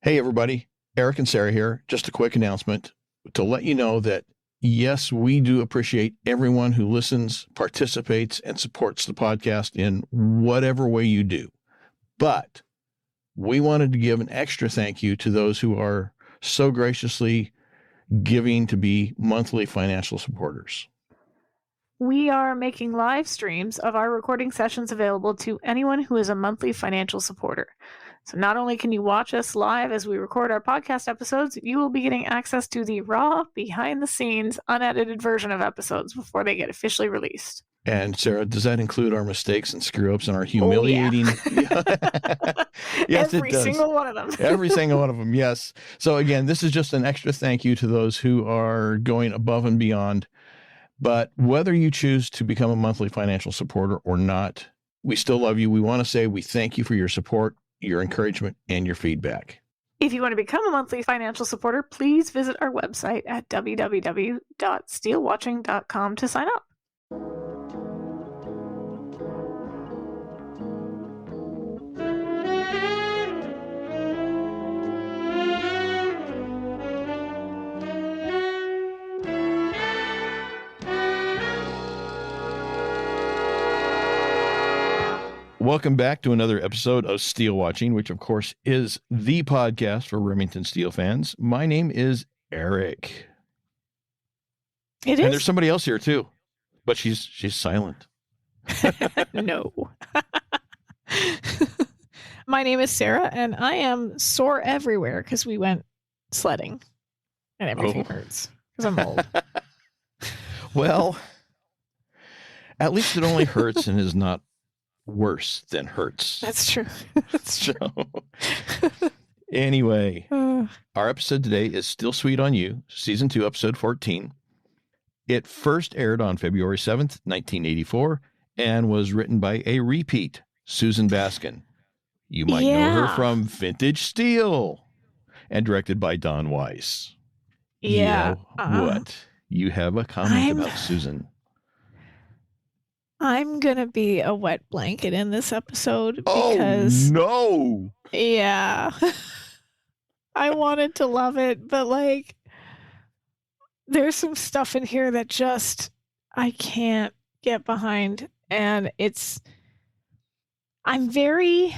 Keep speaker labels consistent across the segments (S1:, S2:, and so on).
S1: Hey, everybody. Eric and Sara here. Just a quick announcement to let you know that, yes, we do appreciate everyone who listens, participates, and supports the podcast in whatever way you do. But we wanted to give an extra thank you to those who are so graciously giving to be monthly financial supporters.
S2: We are making live streams of our recording sessions available to anyone who is a monthly financial supporter. So not only can you watch us live as we record our podcast episodes, you will be getting access to the raw, behind-the-scenes, unedited version of episodes before they get officially released.
S1: And Sara, does that include our mistakes and screw-ups and our humiliating?
S2: Oh, yeah.
S1: Yes,
S2: Every
S1: it does.
S2: single one of them.
S1: Every single one of them, yes. So again, this is just an extra thank you to those who are going above and beyond. But whether you choose to become a monthly financial supporter or not, we still love you. We want to say we thank you for your support, your encouragement, and your feedback.
S2: If you want to become a monthly financial supporter, please visit our website at www.SteeleWatching.com to sign up.
S1: Welcome back to another episode of SteeleWatching, which of course is the podcast for Remington Steele fans. My name is Eric.
S2: It
S1: And
S2: is?
S1: there's somebody else here too, but she's silent.
S2: No. My name is Sara, and I am sore everywhere because we went sledding, and everything hurts because I'm old.
S1: Well, at least it only hurts and is not worse than hurts.
S2: That's true. That's true.
S1: So, anyway, our episode today is Steele Sweet On You, Season 2, Episode 14. It first aired on February 7th, 1984, and was written by a repeat, Susan Baskin. You might know her from Vintage Steel, and directed by Don Weiss.
S2: Yeah.
S1: What? You have a comment about Susan.
S2: I'm going to be a wet blanket in this episode because...
S1: Oh, no!
S2: Yeah. I wanted to love it, but, like, there's some stuff in here that just I can't get behind. And I'm very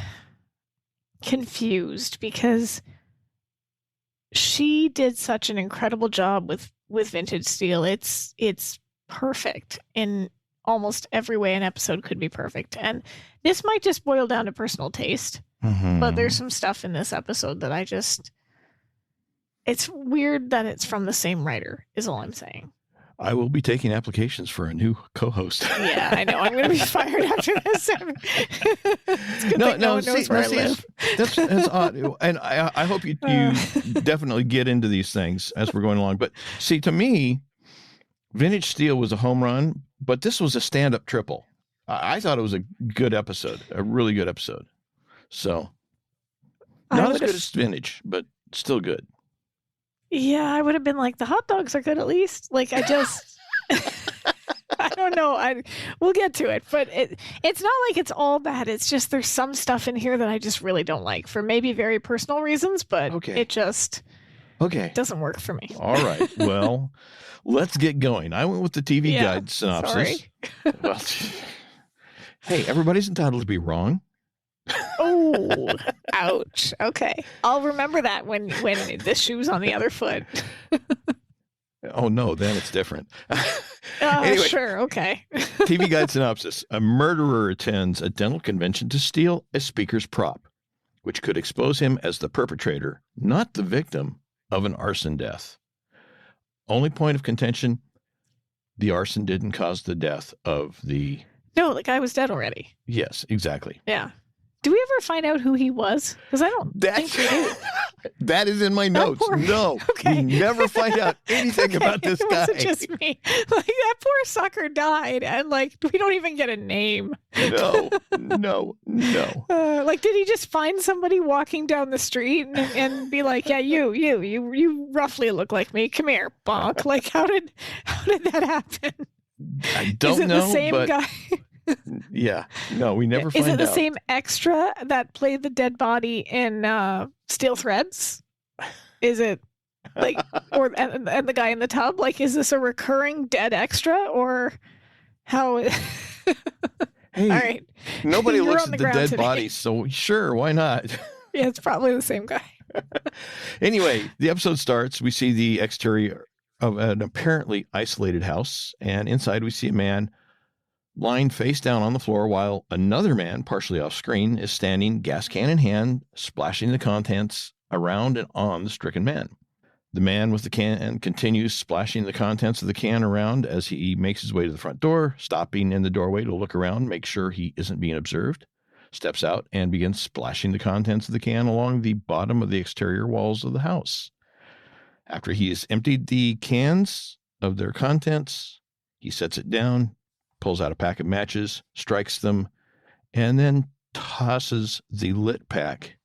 S2: confused because she did such an incredible job with Vintage Steel. It's perfect in almost every way an episode could be perfect. And this might just boil down to personal taste, but there's some stuff in this episode that it's weird that it's from the same writer, is all I'm saying.
S1: I will be taking applications for a new co-host.
S2: Yeah, I know. I'm going to be fired after this.
S1: That's odd. And I hope you definitely get into these things as we're going along. But see, to me, Vintage Steel was a home run, but this was a stand-up triple. I thought it was a good episode, a really good episode. So, not as good as Vintage, but still good.
S2: Yeah, I would have been like, the hot dogs are good at least. Like, I just, I don't know. We'll get to it, but it's not like it's all bad. It's just there's some stuff in here that I just really don't like for maybe very personal reasons, but it just doesn't work for me.
S1: All right. Well, let's get going. I went with the TV Guide synopsis.
S2: Sorry.
S1: Well, hey, everybody's entitled to be wrong.
S2: Oh, ouch. Okay. I'll remember that when the shoe's on the other foot.
S1: Oh, no, then it's different. Anyway,
S2: sure. Okay.
S1: TV Guide synopsis. A murderer attends a dental convention to steal a speaker's prop, which could expose him as the perpetrator, not the victim, of an arson death. Only point of contention, the arson didn't cause the death of the...
S2: No, the guy was dead already.
S1: Yes, exactly.
S2: Yeah. Do we ever find out who he was? Because I don't think we do.
S1: That is in my notes. No, we never find out anything about this guy.
S2: It wasn't just me. Like, that poor sucker died, and like we don't even get a name.
S1: No.
S2: Like, did he just find somebody walking down the street and be like, "Yeah, you roughly look like me. Come here, bonk." Like, how did that happen?
S1: I don't know.
S2: Is it the same guy?
S1: Yeah. No, we never find
S2: Is
S1: out.
S2: it the same extra that played the dead body in Steel Threads? Is it like, and the guy in the tub? Like, is this a recurring dead extra, or how?
S1: Hey,
S2: all right.
S1: nobody
S2: You're
S1: looks
S2: on
S1: at
S2: the
S1: the
S2: ground
S1: dead
S2: today.
S1: bodies, so sure, why not?
S2: Yeah, it's probably the same guy.
S1: Anyway, the episode starts. We see the exterior of an apparently isolated house, and inside we see a man lying face down on the floor while another man, partially off screen, is standing, gas can in hand, splashing the contents around and on the stricken man. The man with the can continues splashing the contents of the can around as he makes his way to the front door, stopping in the doorway to look around, make sure he isn't being observed, steps out and begins splashing the contents of the can along the bottom of the exterior walls of the house. After he has emptied the cans of their contents, he sets it down, pulls out a pack of matches, strikes them, and then tosses the lit pack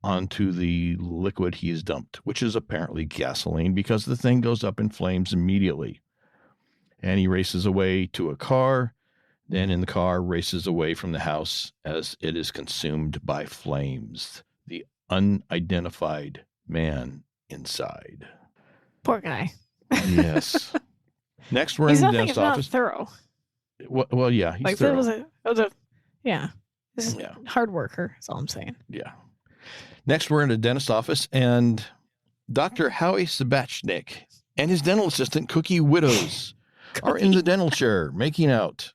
S1: onto the liquid he has dumped, which is apparently gasoline, because the thing goes up in flames immediately. And he races away to a car, then in the car races away from the house as it is consumed by flames. The unidentified man inside.
S2: Poor guy.
S1: Yes. Next, we're
S2: He's
S1: in the
S2: nothing
S1: dentist
S2: if not
S1: office.
S2: thorough.
S1: Well, yeah, he's
S2: Like,
S1: thorough.
S2: that was a yeah. This is
S1: Yeah.
S2: hard worker. That's all I'm saying.
S1: Yeah. Next, we're in a dentist office, and Dr. Howie Sabachnik and his dental assistant, Cookie Widows, are in the dental chair making out.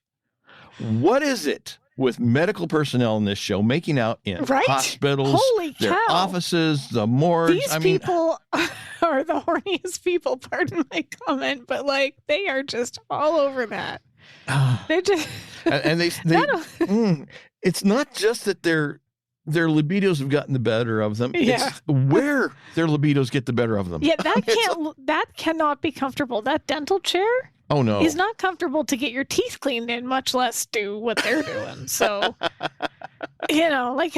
S1: What is it with medical personnel in this show making out in
S2: Right?
S1: hospitals,
S2: Holy
S1: their
S2: cow.
S1: offices, the morgues?
S2: These people are the horniest people, pardon my comment, but like, they are just all over that. They're just
S1: and they it's not just that their libidos have gotten the better of them.
S2: Yeah.
S1: It's where their libidos get the better of them.
S2: yeah, that cannot be comfortable. That dental chair
S1: Oh no.
S2: is not comfortable to get your teeth cleaned in, much less do what they're doing. So, like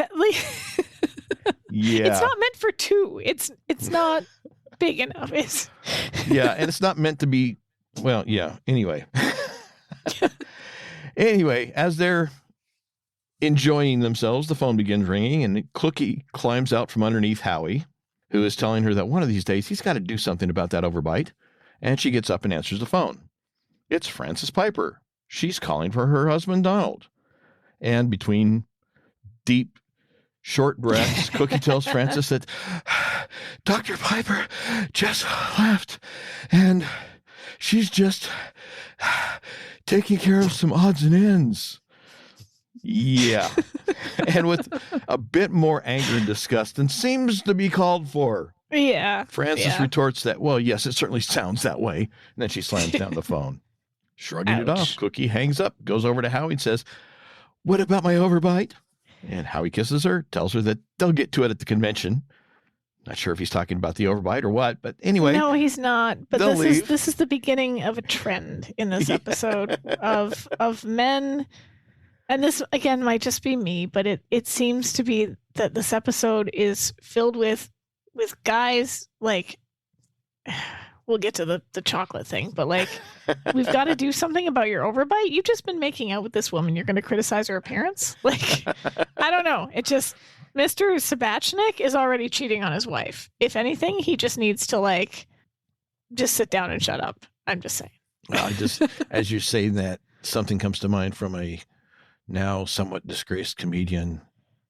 S1: Yeah.
S2: it's not meant for two. It's not big enough. It's
S1: Yeah, and it's not meant to be. Well, yeah. Anyway, as they're enjoying themselves, the phone begins ringing, and Cookie climbs out from underneath Howie, who is telling her that one of these days he's got to do something about that overbite. And she gets up and answers the phone. It's Frances Piper. She's calling for her husband, Donald. And between deep, short breaths, Cookie tells Frances that Dr. Piper just left, and she's just taking care of some odds and ends. Yeah. And with a bit more anger and disgust than seems to be called for.
S2: yeah.
S1: Frances retorts that, well, yes, it certainly sounds that way. And then she slams down the phone. Shrugging it off, Cookie hangs up, goes over to Howie and says, "What about my overbite?" And Howie kisses her, tells her that they'll get to it at the convention. Not sure if he's talking about the overbite or what, but anyway.
S2: No, he's not. But
S1: they'll leave.
S2: this is the beginning of a trend in this episode of men. And this again might just be me, but it seems to be that this episode is filled with guys like, we'll get to the chocolate thing, but like, we've got to do something about your overbite. You've just been making out with this woman. You're going to criticize her appearance? Like, I don't know. It just, Mr. Sabachnik is already cheating on his wife. If anything, he just needs to like, just sit down and shut up. I'm just saying.
S1: Well, as you're saying that, something comes to mind from a now somewhat disgraced comedian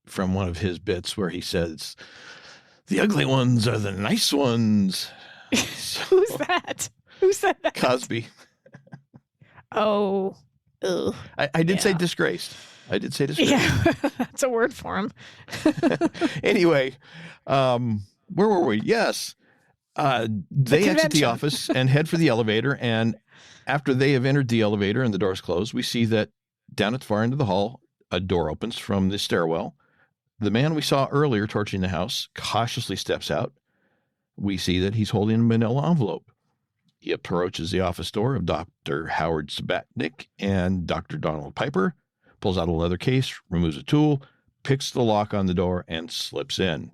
S1: from one of his bits where he says, "The ugly ones are the nice ones."
S2: Who's that? Who said that?
S1: Cosby.
S2: Oh. Ugh.
S1: I did say disgraced. I did say disgraced.
S2: Yeah, that's a word for him.
S1: Anyway, where were we? Yes. They exit the office and head for the elevator. And after they have entered the elevator and the doors close, we see that down at the far end of the hall, a door opens from the stairwell. The man we saw earlier torching the house cautiously steps out. We see that he's holding a manila envelope. He approaches the office door of Dr. Howard Sabatnik and Dr. Donald Piper, pulls out a leather case, removes a tool, picks the lock on the door, and slips in.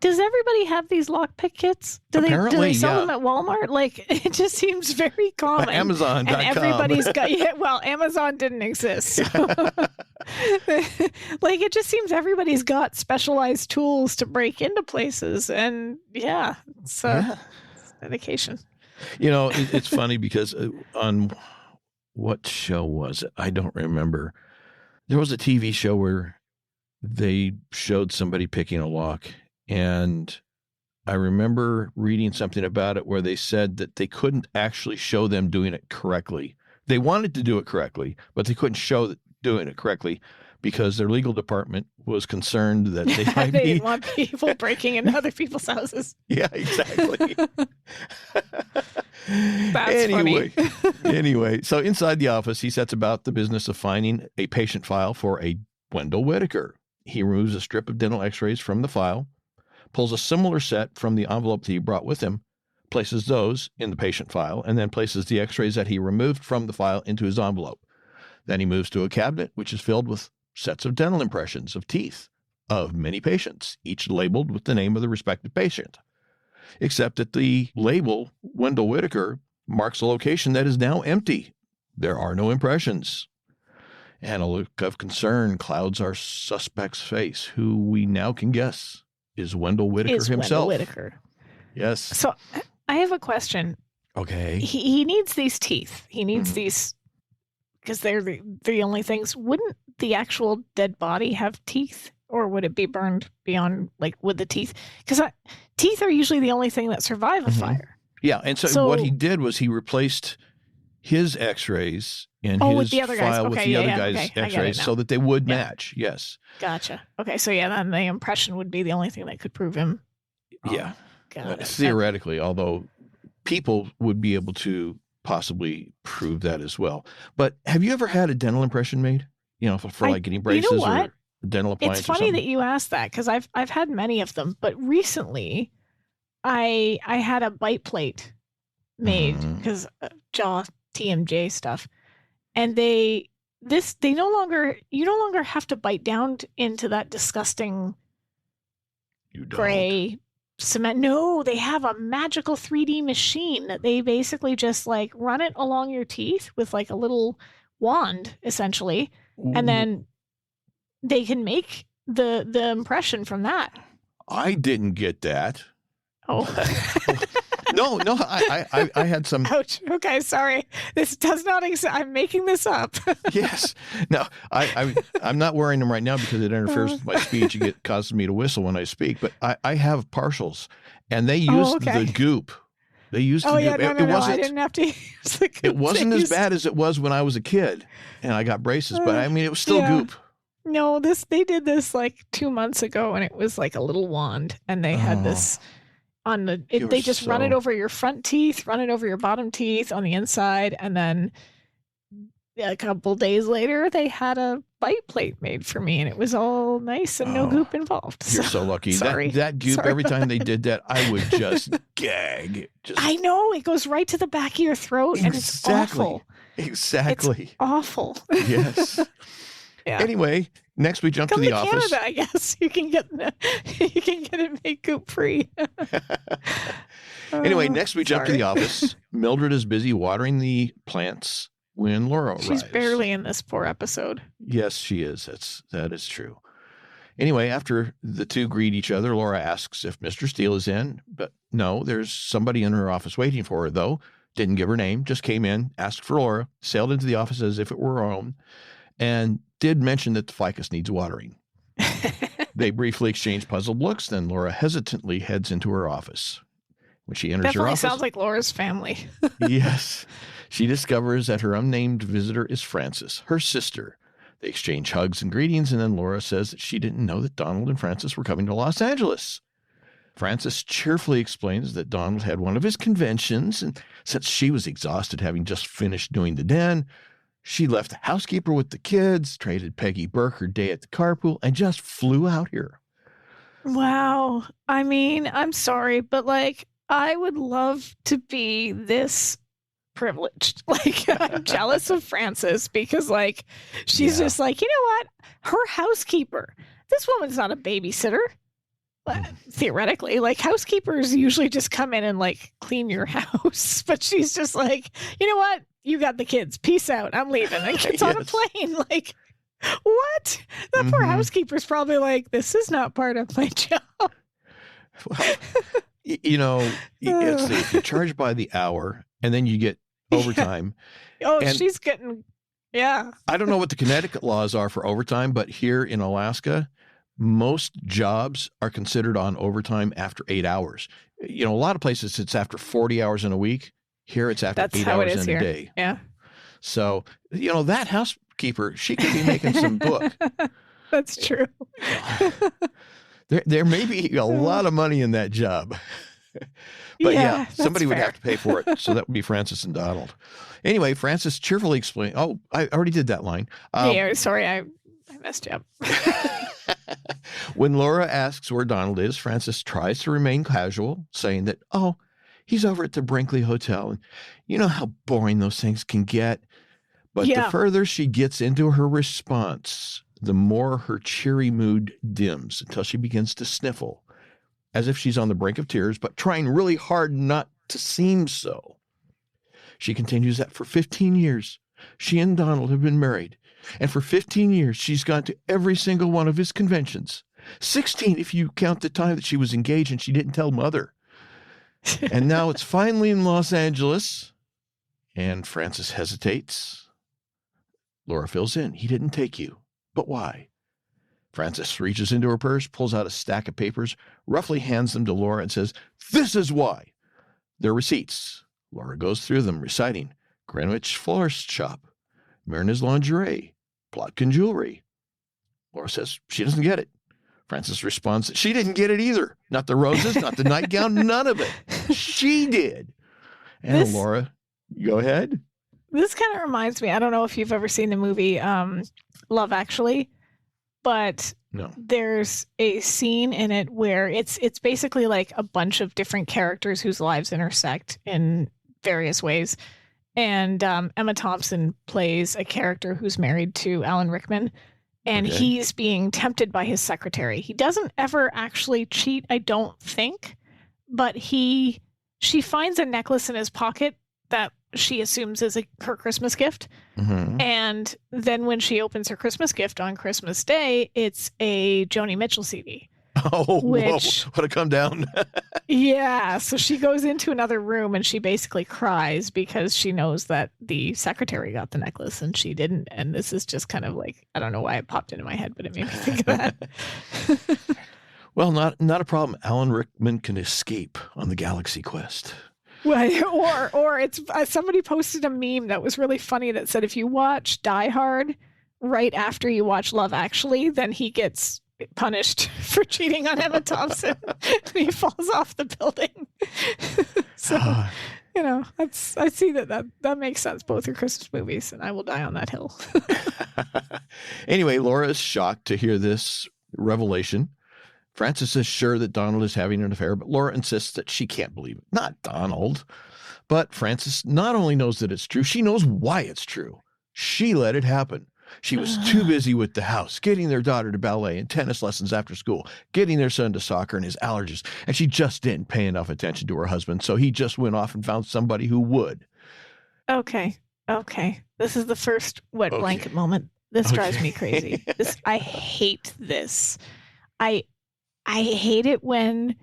S2: Does everybody have these lockpick kits? Do
S1: Apparently,
S2: they sell
S1: yeah.
S2: them at Walmart? Like, it just seems very common.
S1: Amazon.com.
S2: And everybody's got, yeah, well, Amazon didn't exist. So. Like, it just seems everybody's got specialized tools to break into places. And yeah, it's dedication.
S1: You know, it's funny because on what show was it? I don't remember. There was a TV show where they showed somebody picking a lock. And I remember reading something about it where they said that they couldn't actually show them doing it correctly. They wanted to do it correctly, but they couldn't show doing it correctly because their legal department was concerned that they might
S2: they didn't want people breaking into other people's houses.
S1: Yeah, exactly.
S2: That's funny.
S1: Anyway, so inside the office, he sets about the business of finding a patient file for a Wendell Whitaker. He removes a strip of dental x-rays from the file, pulls a similar set from the envelope that he brought with him, places those in the patient file, and then places the x-rays that he removed from the file into his envelope. Then he moves to a cabinet, which is filled with sets of dental impressions of teeth of many patients, each labeled with the name of the respective patient, except that the label, Wendell Whitaker, marks a location that is now empty. There are no impressions. And a look of concern clouds our suspect's face, who we now can guess is Wendell Whitaker himself.
S2: Wendell Whitaker.
S1: Yes.
S2: So I have a question.
S1: Okay.
S2: He needs these teeth. He needs these because they're the only things. Wouldn't the actual dead body have teeth, or would it be burned beyond, like, with the teeth? Because teeth are usually the only thing that survive a fire.
S1: Yeah, and so what he did was he replaced his x-rays in his
S2: with the other guys.
S1: file
S2: Okay,
S1: with the other guy's x-rays so that they would match. Yes.
S2: Gotcha. Okay, so yeah, then the impression would be the only thing that could prove him.
S1: Yeah.
S2: Got it.
S1: Theoretically, although people would be able to possibly prove that as well. But have you ever had a dental impression made? You know, for like getting braces or dental appliance.
S2: It's funny that you asked that because I've had many of them, but recently I had a bite plate made because jaw TMJ stuff, and you no longer have to bite down into that disgusting gray cement. No, they have a magical 3D machine that they basically just like run it along your teeth with like a little wand essentially.
S1: Ooh.
S2: And then they can make the impression from that.
S1: I didn't get that.
S2: Oh.
S1: No, I had some.
S2: Ouch. Okay, sorry. This does not exist. I'm making this up.
S1: Yes. No, I'm not wearing them right now because it interferes with my speech. It causes me to whistle when I speak. But I have partials, and they used the goop. They used the goop.
S2: Yeah, no, I didn't have to use the goop.
S1: It wasn't as bad as it was when I was a kid, and I got braces. But I mean, it was still goop.
S2: No, they did this like 2 months ago, and it was like a little wand, and they had this. They just run it over your front teeth, run it over your bottom teeth on the inside, and then a couple days later, they had a bite plate made for me, and it was all nice and no goop involved.
S1: You're so lucky.
S2: Sorry.
S1: That goop, every time they did that, I would just gag.
S2: I know, it goes right to the back of your throat, and it's awful.
S1: Exactly.
S2: It's awful.
S1: Yes.
S2: Yeah.
S1: Anyway, next we jump to the office.
S2: Canada, I guess you can get it made goop free.
S1: Anyway, next we jump to the office. Mildred is busy watering the plants when Laura arrives.
S2: She's barely in this poor episode.
S1: Yes, she is. That is true. Anyway, after the two greet each other, Laura asks if Mr. Steele is in, but no, there's somebody in her office waiting for her, though. Didn't give her name, just came in, asked for Laura, sailed into the office as if it were her own, and did mention that the ficus needs watering. They briefly exchange puzzled looks, then Laura hesitantly heads into her office. When she enters her office...
S2: sounds like Laura's family.
S1: Yes. She discovers that her unnamed visitor is Frances, her sister. They exchange hugs and greetings, and then Laura says that she didn't know that Donald and Frances were coming to Los Angeles. Frances cheerfully explains that Donald had one of his conventions, and since she was exhausted having just finished doing the den, she left the housekeeper with the kids, traded Peggy Burke her day at the carpool, and just flew out here.
S2: Wow. I mean, I'm sorry, but like, I would love to be this privileged. Like, I'm jealous of Frances because, like, she's just like, you know what? Her housekeeper. This woman's not a babysitter. theoretically, like housekeepers usually just come in and like clean your house, but she's just like, you know what? You got the kids. Peace out. I'm leaving. And gets on a plane. Like, what? That poor housekeeper's probably like, this is not part of my job.
S1: Well, let's see, if you charge by the hour and then you get overtime.
S2: Yeah. Oh, she's getting, yeah.
S1: I don't know what the Connecticut laws are for overtime, but here in Alaska, most jobs are considered on overtime after 8 hours. A lot of places it's after 40 hours in a week. Here it's after 8 hours in a day.
S2: Yeah.
S1: So, that housekeeper, she could be making some book.
S2: That's true.
S1: There may be a lot of money in that job. But somebody would have to pay for it. So that would be Frances and Donald. Anyway, Frances cheerfully explained. Oh, I already did that line.
S2: Sorry, I messed you up.
S1: When Laura asks where Donald is, Frances tries to remain casual, saying that, he's over at the Brinkley Hotel. And you know how boring those things can get. But the further she gets into her response, the more her cheery mood dims until she begins to sniffle, as if she's on the brink of tears, but trying really hard not to seem so. She continues that for 15 years, she and Donald have been married. And for 15 years, she's gone to every single one of his conventions. 16 if you count the time that she was engaged and she didn't tell Mother. And now it's finally in Los Angeles. And Frances hesitates. Laura fills in. He didn't take you. But why? Frances reaches into her purse, pulls out a stack of papers, roughly hands them to Laura and says, "This is why." They're receipts. Laura goes through them, reciting Greenwich Florist Shop, Myrna's Lingerie, Plotkin Jewelry. Laura says she doesn't get it. Frances responds that she didn't get it either. Not the roses, not the nightgown, none of it. She did. And Laura, go ahead.
S2: This kind of reminds me, I don't know if you've ever seen the movie Love Actually, but
S1: no. There's
S2: a scene in it where it's basically like a bunch of different characters whose lives intersect in various ways. And Emma Thompson plays a character who's married to Alan Rickman, and he's being tempted by his secretary. He doesn't ever actually cheat, I don't think, but she finds a necklace in his pocket that she assumes is her Christmas gift. Mm-hmm. And then when she opens her Christmas gift on Christmas Day, it's a Joni Mitchell CD.
S1: Oh, which, whoa, what a come down.
S2: Yeah. So she goes into another room and she basically cries because she knows that the secretary got the necklace and she didn't. And this is just kind of like, I don't know why it popped into my head, but it made me think of that.
S1: Well, not a problem. Alan Rickman can escape on the Galaxy Quest.
S2: Well, or it's somebody posted a meme that was really funny that said if you watch Die Hard right after you watch Love Actually, then he gets punished for cheating on Emma Thompson. He falls off the building. So, I see that makes sense. Both are Christmas movies, and I will die on that hill.
S1: Anyway, Laura is shocked to hear this revelation. Frances is sure that Donald is having an affair, but Laura insists that she can't believe it. Not Donald. But Frances not only knows that it's true, she knows why it's true. She let it happen. She was too busy with the house, getting their daughter to ballet and tennis lessons after school, getting their son to soccer and his allergies, and she just didn't pay enough attention to her husband, so he just went off and found somebody who would.
S2: Okay. This is the first wet blanket moment. This drives me crazy. I hate this. I hate it when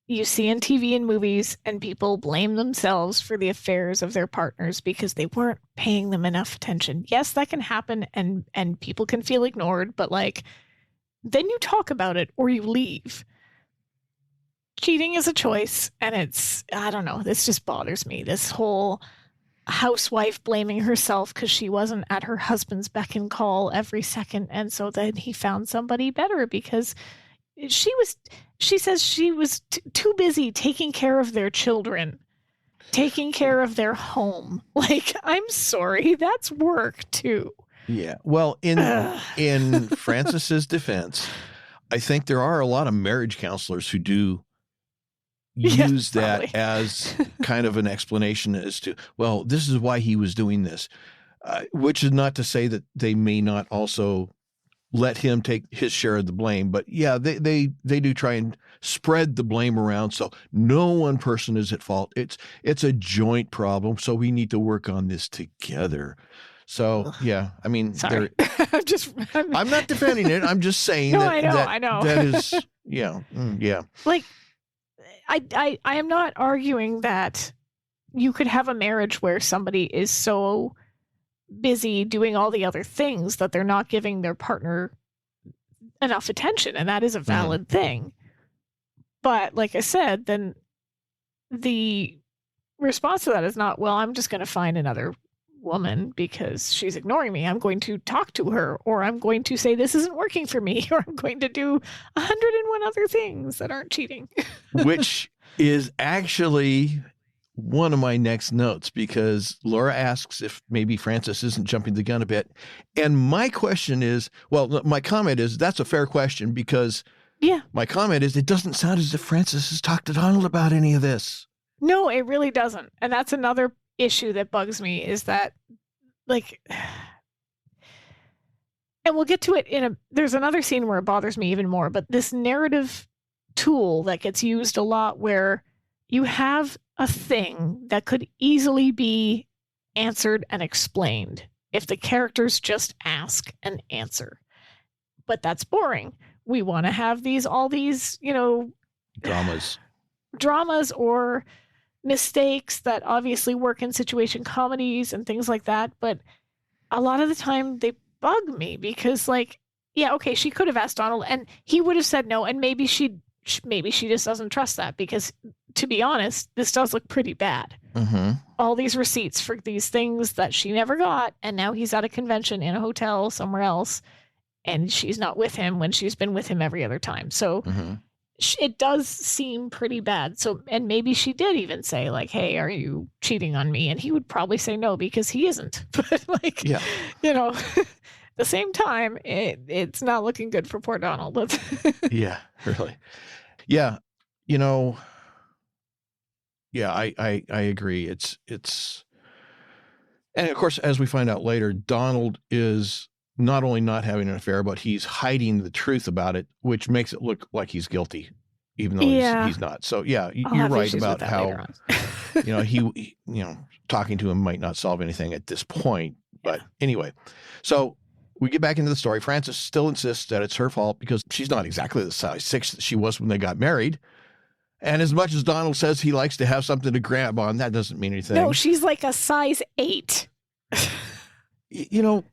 S2: you see in TV and movies and people blame themselves for the affairs of their partners because they weren't paying them enough attention. Yes, that can happen and people can feel ignored, but then you talk about it or you leave. Cheating is a choice, and I don't know, this just bothers me. This whole housewife blaming herself because she wasn't at her husband's beck and call every second, and so then he found somebody better because she says she was too busy taking care of their children, taking care of their home. I'm sorry, that's work too.
S1: Yeah. Well, in Frances's defense, I think there are a lot of marriage counselors who do use that as kind of an explanation as to, well, this is why he was doing this, which is not to say that they may not also let him take his share of the blame. But yeah, they do try and spread the blame around, so no one person is at fault. It's a joint problem, so we need to work on this together. So yeah, I mean,
S2: Sorry.
S1: I'm not defending it. I'm just saying
S2: No,
S1: that
S2: I know.
S1: that is yeah.
S2: Like, I am not arguing that you could have a marriage where somebody is so busy doing all the other things that they're not giving their partner enough attention, and that is a valid thing. But like I said, then the response to that is not, well, I'm just going to find another woman because she's ignoring me. I'm going to talk to her, or I'm going to say this isn't working for me, or I'm going to do 101 other things that aren't cheating.
S1: Which is actually one of my next notes, because Laura asks if maybe Francis isn't jumping the gun a bit. And my question is, well, my comment is, that's a fair question, because my comment is, it doesn't sound as if Francis has talked to Donald about any of this.
S2: No, it really doesn't. And that's another issue that bugs me, is that, like, and we'll get to it there's another scene where it bothers me even more, but this narrative tool that gets used a lot where you have a thing that could easily be answered and explained if the characters just ask and answer. But that's boring. We want to have all these, dramas or mistakes that obviously work in situation comedies and things like that. But a lot of the time they bug me because, like, yeah, okay, she could have asked Donald and he would have said no. And maybe she just doesn't trust that, because, to be honest, this does look pretty bad.
S1: Mm-hmm.
S2: All these receipts for these things that she never got, and now he's at a convention in a hotel somewhere else, and she's not with him when she's been with him every other time. So it does seem pretty bad. So, and maybe she did even say, like, hey, are you cheating on me? And he would probably say no, because he isn't. But, like, at the same time, it's not looking good for poor Donald.
S1: Yeah, really. Yeah. I agree. It's, and of course, as we find out later, Donald is not only not having an affair, but he's hiding the truth about it, which makes it look like he's guilty, even though he's not. So yeah, you're right about how, he talking to him might not solve anything at this point. But anyway, so we get back into the story. Frances still insists that it's her fault because she's not exactly the size 6 that she was when they got married. And as much as Donald says he likes to have something to grab on, that doesn't mean anything.
S2: No, she's like a size 8.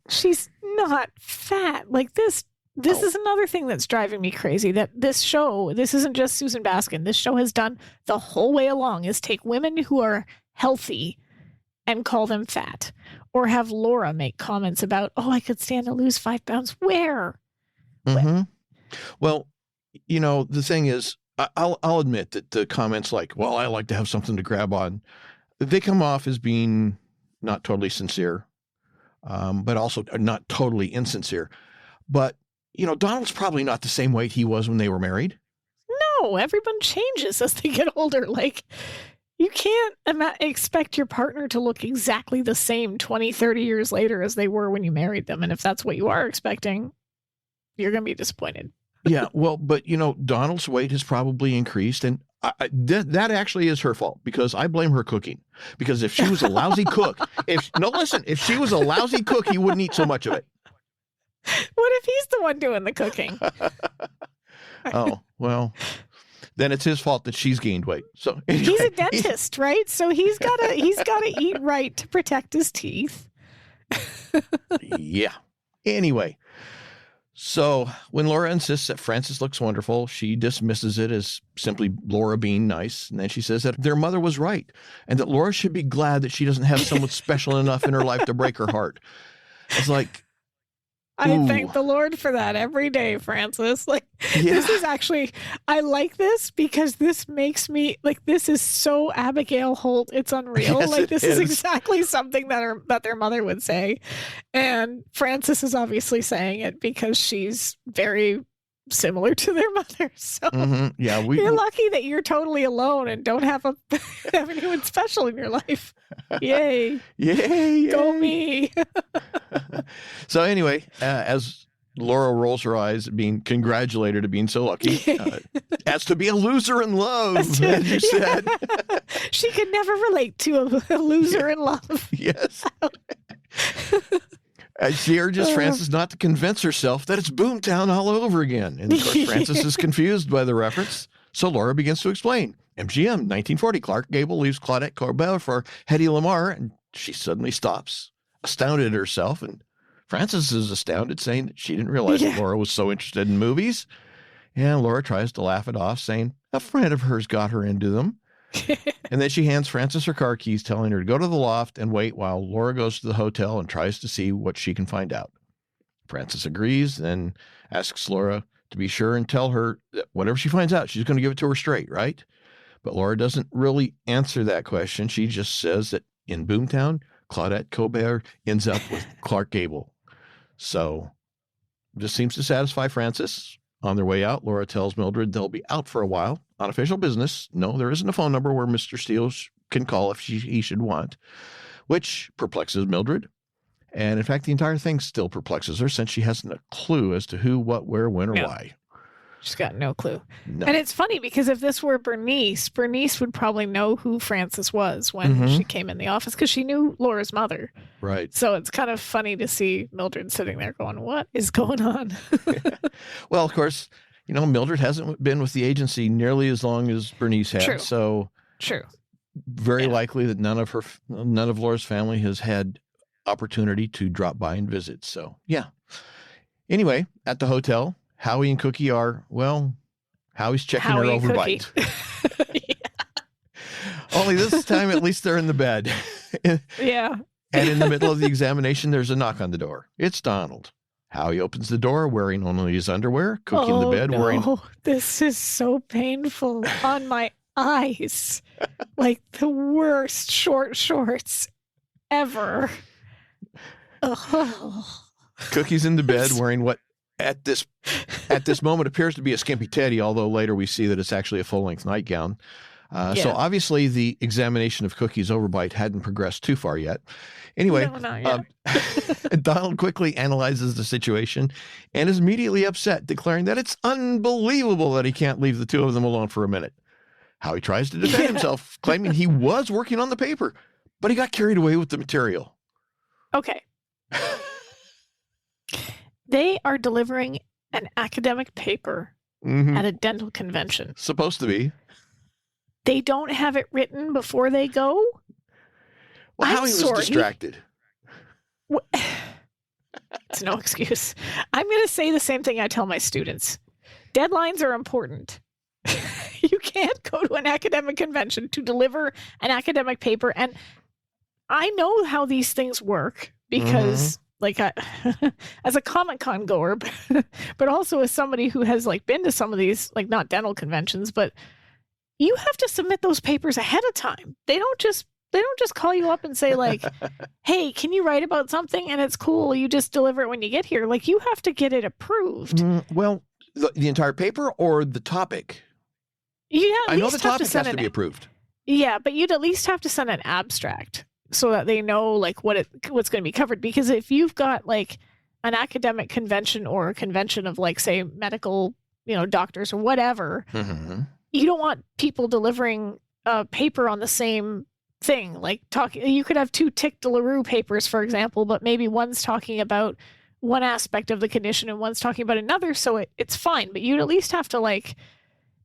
S2: She's not fat. Like, this is another thing that's driving me crazy, that this isn't just Susan Baskin. This show has done the whole way along is take women who are healthy and call them fat, or have Laura make comments about, oh, I could stand to lose 5 pounds. Where?
S1: Mm-hmm. Well, the thing is, I'll admit that the comments like, well, I like to have something to grab on, they come off as being not totally sincere, but also not totally insincere. But, Donald's probably not the same weight he was when they were married.
S2: No, everyone changes as they get older. Like, you can't expect your partner to look exactly the same 20, 30 years later as they were when you married them. And if that's what you are expecting, you're going to be disappointed.
S1: Yeah, well, but, Donald's weight has probably increased, and that actually is her fault, because I blame her cooking. Because if she was a lousy cook, if she was a lousy cook, he wouldn't eat so much of it.
S2: What if he's the one doing the cooking?
S1: Oh, well, then it's his fault that she's gained weight. So anyway.
S2: He's a dentist, right? So he's gotta eat right to protect his teeth.
S1: Yeah. Anyway. So when Laura insists that Frances looks wonderful, she dismisses it as simply Laura being nice. And then she says that their mother was right and that Laura should be glad that she doesn't have someone special enough in her life to break her heart. It's like,
S2: I thank the Lord for that every day, Frances. Like, This is actually, I like this because this makes me, like, this is so Abigail Holt. It's unreal.
S1: Yes,
S2: this is exactly something that their mother would say. And Frances is obviously saying it because she's very similar to their mother. So you're lucky that you're totally alone and don't have anyone special in your life. Yay.
S1: Yay.
S2: Go me.
S1: So anyway, as Laura rolls her eyes at being congratulated at being so lucky. As to be a loser in love, as you said.
S2: She could never relate to a loser in love.
S1: Yes. She urges Frances not to convince herself that it's Boomtown all over again. And of course, Frances is confused by the reference. So Laura begins to explain. MGM, 1940, Clark Gable leaves Claudette Colbert for Hedy Lamarr, and she suddenly stops, astounded at herself. And Frances is astounded, saying that she didn't realize that Laura was so interested in movies. And Laura tries to laugh it off, saying a friend of hers got her into them. And then she hands Frances her car keys, telling her to go to the loft and wait while Laura goes to the hotel and tries to see what she can find out. Frances agrees, then asks Laura to be sure and tell her that whatever she finds out, she's going to give it to her straight, right? But Laura doesn't really answer that question. She just says that in Boomtown, Claudette Colbert ends up with Clark Gable. So this seems to satisfy Frances. On their way out, Laura tells Mildred they'll be out for a while on official business. No, there isn't a phone number where Mr. Steele can call if he should want, which perplexes Mildred. And in fact, the entire thing still perplexes her since she hasn't a clue as to who, what, where, when, or why.
S2: She's got no clue.
S1: No.
S2: And it's funny because if this were Bernice would probably know who Frances was when she came in the office because she knew Laura's mother.
S1: Right.
S2: So it's kind of funny to see Mildred sitting there going, what is going on?
S1: Well, of course, Mildred hasn't been with the agency nearly as long as Bernice had.
S2: True.
S1: So
S2: True.
S1: Very likely that none of Laura's family has had opportunity to drop by and visit. So, yeah. Anyway, at the hotel, Howie and Cookie are, Howie's checking her overbite. Only this time, at least they're in the bed.
S2: Yeah.
S1: And in the middle of the examination, there's a knock on the door. It's Donald. Howie opens the door wearing only his underwear. Cookie in the bed wearing...
S2: This is so painful on my eyes. Like the worst short shorts ever. Oh.
S1: Cookie's in the bed wearing what at this moment appears to be a skimpy teddy, although later we see that it's actually a full-length nightgown. So obviously the examination of Cookie's overbite hadn't progressed too far yet. Anyway,
S2: no, not yet.
S1: Donald quickly analyzes the situation and is immediately upset, declaring that it's unbelievable that he can't leave the two of them alone for a minute. Howie tries to defend himself, claiming he was working on the paper, but he got carried away with the material.
S2: Okay. They are delivering an academic paper at a dental convention.
S1: Supposed to be.
S2: They don't have it written before they go?
S1: Well, Howie was distracted.
S2: It's no excuse. I'm going to say the same thing I tell my students. Deadlines are important. You can't go to an academic convention to deliver an academic paper. And I know how these things work because... as a Comic-Con goer, but also as somebody who has been to some of these, not dental conventions, but you have to submit those papers ahead of time. They don't just call you up and say hey, can you write about something? And it's cool. You just deliver it when you get here. You have to get it approved.
S1: Well, the entire paper or the topic?
S2: I
S1: know the topic has to be approved.
S2: Yeah, but you'd at least have to send an abstract so that they know what's going to be covered. Because if you've got an academic convention or a convention of say medical, doctors or whatever, you don't want people delivering a paper on the same thing. You could have two Tic de la Rue papers, for example, but maybe one's talking about one aspect of the condition and one's talking about another. So it's fine, but you'd at least have to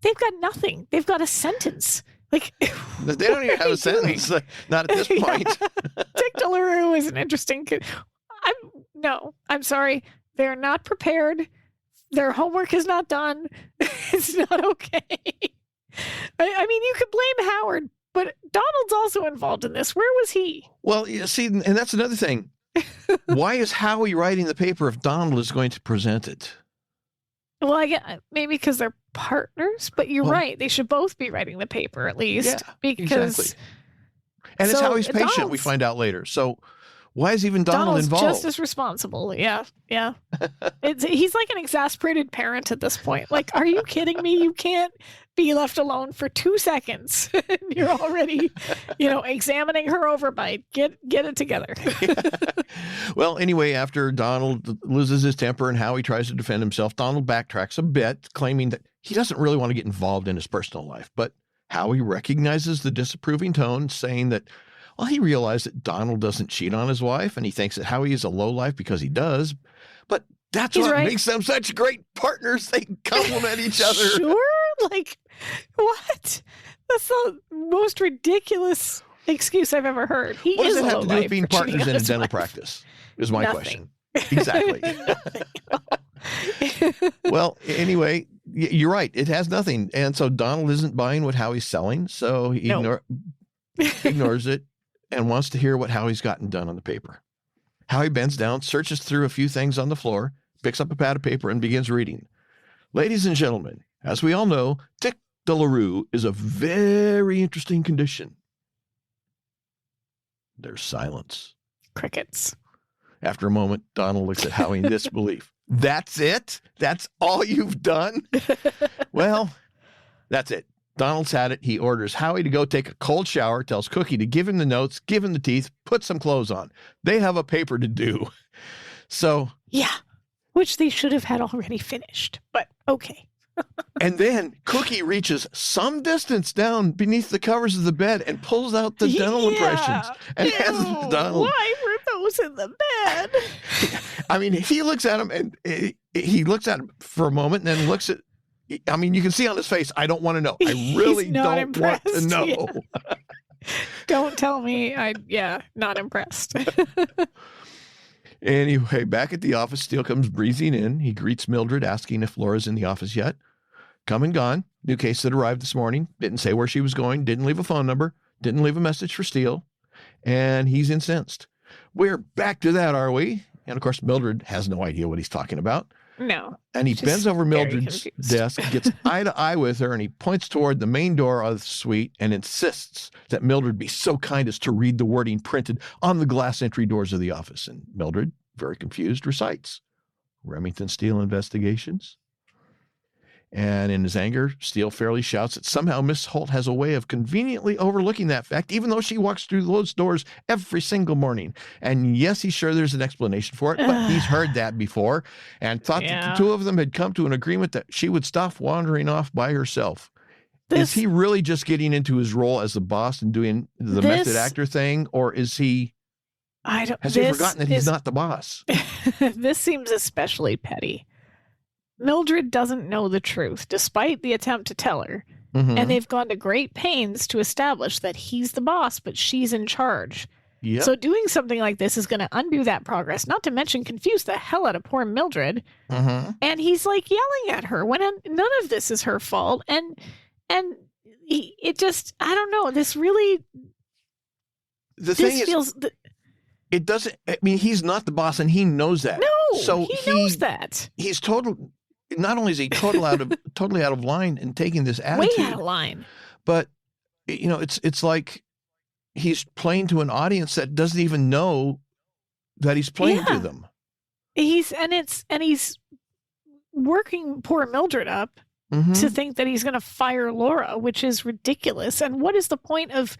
S2: they've got nothing. They've got a sentence.
S1: They don't even have a sentence. Not at this point.
S2: Tic de la Rue is an interesting... I'm sorry. They're not prepared. Their homework is not done. It's not okay. I mean, you could blame Howard, but Donald's also involved in this. Where was he?
S1: Well, you see, and that's another thing. Why is Howie writing the paper if Donald is going to present it?
S2: Well, I get maybe because they're partners, but you're right. They should both be writing the paper at least.
S1: Yeah,
S2: because
S1: exactly. And it's Howie's patient, we find out later. So Why is even Donald
S2: Donald's
S1: involved?
S2: just as responsible. Yeah. He's like an exasperated parent at this point. Like, are you kidding me? You can't be left alone for 2 seconds. You're already, examining her overbite. Get it together.
S1: Well, anyway, after Donald loses his temper and Howie tries to defend himself, Donald backtracks a bit, claiming that he doesn't really want to get involved in his personal life. But Howie recognizes the disapproving tone, saying that, well, he realized that Donald doesn't cheat on his wife, and he thinks that Howie is a lowlife because he does. But that's what makes them such great partners. They complement each other.
S2: Sure? Like, what? That's the most ridiculous excuse I've ever heard. What
S1: does it have to do with being partners in a dental practice? Is my question. Exactly. Well, anyway, you're right. It has nothing. And so Donald isn't buying what Howie's selling, so he ignores it and wants to hear what Howie's gotten done on the paper. Howie bends down, searches through a few things on the floor, picks up a pad of paper, and begins reading. Ladies and gentlemen, as we all know, Dick DeLaRue is a very interesting condition. There's silence.
S2: Crickets.
S1: After a moment, Donald looks at Howie in disbelief. That's it? That's all you've done? Well, that's it. Donald's had it. He orders Howie to go take a cold shower, tells Cookie to give him the notes, give him the teeth, put some clothes on. They have a paper to do. So.
S2: Yeah, which they should have had already finished, but okay.
S1: And then Cookie reaches some distance down beneath the covers of the bed and pulls out the dental impressions and hands them to Donald.
S2: Why were those in the bed?
S1: I mean, he looks at him and he looks at him for a moment and then looks at, I mean, you can see on his face, I don't want to know. I really don't want to know.
S2: Yeah. Don't tell me. Not impressed.
S1: Anyway, back at the office, Steele comes breezing in. He greets Mildred, asking if Laura's in the office yet. Come and gone. New case that arrived this morning. Didn't say where she was going. Didn't leave a phone number. Didn't leave a message for Steele. And he's incensed. We're back to that, are we? And of course, Mildred has no idea what he's talking about.
S2: No.
S1: And he bends over Mildred's desk, gets eye to eye with her, and he points toward the main door of the suite and insists that Mildred be so kind as to read the wording printed on the glass entry doors of the office. And Mildred, very confused, recites, Remington Steele Investigations. And in his anger, Steele fairly shouts that somehow Miss Holt has a way of conveniently overlooking that fact, even though she walks through those doors every single morning. And yes, he's sure there's an explanation for it, but he's heard that before and thought that the two of them had come to an agreement that she would stop wandering off by herself. Is he really just getting into his role as the boss and doing the method actor thing, or is he... Has he forgotten that he's not the boss?
S2: This seems especially petty. Mildred doesn't know the truth, despite the attempt to tell her. Mm-hmm. And they've gone to great pains to establish that he's the boss, but she's in charge. Yep. So doing something like this is going to undo that progress, not to mention confuse the hell out of poor Mildred. Mm-hmm. And he's like yelling at her when none of this is her fault. And it just, I don't know, this really...
S1: The thing is... It doesn't, I mean, he's not the boss and he knows that.
S2: No, so he knows that.
S1: He's not only is he totally out of line and taking this attitude.
S2: Way out of line.
S1: But, it's like he's playing to an audience that doesn't even know that he's playing to them. He's
S2: working poor Mildred up to think that he's going to fire Laura, which is ridiculous. And what is the point of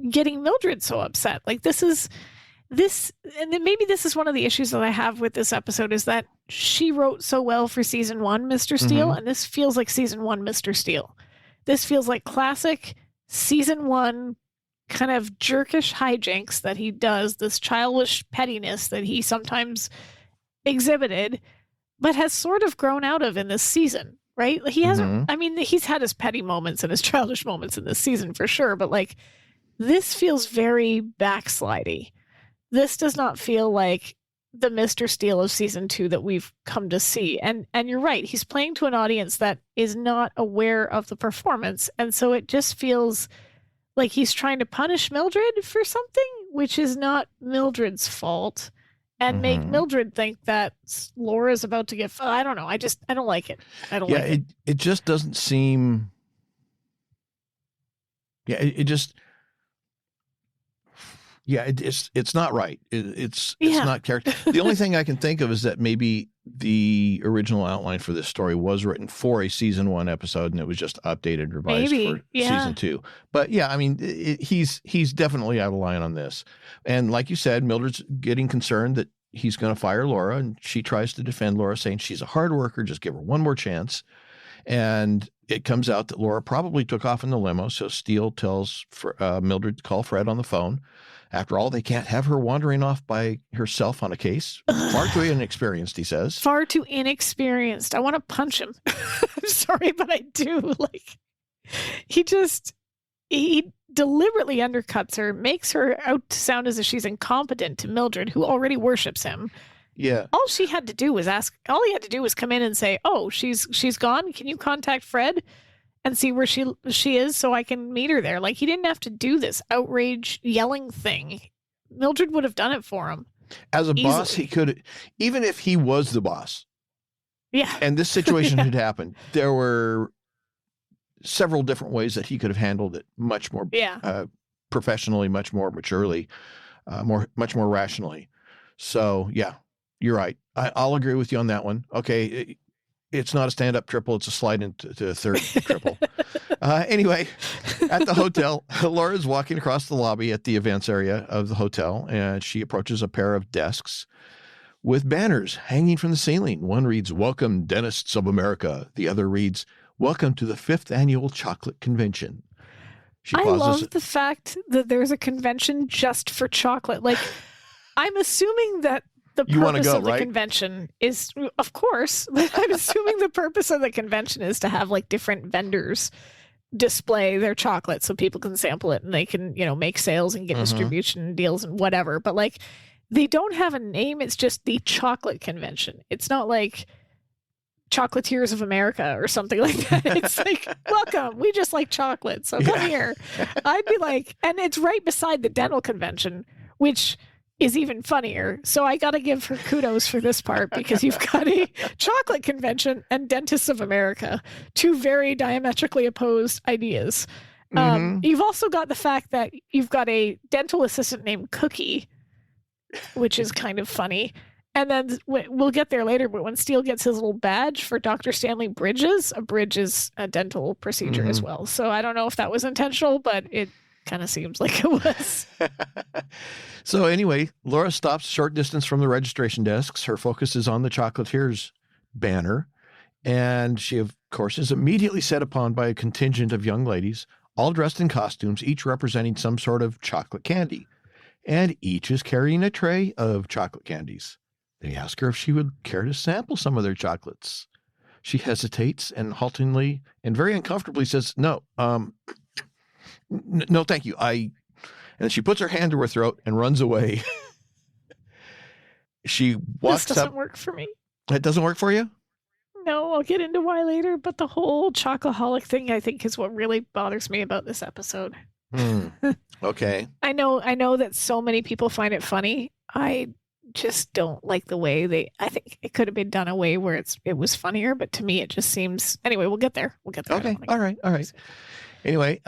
S2: getting Mildred so upset? Like and then maybe this is one of the issues that I have with this episode, is that she wrote so well for season 1, Mr. Steele, and this feels like season 1, Mr. Steele. This feels like classic season 1 kind of jerkish hijinks that he does, this childish pettiness that he sometimes exhibited, but has sort of grown out of in this season, right? He hasn't, I mean, he's had his petty moments and his childish moments in this season for sure, but like, this feels very backslidey. This does not feel like the Mr. Steele of season 2 that we've come to see. And you're right. He's playing to an audience that is not aware of the performance. And so it just feels like he's trying to punish Mildred for something, which is not Mildred's fault, and make Mildred think that Laura's about to get, I don't know. I don't like it. I don't like it.
S1: It just doesn't seem, it just, Yeah, it's not right. It's
S2: Yeah.
S1: not character. The only thing I can think of is that maybe the original outline for this story was written for a season 1 episode, and it was just updated and revised
S2: Maybe,
S1: for
S2: yeah.
S1: season 2. But yeah, I mean, he's definitely out of line on this. And like you said, Mildred's getting concerned that he's going to fire Laura, and she tries to defend Laura, saying she's a hard worker, just give her one more chance. And it comes out that Laura probably took off in the limo, so Steele tells Mildred to call Fred on the phone. After all, they can't have her wandering off by herself on a case. Far too inexperienced, he says.
S2: Far too inexperienced. I want to punch him. I'm sorry, but I do. Like, he deliberately undercuts her, makes her out to sound as if she's incompetent to Mildred, who already worships him.
S1: Yeah.
S2: All he had to do was come in and say, "Oh, she's gone. Can you contact Fred and see where she is so I can meet her there?" Like, he didn't have to do this outrage yelling thing. Mildred would have done it for him.
S1: As a
S2: easily.
S1: boss, he could, even if he was the boss.
S2: Yeah.
S1: And this situation had happened, there were several different ways that he could have handled it much more professionally, much more maturely, much more rationally. So, yeah, you're right. I'll agree with you on that one. Okay, it's not a stand-up triple. It's a slide into a third triple. Anyway, at the hotel, Laura's walking across the lobby at the events area of the hotel, and she approaches a pair of desks with banners hanging from the ceiling. One reads, "Welcome, Dentists of America." The other reads, "Welcome to the 5th Annual Chocolate Convention."
S2: I love the fact that there's a convention just for chocolate. Like, I'm assuming that the purpose of the convention is, of course, I'm assuming the purpose of the convention is to have like different vendors display their chocolate so people can sample it and they can, make sales and get distribution deals and whatever. But like, they don't have a name. It's just the chocolate convention. It's not like Chocolatiers of America or something like that. It's like, welcome, we just like chocolate, so come here. I'd be like, and it's right beside the dental convention, which is even funnier. So I got to give her kudos for this part, because you've got a chocolate convention and Dentists of America, two very diametrically opposed ideas. You've also got the fact that you've got a dental assistant named Cookie, which is kind of funny. And then we'll get there later, but when Steele gets his little badge for Dr. Stanley Bridges, a bridge is a dental procedure as well. So I don't know if that was intentional, but it kind of seems like it was.
S1: So anyway, Laura stops a short distance from the registration desks. Her focus is on the Chocolatiers banner. And she, of course, is immediately set upon by a contingent of young ladies, all dressed in costumes, each representing some sort of chocolate candy. And each is carrying a tray of chocolate candies. They ask her if she would care to sample some of their chocolates. She hesitates and haltingly and very uncomfortably says, no, no, thank you. And she puts her hand to her throat and runs away. She walks up.
S2: This doesn't work for me.
S1: It doesn't work for you?
S2: No, I'll get into why later, but the whole chocoholic thing, I think, is what really bothers me about this episode.
S1: Okay.
S2: I know that so many people find it funny. I just don't like the way I think it could have been done a way where it was funnier, but to me it just seems, anyway, we'll get there.
S1: Okay. All right. Anyway,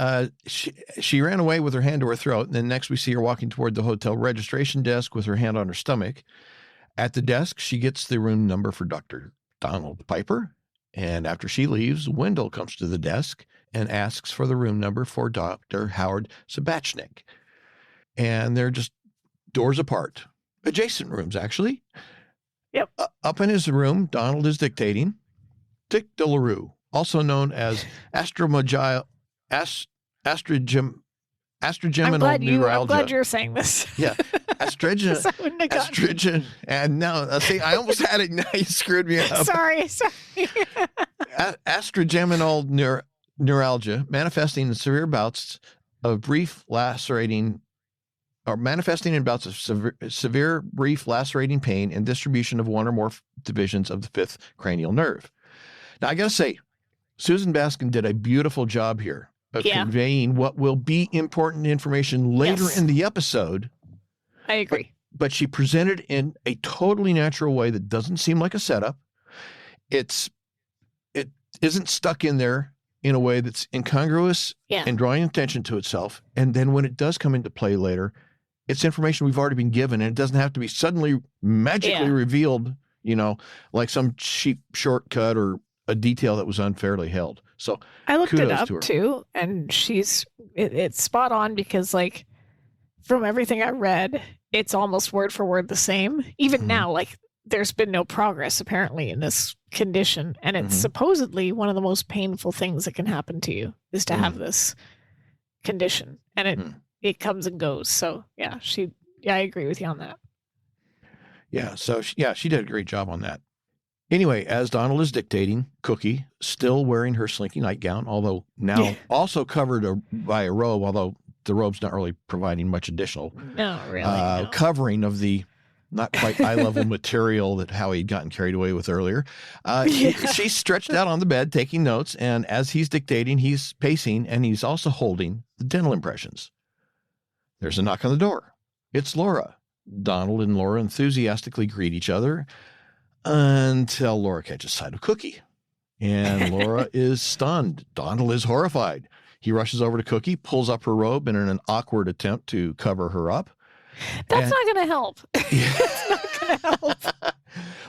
S1: she ran away with her hand to her throat, and then next we see her walking toward the hotel registration desk with her hand on her stomach. At the desk, she gets the room number for Dr. Donald Piper, and after she leaves, Wendell comes to the desk and asks for the room number for Dr. Howard Sabachnik. And they're just doors apart. Adjacent rooms, actually.
S2: Yep.
S1: Up in his room, Donald is dictating. Dick DeLaRue, also known as astrogeminal neuralgia.
S2: I'm glad you're saying this.
S1: Yeah. Estrogen. And now, see, I almost had it. Now you screwed me up.
S2: Sorry.
S1: Astrogeminal neuralgia, manifesting in severe bouts of brief lacerating severe brief lacerating pain and distribution of one or more divisions of the 5th cranial nerve. Now, I got to say, Susan Baskin did a beautiful job here of conveying what will be important information later in the episode.
S2: I agree.
S1: But she presented in a totally natural way that doesn't seem like a setup. It isn't stuck in there in a way that's incongruous and drawing attention to itself. And then when it does come into play later, it's information we've already been given, and it doesn't have to be suddenly magically revealed, like some cheap shortcut or a detail that was unfairly held. So
S2: I looked it up too, and it's spot on because, like, from everything I read, it's almost word for word the same. Even now, like, there's been no progress apparently in this condition, and it's supposedly one of the most painful things that can happen to you is to have this condition, and it comes and goes. So I agree with you on that.
S1: Yeah. So she did a great job on that. Anyway, as Donald is dictating, Cookie, still wearing her slinky nightgown, although now also covered by a robe, although the robe's not really providing much additional covering of the not quite eye-level material that Howie had gotten carried away with earlier. She's stretched out on the bed taking notes, and as he's dictating, he's pacing, and he's also holding the dental impressions. There's a knock on the door. It's Laura. Donald and Laura enthusiastically greet each other until Laura catches sight of Cookie. And Laura is stunned. Donald is horrified. He rushes over to Cookie, pulls up her robe in an awkward attempt to cover her up.
S2: That's not going to help. That's not going to help.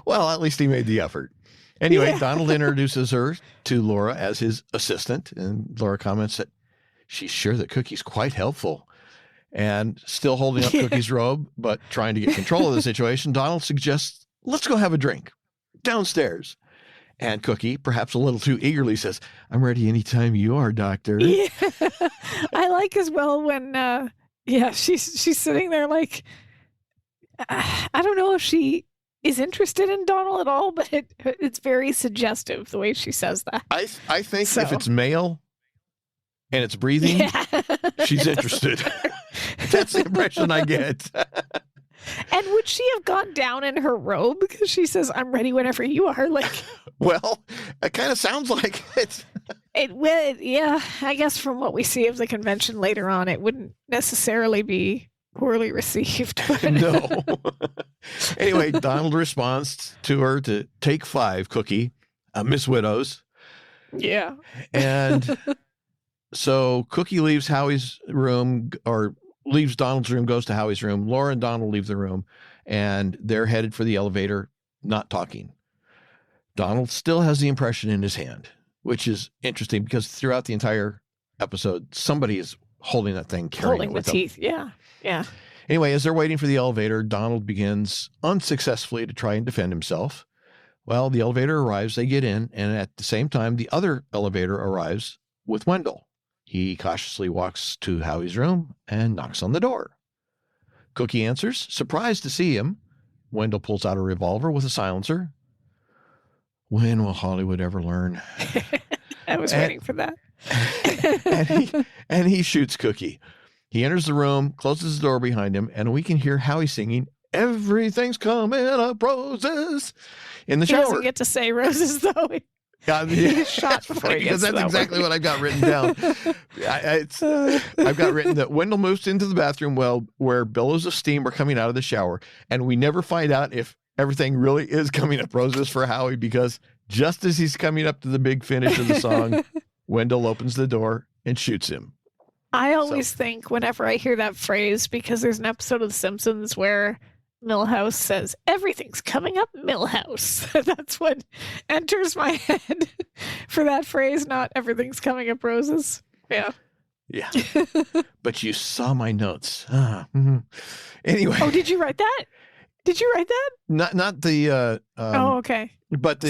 S1: Well, at least he made the effort. Anyway, Donald introduces her to Laura as his assistant, and Laura comments that she's sure that Cookie's quite helpful. And still holding up Cookie's robe, but trying to get control of the situation, Donald suggests, let's go have a drink downstairs. And Cookie, perhaps a little too eagerly, says, I'm ready anytime you are, Doctor.
S2: Yeah. I like as well when, she's sitting there like, I don't know if she is interested in Donald at all, but it's very suggestive the way she says that.
S1: I think if it's male and it's breathing, she's interested. That's the impression I get.
S2: And would she have gone down in her robe because she says, I'm ready whenever you are? Like,
S1: well, it kind of sounds like it.
S2: I guess from what we see of the convention later on, it wouldn't necessarily be poorly received.
S1: No. Anyway, Donald responds to her to take 5, Cookie, Miss Widows.
S2: Yeah.
S1: And so Cookie leaves Howie's room, or leaves Donald's room, goes to Howie's room. Laura and Donald leave the room, and they're headed for the elevator, not talking. Donald still has the impression in his hand, which is interesting because throughout the entire episode, somebody is holding that thing, carrying it with them.
S2: Holding the teeth, yeah.
S1: Anyway, as they're waiting for the elevator, Donald begins unsuccessfully to try and defend himself. Well, the elevator arrives, they get in, and at the same time, the other elevator arrives with Wendell. He cautiously walks to Howie's room and knocks on the door. Cookie answers, surprised to see him. Wendell pulls out a revolver with a silencer. When will Hollywood ever learn?
S2: I was waiting for that.
S1: and he shoots Cookie. He enters the room, closes the door behind him, and we can hear Howie singing, Everything's Coming Up Roses, in the shower.
S2: He doesn't get to say roses, though. He's shot before he gets
S1: because that's exactly what I've got written down. I've got written that Wendell moves into the bathroom where billows of steam are coming out of the shower, and we never find out if everything really is coming up roses for Howie, because just as he's coming up to the big finish of the song, Wendell opens the door and shoots him.
S2: I always think whenever I hear that phrase, because there's an episode of The Simpsons where Milhouse says, everything's coming up Milhouse. That's what enters my head for that phrase, not everything's coming up roses. Yeah.
S1: Yeah. But you saw my notes. Anyway.
S2: Oh, did you write that? Did you write that?
S1: Not the
S2: okay.
S1: But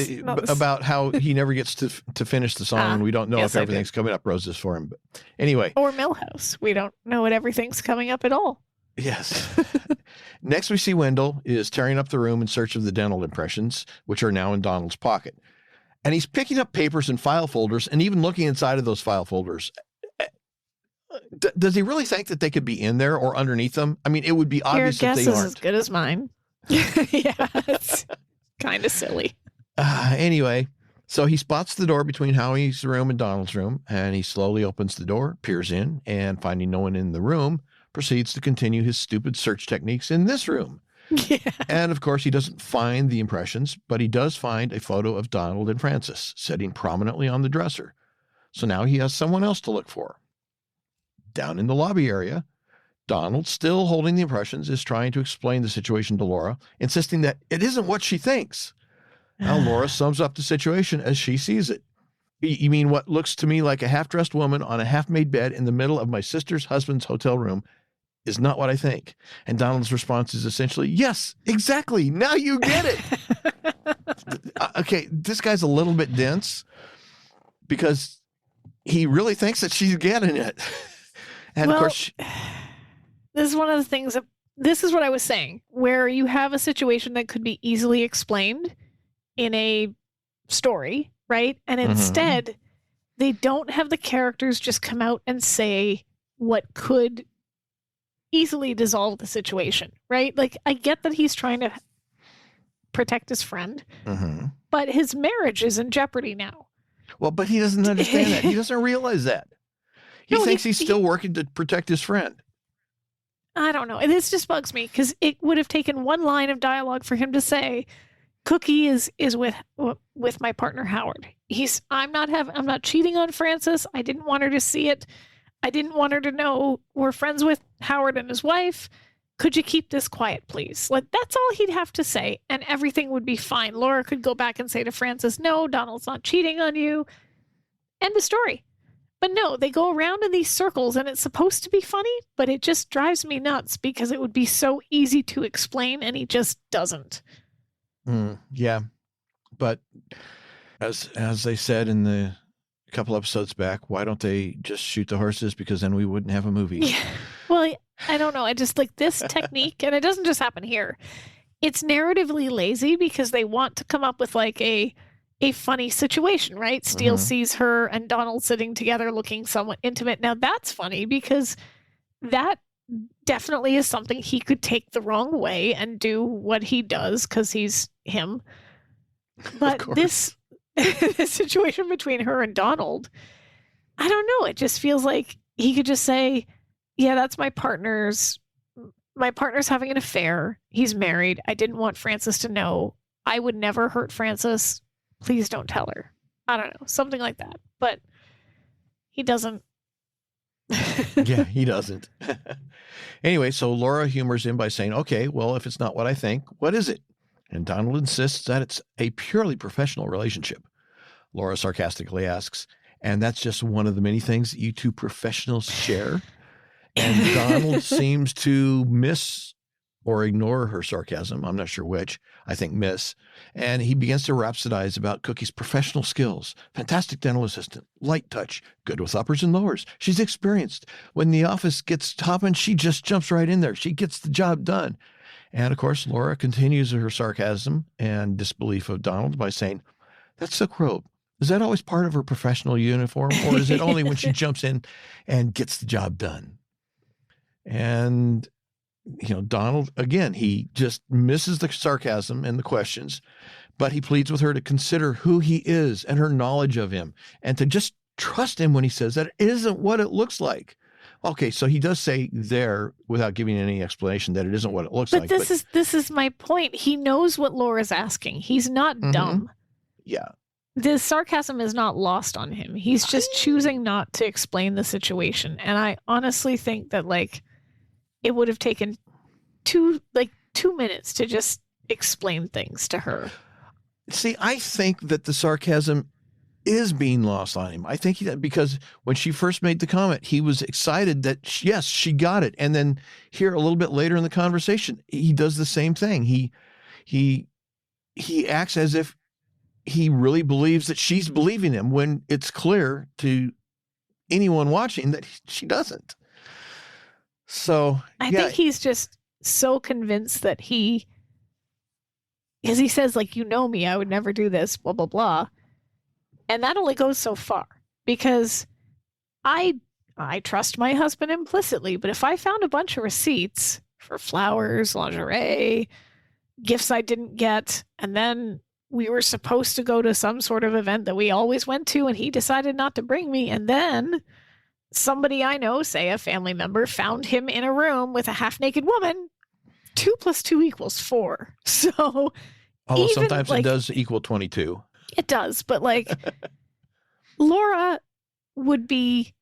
S1: about how he never gets to finish the song, and we don't know if everything's coming up roses for him. But anyway.
S2: Or Milhouse. We don't know what everything's coming up at all.
S1: Yes. Next, we see Wendell is tearing up the room in search of the dental impressions, which are now in Donald's pocket. And he's picking up papers and file folders and even looking inside of those file folders. Does he really think that they could be in there or underneath them? I mean, it would be obvious
S2: Your
S1: if they
S2: guess is
S1: aren't.
S2: As good as mine. Yeah, it's kind of silly.
S1: Anyway, so he spots the door between Howie's room and Donald's room, and he slowly opens the door, peers in, and finding no one in the room, proceeds to continue his stupid search techniques in this room.
S2: Yeah.
S1: And of course, he doesn't find the impressions, but he does find a photo of Donald and Frances sitting prominently on the dresser. So now he has someone else to look for. Down in the lobby area, Donald, still holding the impressions, is trying to explain the situation to Laura, insisting that it isn't what she thinks. Now Laura sums up the situation as she sees it. You mean what looks to me like a half-dressed woman on a half-made bed in the middle of my sister's husband's hotel room is not what I think. And Donald's response is essentially, yes, exactly. Now you get it. Okay, this guy's a little bit dense because he really thinks that she's getting it. And of course,
S2: this is one of the things that, this is what I was saying, where you have a situation that could be easily explained in a story, right? And instead, they don't have the characters just come out and say what could easily dissolve the situation, right? Like, I get that he's trying to protect his friend, but his marriage is in jeopardy now.
S1: Well, but he doesn't understand that. He doesn't realize that. He thinks he's still working to protect his friend.
S2: I don't know. This just bugs me because it would have taken one line of dialogue for him to say, Cookie is with my partner Howard. I'm not cheating on Frances. I didn't want her to see it. I didn't want her to know we're friends with Howard and his wife. Could you keep this quiet, please? Like, that's all he'd have to say, and everything would be fine. Laura could go back and say to Frances, no, Donald's not cheating on you. End of story. But no, they go around in these circles, and it's supposed to be funny, but it just drives me nuts because it would be so easy to explain, and he just doesn't.
S1: Yeah, but as they said in the couple episodes back, why don't they just shoot the horses? Because then we wouldn't have a movie.
S2: Yeah. Well, I don't know. I just like this technique, and it doesn't just happen here. It's narratively lazy because they want to come up with like a funny situation, right? Steele sees her and Donald sitting together looking somewhat intimate. Now that's funny because that definitely is something he could take the wrong way and do what he does because he's him. But this situation between her and Donald, I don't know. It just feels like he could just say, yeah, that's my partner's having an affair. He's married. I didn't want Frances to know. I would never hurt Frances. Please don't tell her. I don't know. Something like that. But he doesn't.
S1: Yeah, he doesn't. Anyway, so Laura humors him by saying, okay, well, if it's not what I think, what is it? And Donald insists that it's a purely professional relationship. Laura sarcastically asks, and that's just one of the many things that you two professionals share? And Donald seems to miss or ignore her sarcasm. I'm not sure which. I think miss. And he begins to rhapsodize about Cookie's professional skills. Fantastic dental assistant, light touch, good with uppers and lowers. She's experienced. When the office gets hopping, she just jumps right in there. She gets the job done. And of course, Laura continues her sarcasm and disbelief of Donald by saying, that silk robe, is that always part of her professional uniform? Or is it only when she jumps in and gets the job done? And Donald, again, he just misses the sarcasm and the questions, but he pleads with her to consider who he is and her knowledge of him and to just trust him when he says that it isn't what it looks like. Okay, so he does say there, without giving any explanation, that it isn't what it looks like.
S2: But this is my point. He knows what Laura's asking. He's not dumb.
S1: Yeah.
S2: The sarcasm is not lost on him. He's just choosing not to explain the situation. And I honestly think that, like, it would have taken 2 minutes to just explain things to her.
S1: See, I think that the sarcasm is being lost on him. I think that because when she first made the comment, he was excited that, yes, she got it. And then here a little bit later in the conversation, he does the same thing. He acts as if he really believes that she's believing him when it's clear to anyone watching that she doesn't. So
S2: I think he's just so convinced that because he says, like, me, I would never do this, blah, blah, blah. And that only goes so far because I trust my husband implicitly. But if I found a bunch of receipts for flowers, lingerie, gifts I didn't get, and then we were supposed to go to some sort of event that we always went to and he decided not to bring me, and then somebody I know, say a family member, found him in a room with a half-naked woman, 2 + 2 = 4. So
S1: although sometimes it does equal 22.
S2: It does, but like Laura would be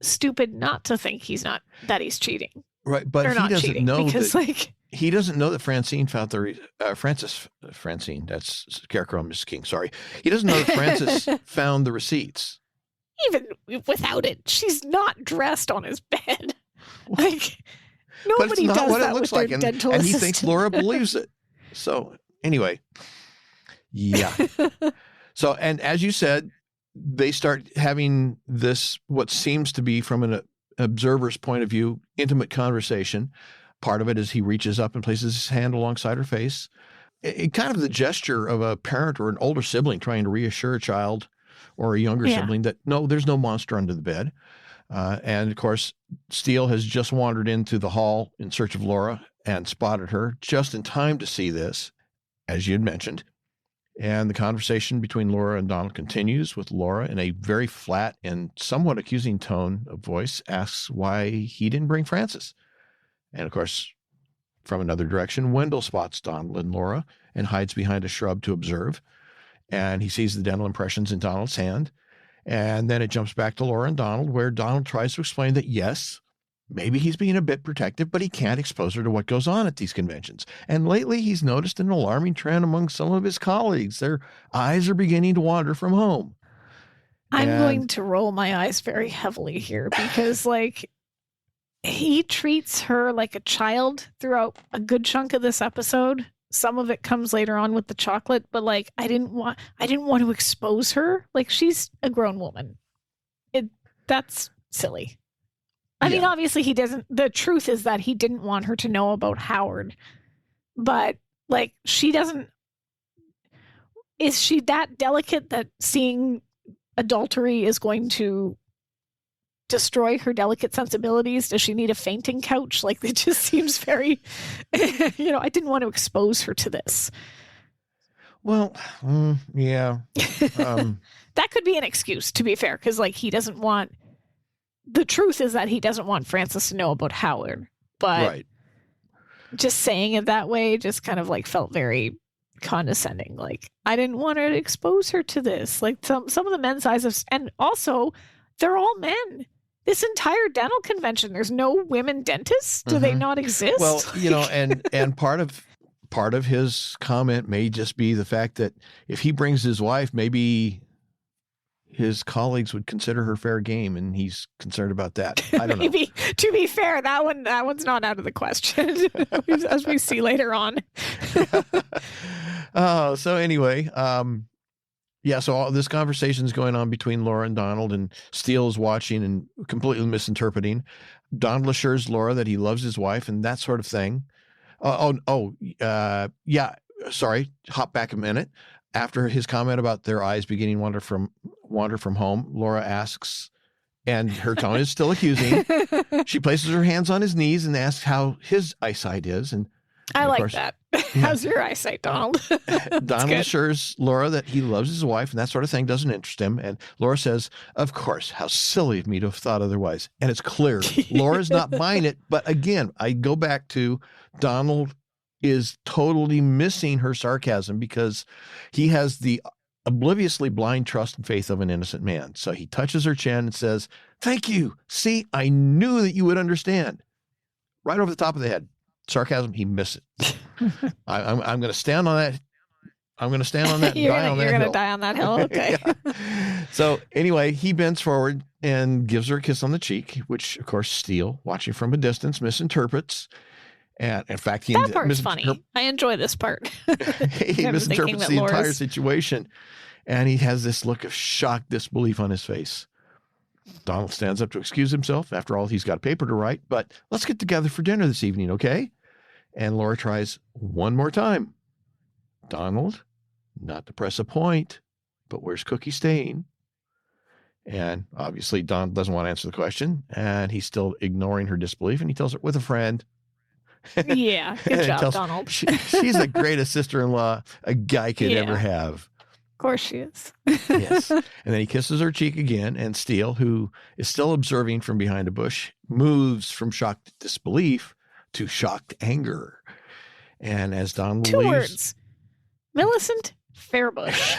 S2: stupid not to think he's cheating.
S1: Right, but
S2: They're
S1: he
S2: not
S1: doesn't
S2: cheating
S1: know
S2: because,
S1: that
S2: like,
S1: he doesn't know that Francine found Francine, that's Scarecrow and Mrs. King, sorry. He doesn't know that Francis found the receipts.
S2: even without it, she's not dressed on his bed. Like,
S1: But it's
S2: nobody
S1: not
S2: does
S1: what
S2: that
S1: it looks
S2: with
S1: like,
S2: their dental
S1: and he
S2: assistant.
S1: thinks Laura believes it. So anyway, yeah. So, and as you said, they start having this, what seems to be from an observer's point of view, intimate conversation. Part of it is he reaches up and places his hand alongside her face. It kind of the gesture of a parent or an older sibling trying to reassure a child or a younger sibling that, no, there's no monster under the bed. And of course, Steele has just wandered into the hall in search of Laura and spotted her just in time to see this, as you had mentioned. And the conversation between Laura and Donald continues, with Laura in a very flat and somewhat accusing tone of voice asks why he didn't bring Francis. And of course, from another direction, Wendell spots Donald and Laura and hides behind a shrub to observe. And he sees the dental impressions in Donald's hand. And then it jumps back to Laura and Donald, where Donald tries to explain that, yes, maybe he's being a bit protective, but he can't expose her to what goes on at these conventions. And lately he's noticed an alarming trend among some of his colleagues. Their eyes are beginning to wander from home.
S2: I'm going to roll my eyes very heavily here because, like, he treats her like a child throughout a good chunk of this episode. Some of it comes later on with the chocolate, but, like, I didn't want to expose her. Like, she's a grown woman. That's silly. I mean, obviously he doesn't. The truth is that he didn't want her to know about Howard, but, like, she doesn't. Is she that delicate that seeing adultery is going to destroy her delicate sensibilities? Does she need a fainting couch? Like, it just seems very, I didn't want to expose her to this.
S1: Well, yeah.
S2: That could be an excuse, to be fair, because, like, he doesn't want. The truth is that he doesn't want Francis to know about Howard, but just saying it that way just kind of, like, felt very condescending. Like, I didn't want to expose her to this. Like, some of the men's eyes and also they're all men. This entire dental convention, there's no women dentists. Do they not exist?
S1: Well, and part of his comment may just be the fact that if he brings his wife, maybe his colleagues would consider her fair game, and he's concerned about that. I don't know.
S2: To be fair, that one's not out of the question, as we see later on.
S1: So anyway, so all this conversation is going on between Laura and Donald, and Steele is watching and completely misinterpreting. Donald assures Laura that he loves his wife and that sort of thing. Sorry, hop back a minute. After his comment about their eyes beginning to wander from home, Laura asks, and her tone is still accusing. She places her hands on his knees and asks how his eyesight is. And
S2: I like that. How's your eyesight, Donald?
S1: Donald assures Laura that he loves his wife and that sort of thing doesn't interest him. And Laura says, of course, how silly of me to have thought otherwise. And it's clear Laura's not buying it. But again, I go back to Donald is totally missing her sarcasm because he has the obliviously blind trust and faith of an innocent man. So he touches her chin and says, thank you. See, I knew that you would understand. Right over the top of the head. Sarcasm, he missed it. I'm going to stand on that. I'm going to stand on that and die on that hill.
S2: You're going to die on that hill? Okay.
S1: So anyway, he bends forward and gives her a kiss on the cheek, which, of course, Steele, watching from a distance, misinterprets. And in fact,
S2: that part's funny. I enjoy this part.
S1: He misinterprets the entire situation, and he has this look of shocked disbelief on his face. Donald stands up to excuse himself. After all, he's got a paper to write, but let's get together for dinner this evening, okay? And Laura tries one more time. Donald, not to press a point, but where's Cookie staying? And obviously, Donald doesn't want to answer the question, and he's still ignoring her disbelief, and he tells her, with a friend.
S2: Yeah, good job, Donald.
S1: She's the greatest sister-in-law a guy could ever have.
S2: Of course she is.
S1: Yes. And then he kisses her cheek again, and Steele, who is still observing from behind a bush, moves from shocked disbelief to shocked anger. And as Donald
S2: Two
S1: leaves...
S2: words. Millicent Fairbush.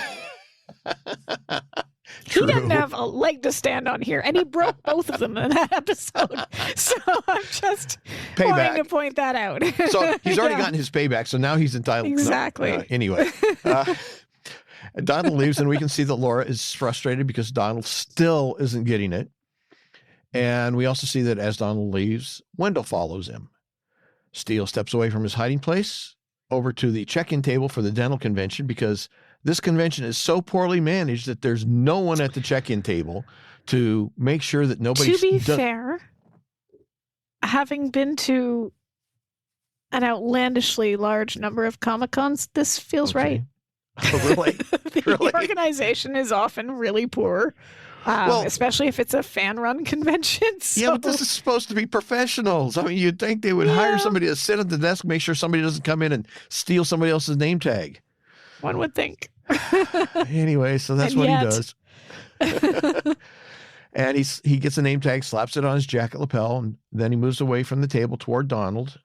S2: He didn't have a leg to stand on here, and he broke both of them in that episode. So I'm just wanting to point that out.
S1: So he's already gotten his payback, so now he's entitled.
S2: Exactly.
S1: No, anyway, Donald leaves, and we can see that Laura is frustrated because Donald still isn't getting it. And we also see that as Donald leaves, Wendell follows him. Steele steps away from his hiding place over to the check-in table for the dental convention because this convention is so poorly managed that there's no one at the check-in table to make sure that nobody...
S2: To be fair, having been to an outlandishly large number of Comic-Cons, this feels right.
S1: Oh, really?
S2: The organization is often really poor, especially if it's a fan-run convention. So.
S1: Yeah, but this is supposed to be professionals. I mean, you'd think they would hire somebody to sit at the desk, make sure somebody doesn't come in and steal somebody else's name tag.
S2: One would think.
S1: Anyway, so that's what he does. And he gets a name tag, slaps it on his jacket lapel, and then he moves away from the table toward Donald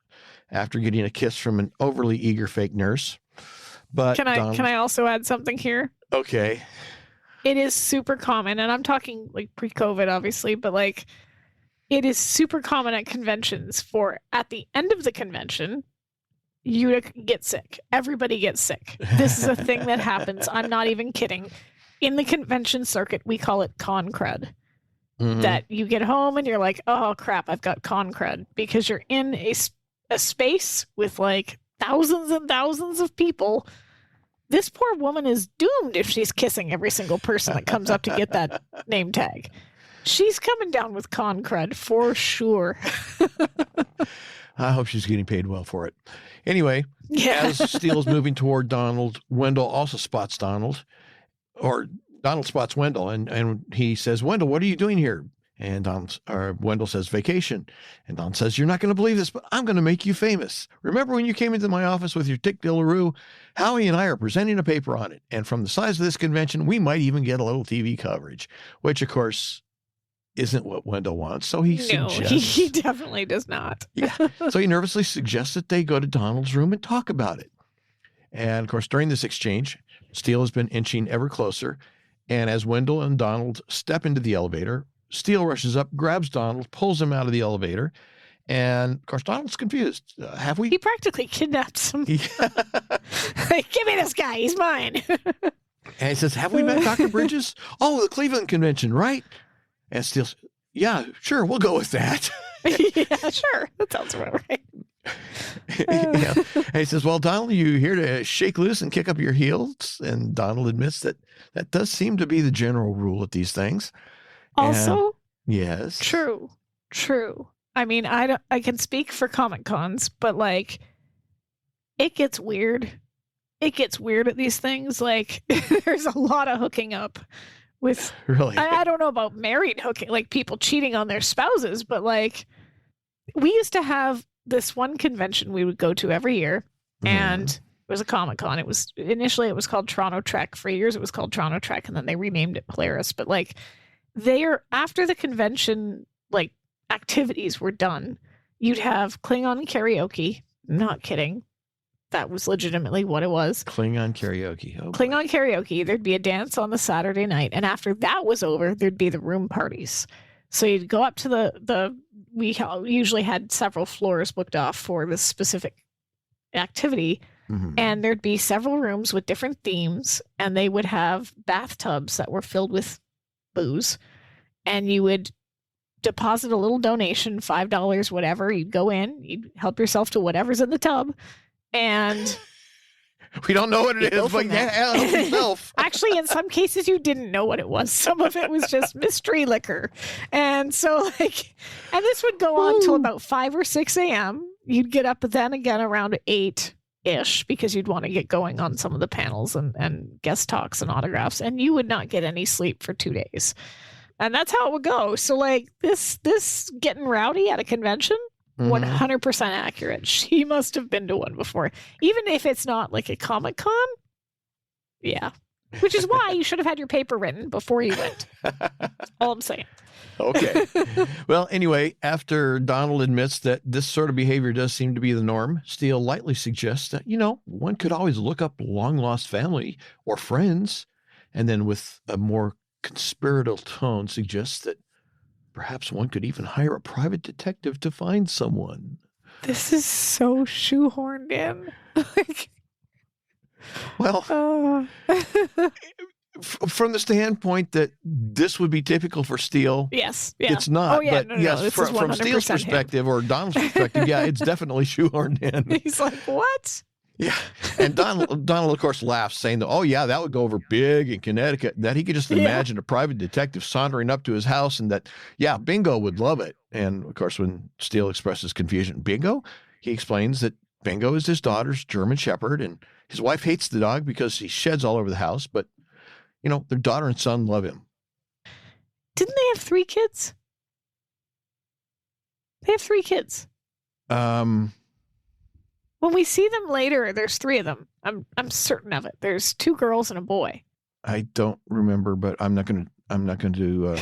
S1: after getting a kiss from an overly eager fake nurse. But
S2: can I also add something here?
S1: Okay.
S2: It is super common, and I'm talking like pre-COVID, obviously, but like it is super common at conventions for at the end of the convention, you get sick. Everybody gets sick. This is a thing that happens. I'm not even kidding. In the convention circuit, we call it con cred. Mm-hmm. That you get home and you're like, oh crap, I've got con cred, because you're in a space with like thousands and thousands of people. This poor woman is doomed if she's kissing every single person that comes up to get that name tag. She's coming down with con cred for sure.
S1: I hope she's getting paid well for it. Anyway, as Steele's moving toward Donald, Wendell also spots Donald, or Donald spots Wendell, and he says, Wendell, what are you doing here? And Wendell says, vacation. And Don says, you're not going to believe this, but I'm going to make you famous. Remember when you came into my office with your Tic de la Rue? Howie and I are presenting a paper on it. And from the size of this convention, we might even get a little TV coverage, which, of course, isn't what Wendell wants. So he suggests...
S2: he definitely does not.
S1: So he nervously suggests that they go to Donald's room and talk about it. And, of course, during this exchange, Steele has been inching ever closer. And as Wendell and Donald step into the elevator, Steele rushes up, grabs Donald, pulls him out of the elevator. And, of course, Donald's confused. Have we?
S2: He practically kidnaps him. Like, give me this guy. He's mine.
S1: And he says, have we met Dr. Bridges? Oh, the Cleveland convention, right? And Steele says, yeah, sure, we'll go with that.
S2: Yeah, sure. That sounds about right.
S1: And he says, well, Donald, you here to shake loose and kick up your heels? And Donald admits that does seem to be the general rule at these things.
S2: Also,
S1: yes.
S2: True. I mean, I can speak for Comic Cons, but like, it gets weird. It gets weird at these things. Like, there's a lot of hooking up with.
S1: Really? I
S2: don't know about married hooking, like people cheating on their spouses, but like, we used to have this one convention we would go to every year, and it was a Comic Con. It was called Toronto Trek. For years, it was called Toronto Trek, and then they renamed it Polaris. But like, after the convention, like, activities were done, you'd have Klingon karaoke. Not kidding. That was legitimately what it was.
S1: Klingon karaoke. Oh,
S2: Klingon karaoke. There'd be a dance on the Saturday night. And after that was over, there'd be the room parties. So you'd go up to we usually had several floors booked off for this specific activity. Mm-hmm. And there'd be several rooms with different themes. And they would have bathtubs that were filled with booze. And you would deposit a little donation, $5, whatever. You'd go in, you'd help yourself to whatever's in the tub, and
S1: we don't know what it is, but help yourself.
S2: Actually, in some cases, you didn't know what it was. Some of it was just mystery liquor, and so and this would go on till about 5 or 6 a.m. You'd get up then again around 8-ish because you'd want to get going on some of the panels and guest talks and autographs, and you would not get any sleep for 2 days. And that's how it would go. So, like, this getting rowdy at a convention, 100% accurate. She must have been to one before. Even if it's not, like, a Comic-Con. Yeah. Which is why you should have had your paper written before you went. All I'm saying.
S1: Okay. Well, anyway, after Donald admits that this sort of behavior does seem to be the norm, Steele lightly suggests that, one could always look up long-lost family or friends. And then with a more conspiratorial tone suggests that perhaps one could even hire a private detective to find someone.
S2: This is so shoehorned in.
S1: Well, from the standpoint that this would be typical for Steele,
S2: yes, yeah.
S1: it's not.
S2: Oh, yeah,
S1: but yes, from Steele's perspective or Donald's perspective, yeah, it's definitely shoehorned in.
S2: He's like, what?
S1: Yeah, and Donald, of course, laughs, saying that, oh, yeah, that would go over big in Connecticut, that he could just imagine a private detective sauntering up to his house and that, yeah, Bingo would love it. And, of course, when Steele expresses confusion, Bingo, he explains that Bingo is his daughter's German Shepherd, and his wife hates the dog because he sheds all over the house, but, you know, their daughter and son love him.
S2: Didn't they have 3 kids? They have 3 kids. When we see them later, there's 3 of them. I'm certain of it. There's 2 girls and a boy.
S1: I don't remember, but I'm not going to.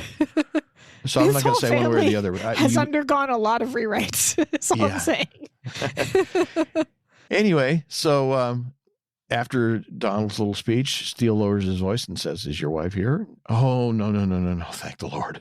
S1: So I'm not going to say one way or the other.
S2: Has undergone a lot of rewrites. That's all I'm saying.
S1: Anyway, so after Donald's little speech, Steele lowers his voice and says, "Is your wife here?" "Oh, no, thank the Lord."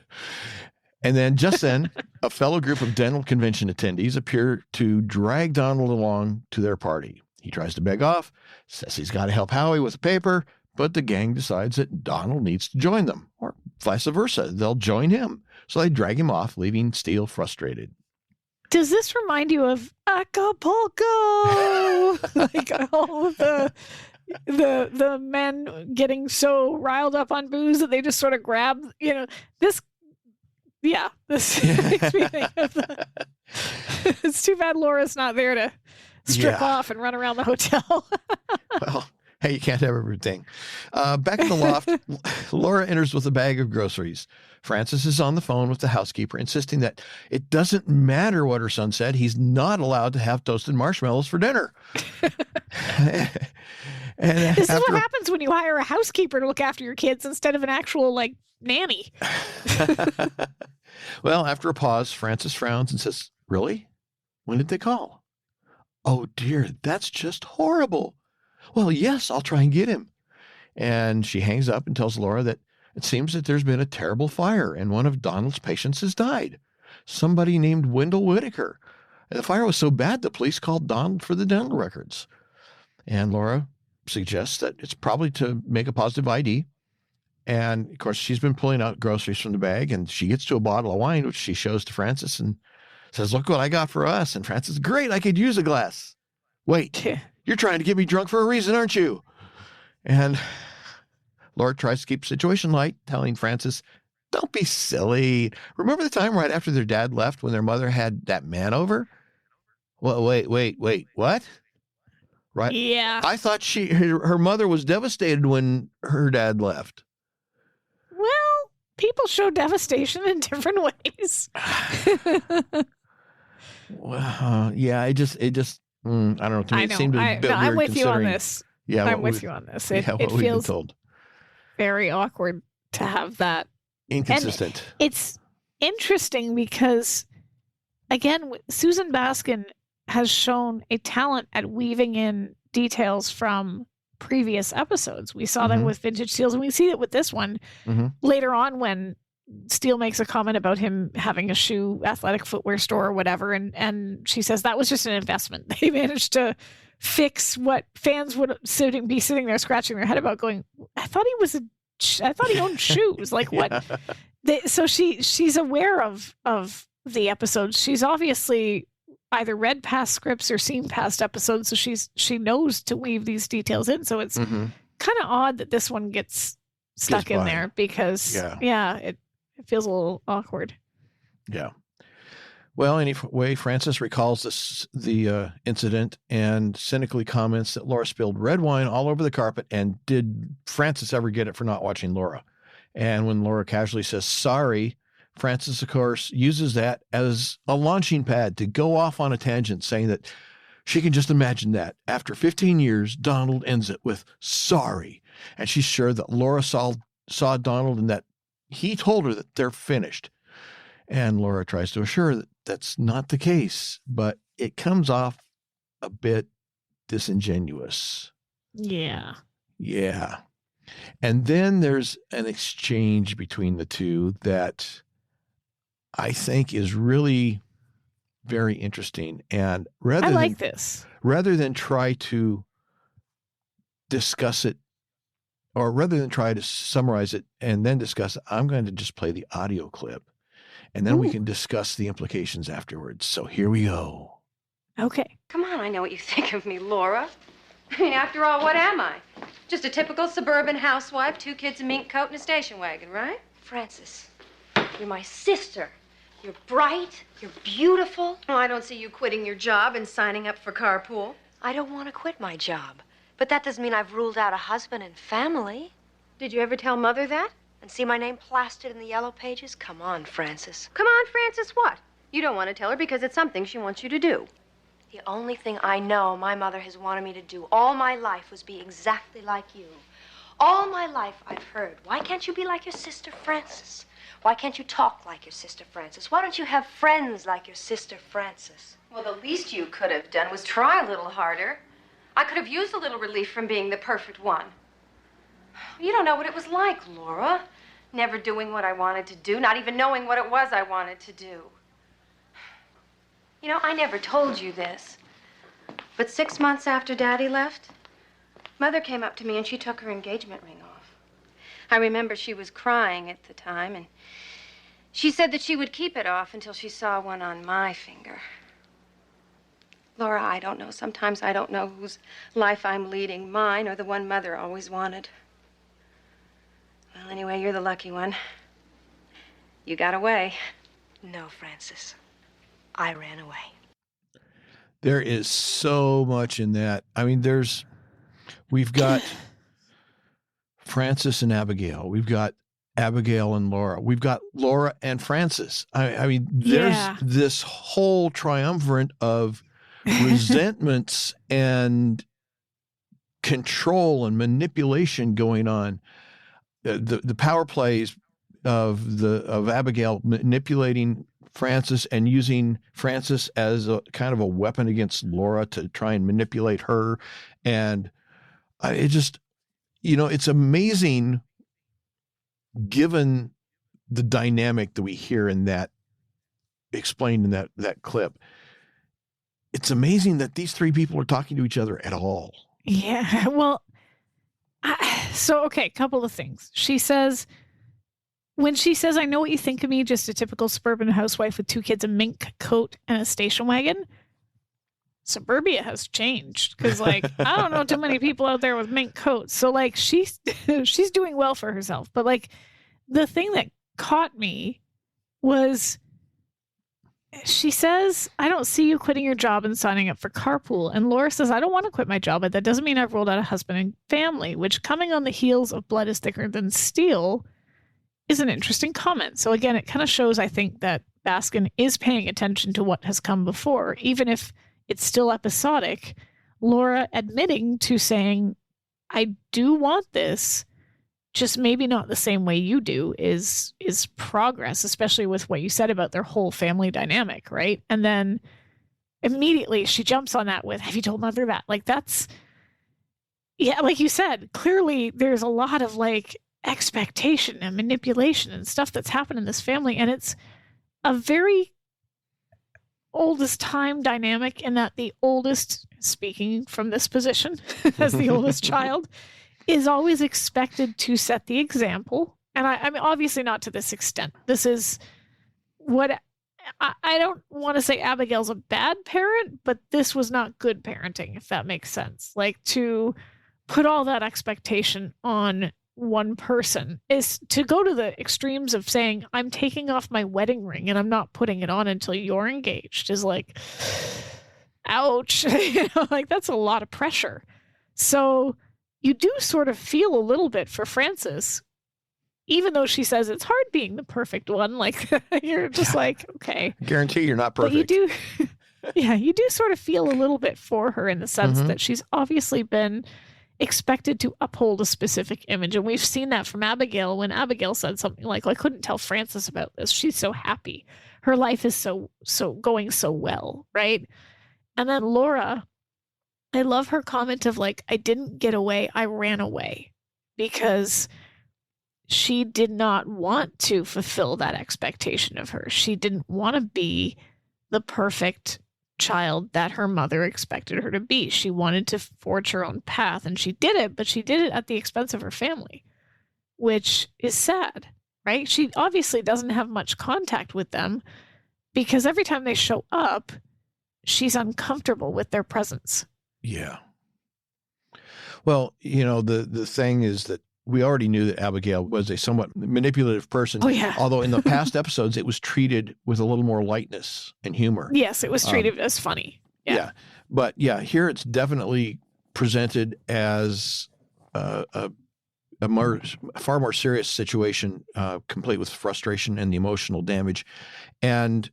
S1: And then just then, a fellow group of dental convention attendees appear to drag Donald along to their party. He tries to beg off, says he's got to help Howie with the paper, but the gang decides that Donald needs to join them, or vice versa. They'll join him. So they drag him off, leaving Steele frustrated.
S2: Does this remind you of Acapulco? Like all of the men getting so riled up on booze that they just sort of grab, this. Yeah, this makes me think of that. It's too bad Laura's not there to strip off and run around the hotel.
S1: Well, hey, you can't have everything. Back in the loft, Laura enters with a bag of groceries. Francis is on the phone with the housekeeper, insisting that it doesn't matter what her son said. He's not allowed to have toasted marshmallows for dinner.
S2: And this is what happens when you hire a housekeeper to look after your kids instead of an actual, nanny.
S1: Well, after a pause, Francis frowns and says, "Really? When did they call?" "Oh, dear, that's just horrible." "Well, yes, I'll try and get him." And she hangs up and tells Laura that it seems that there's been a terrible fire and one of Donald's patients has died. Somebody named Wendell Whitaker. The fire was so bad the police called Donald for the dental records. And Laura suggests that it's probably to make a positive ID. And, of course, she's been pulling out groceries from the bag, and she gets to a bottle of wine, which she shows to Francis and says, "Look what I got for us." And Francis, "Great, I could use a glass." "Wait, you're trying to get me drunk for a reason, aren't you?" And Laura tries to keep the situation light, telling Francis, "Don't be silly. Remember the time right after their dad left when their mother had that man over?" "Well, wait, what?" "Right.
S2: Yeah.
S1: I thought her mother was devastated when her dad left."
S2: Well, people show devastation in different ways.
S1: Well, yeah, it just, I don't know. To me, it seemed a bit weird.
S2: I'm with you on this.
S1: Yeah,
S2: I'm with you on this. It
S1: what we've
S2: feels
S1: been told.
S2: Very awkward to have that.
S1: Inconsistent.
S2: And it's interesting because, again, Susan Baskin has shown a talent at weaving in details from previous episodes. We saw that with Vintage Steels, and we see it with this one later on when Steele makes a comment about him having a shoe athletic footwear store or whatever, and she says that was just an investment. They managed to fix what fans would be sitting there scratching their head about, going, I thought he owned shoes. Like what? So she's aware of the episodes. She's obviously either read past scripts or seen past episodes, so she knows to weave these details in. So it's kind of odd that this one gets stuck in there because it feels a little awkward.
S1: Yeah. Well, anyway, Francis recalls the incident and cynically comments that Laura spilled red wine all over the carpet, and did Francis ever get it for not watching Laura? And when Laura casually says sorry, Francis, of course, uses that as a launching pad to go off on a tangent, saying that she can just imagine that after 15 years, Donald ends it with sorry. And she's sure that Laura saw Donald and that he told her that they're finished. And Laura tries to assure that that's not the case, but it comes off a bit disingenuous.
S2: Yeah.
S1: Yeah. And then there's an exchange between the two that I think is really very interesting. And
S2: like this.
S1: Rather than try to discuss it, or rather than try to summarize it and then discuss it, I'm going to just play the audio clip, and then we can discuss the implications afterwards. So here we go.
S2: Okay.
S3: Come on, I know what you think of me, Laura. I mean, after all, what am I? Just a typical suburban housewife, 2 kids, a mink coat, and a station wagon, right? Frances, you're my sister. You're bright, you're beautiful. Oh, I don't see you quitting your job and signing up for carpool.
S4: I don't want to quit my job. But that doesn't mean I've ruled out a husband and family.
S3: Did you ever tell Mother that?
S4: And see my name plastered in the yellow pages? Come on, Frances.
S3: Come on, Frances, what? You don't want to tell her because it's something she wants you to do.
S4: The only thing I know my mother has wanted me to do all my life was be exactly like you. All my life I've heard, why can't you be like your sister Frances? Why can't you talk like your sister Frances? Why don't you have friends like your sister Frances?
S3: Well, the least you could have done was try a little harder. I could have used a little relief from being the perfect one. You don't know what it was like, Laura. Never doing what I wanted to do, not even knowing what it was I wanted to do. You know, I never told you this, but 6 months after Daddy left, Mother came up to me and she took her engagement ring off. I remember she was crying at the time, and she said that she would keep it off until she saw one on my finger. Laura, I don't know. Sometimes I don't know whose life I'm leading, mine or the one Mother always wanted. Well, anyway, you're the lucky one. You got away.
S4: No, Frances. I ran away.
S1: There is so much in that. I mean, we've got Frances and Abigail. We've got Abigail and Laura. We've got Laura and Frances. I mean, there's this whole triumvirate of resentments and control and manipulation going on. The power plays of Abigail manipulating Frances and using Frances as a kind of a weapon against Laura to try and manipulate her. And it just, it's amazing given the dynamic that we hear in that explained in that clip. It's amazing that these 3 people are talking to each other at all.
S2: Yeah. Well, okay, couple of things. When she says, I know what you think of me, just a typical suburban housewife with 2 kids, a mink coat, and a station wagon. Suburbia has changed because, I don't know too many people out there with mink coats. So, she's doing well for herself. But, the thing that caught me was she says, I don't see you quitting your job and signing up for carpool. And Laura says, I don't want to quit my job, but that doesn't mean I've ruled out a husband and family, which coming on the heels of Blood is Thicker Than Steel is an interesting comment. So again, it kind of shows, I think, that Baskin is paying attention to what has come before, even if it's still episodic. Laura admitting to saying, I do want this, just maybe not the same way you do, is progress, especially with what you said about their whole family dynamic, right? And then immediately she jumps on that with, have you told Mother that? That's, yeah, like you said, clearly there's a lot of expectation and manipulation and stuff that's happened in this family, and it's a very oldest time dynamic in that the oldest, speaking from this position as the oldest child, is always expected to set the example. And I mean, obviously not to this extent. This is what I don't want to say Abigail's a bad parent, but this was not good parenting, if that makes sense. To put all that expectation on one person is to go to the extremes of saying, I'm taking off my wedding ring and I'm not putting it on until you're engaged, is ouch. That's a lot of pressure. So you do sort of feel a little bit for Frances, even though she says it's hard being the perfect one. You're just okay.
S1: Guarantee you're not perfect.
S2: But you do, you do sort of feel a little bit for her in the sense that she's obviously been expected to uphold a specific image. And we've seen that from Abigail when Abigail said something like, I couldn't tell Frances about this. She's so happy. Her life is so going so well, right? And then Laura, I love her comment of I didn't get away, I ran away. because she did not want to fulfill that expectation of her. She didn't want to be the perfect child that her mother expected her to be. She wanted to forge her own path, and she did it, but she did it at the expense of her family, which is sad, right? She obviously doesn't have much contact with them because every time they show up, she's uncomfortable with their presence.
S1: Yeah. Well, the thing is that we already knew that Abigail was a somewhat manipulative person.
S2: Oh, yeah.
S1: Although in the past episodes, it was treated with a little more lightness and humor.
S2: Yes, it was treated as funny.
S1: Yeah. But yeah, here it's definitely presented as a far more serious situation, complete with frustration and the emotional damage. And,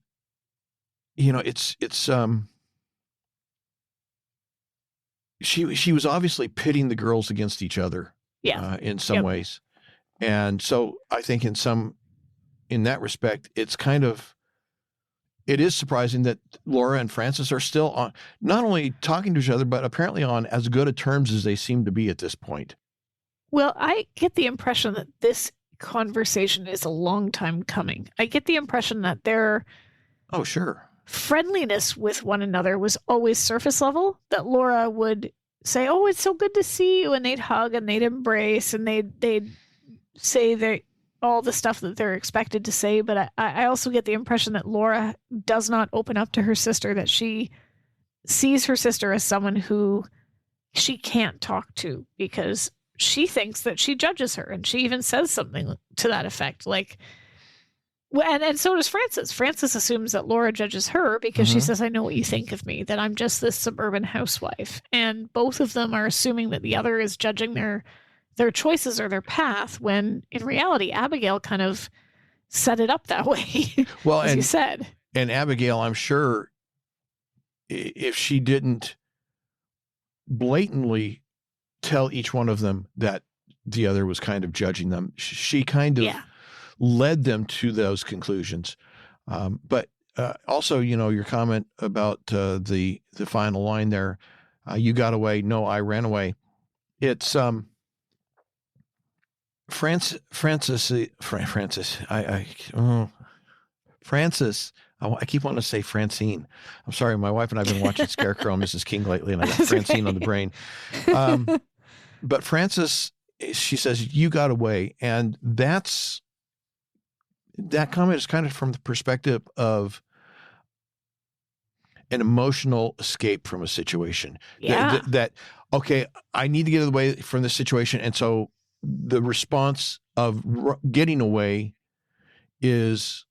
S1: she was obviously pitting the girls against each other.
S2: Yeah.
S1: In some ways. And so I think in that respect, it is surprising that Laura and Frances are still on, not only talking to each other, but apparently on as good a terms as they seem to be at this point.
S2: Well, I get the impression that this conversation is a long time coming. I get the impression that their friendliness with one another was always surface level, that Laura would say, "Oh, it's so good to see you," and they'd hug and they'd embrace and they'd say all the stuff that they're expected to say. But I also get the impression that Laura does not open up to her sister, that she sees her sister as someone who she can't talk to because she thinks that she judges her, and she even says something to that effect, like. And so does Frances. Frances assumes that Laura judges her because she says, "I know what you think of me, that I'm just this suburban housewife." And both of them are assuming that the other is judging their choices or their path, when in reality, Abigail kind of set it up that way,
S1: well,
S2: as you said.
S1: And Abigail, I'm sure, if she didn't blatantly tell each one of them that the other was kind of judging them, she kind of...
S2: Yeah.
S1: led them to those conclusions. But also, your comment about the final line there, "You got away. No, I ran away." It's Frances. I keep wanting to say Francine. I'm sorry. My wife and I have been watching Scarecrow and Mrs. King lately, and I got Francine on the brain. But Frances, she says, "You got away." And that comment is kind of from the perspective of an emotional escape from a situation.
S2: Yeah.
S1: That, okay, I need to get away from this situation. And so the response of getting away is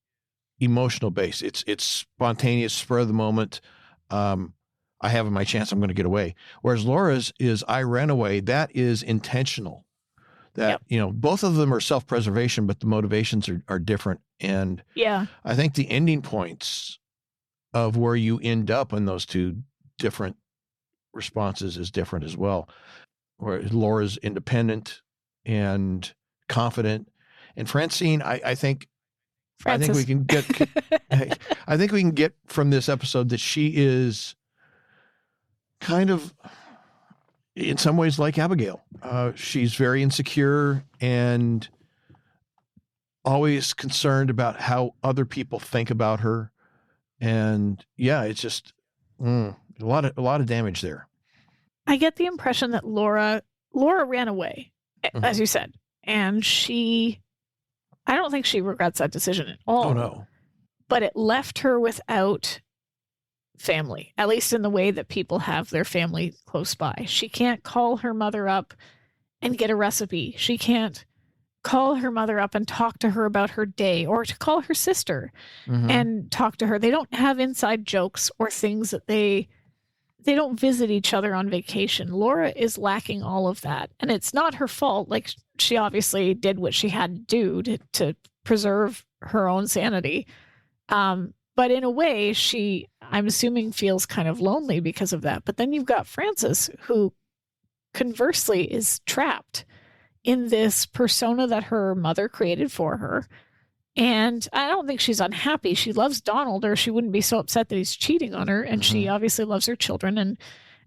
S1: emotional based. It's spontaneous, spur of the moment. I have my chance. I'm going to get away. Whereas Laura's is, "I ran away." That is intentional. That, both of them are self-preservation, but the motivations are different. And I think the ending points of where you end up in those two different responses is different as well. Where Laura's independent and confident, and Francine, I think we can get, I think we can get from this episode that she is kind of, in some ways, like Abigail. She's very insecure and always concerned about how other people think about her. And yeah, it's just a lot of damage there.
S2: I get the impression that Laura ran away, as you said, and I don't think she regrets that decision at all.
S1: Oh, no.
S2: But it left her without family, at least in the way that people have their family close by. She can't call her mother up and get a recipe. She can't call her mother up and talk to her about her day, or to call her sister and talk to her. They don't have inside jokes or things that they don't visit each other on vacation. Laura is lacking all of that, and it's not her fault. Like, she obviously did what she had to do to preserve her own sanity. But in a way, I'm assuming, feels kind of lonely because of that. But then you've got Frances, who conversely is trapped in this persona that her mother created for her. And I don't think she's unhappy. She loves Donald, or she wouldn't be so upset that he's cheating on her. And she obviously loves her children.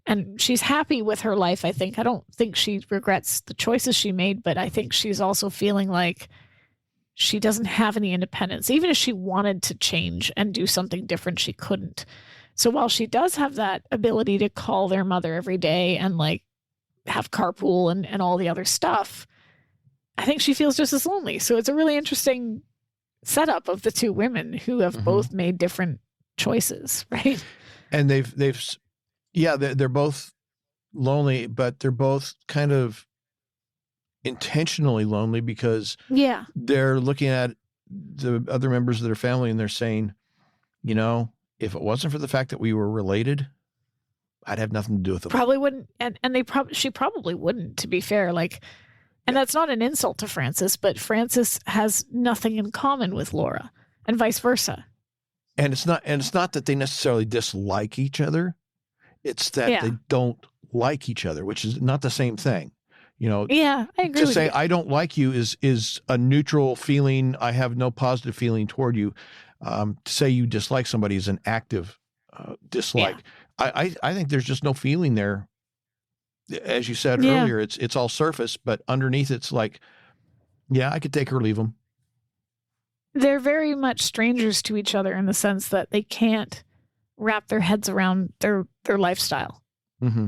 S2: And she's happy with her life, I think. I don't think she regrets the choices she made, but I think she's also feeling like she doesn't have any independence. Even if she wanted to change and do something different, she couldn't. So while she does have that ability to call their mother every day and like have carpool and all the other stuff, I think she feels just as lonely. So it's a really interesting setup of the two women who have both made different choices, right?
S1: And they're both lonely, but they're both kind of intentionally lonely because they're looking at the other members of their family and they're saying, you know, if it wasn't for the fact that we were related, I'd have nothing to do with them.
S2: Probably wouldn't. And she probably wouldn't, to be fair. Like, and that's not an insult to Frances, but Frances has nothing in common with Laura and vice versa.
S1: And it's not that they necessarily dislike each other. It's that they don't like each other, which is not the same thing. You know,
S2: I agree.
S1: To say I don't like you is a neutral feeling. I have no positive feeling toward you. To say you dislike somebody is an active dislike. I think there's just no feeling there. As you said earlier, it's all surface, but underneath it's like, I could take her or leave them.
S2: They're very much strangers to each other in the sense that they can't wrap their heads around their lifestyle.
S1: Mm-hmm.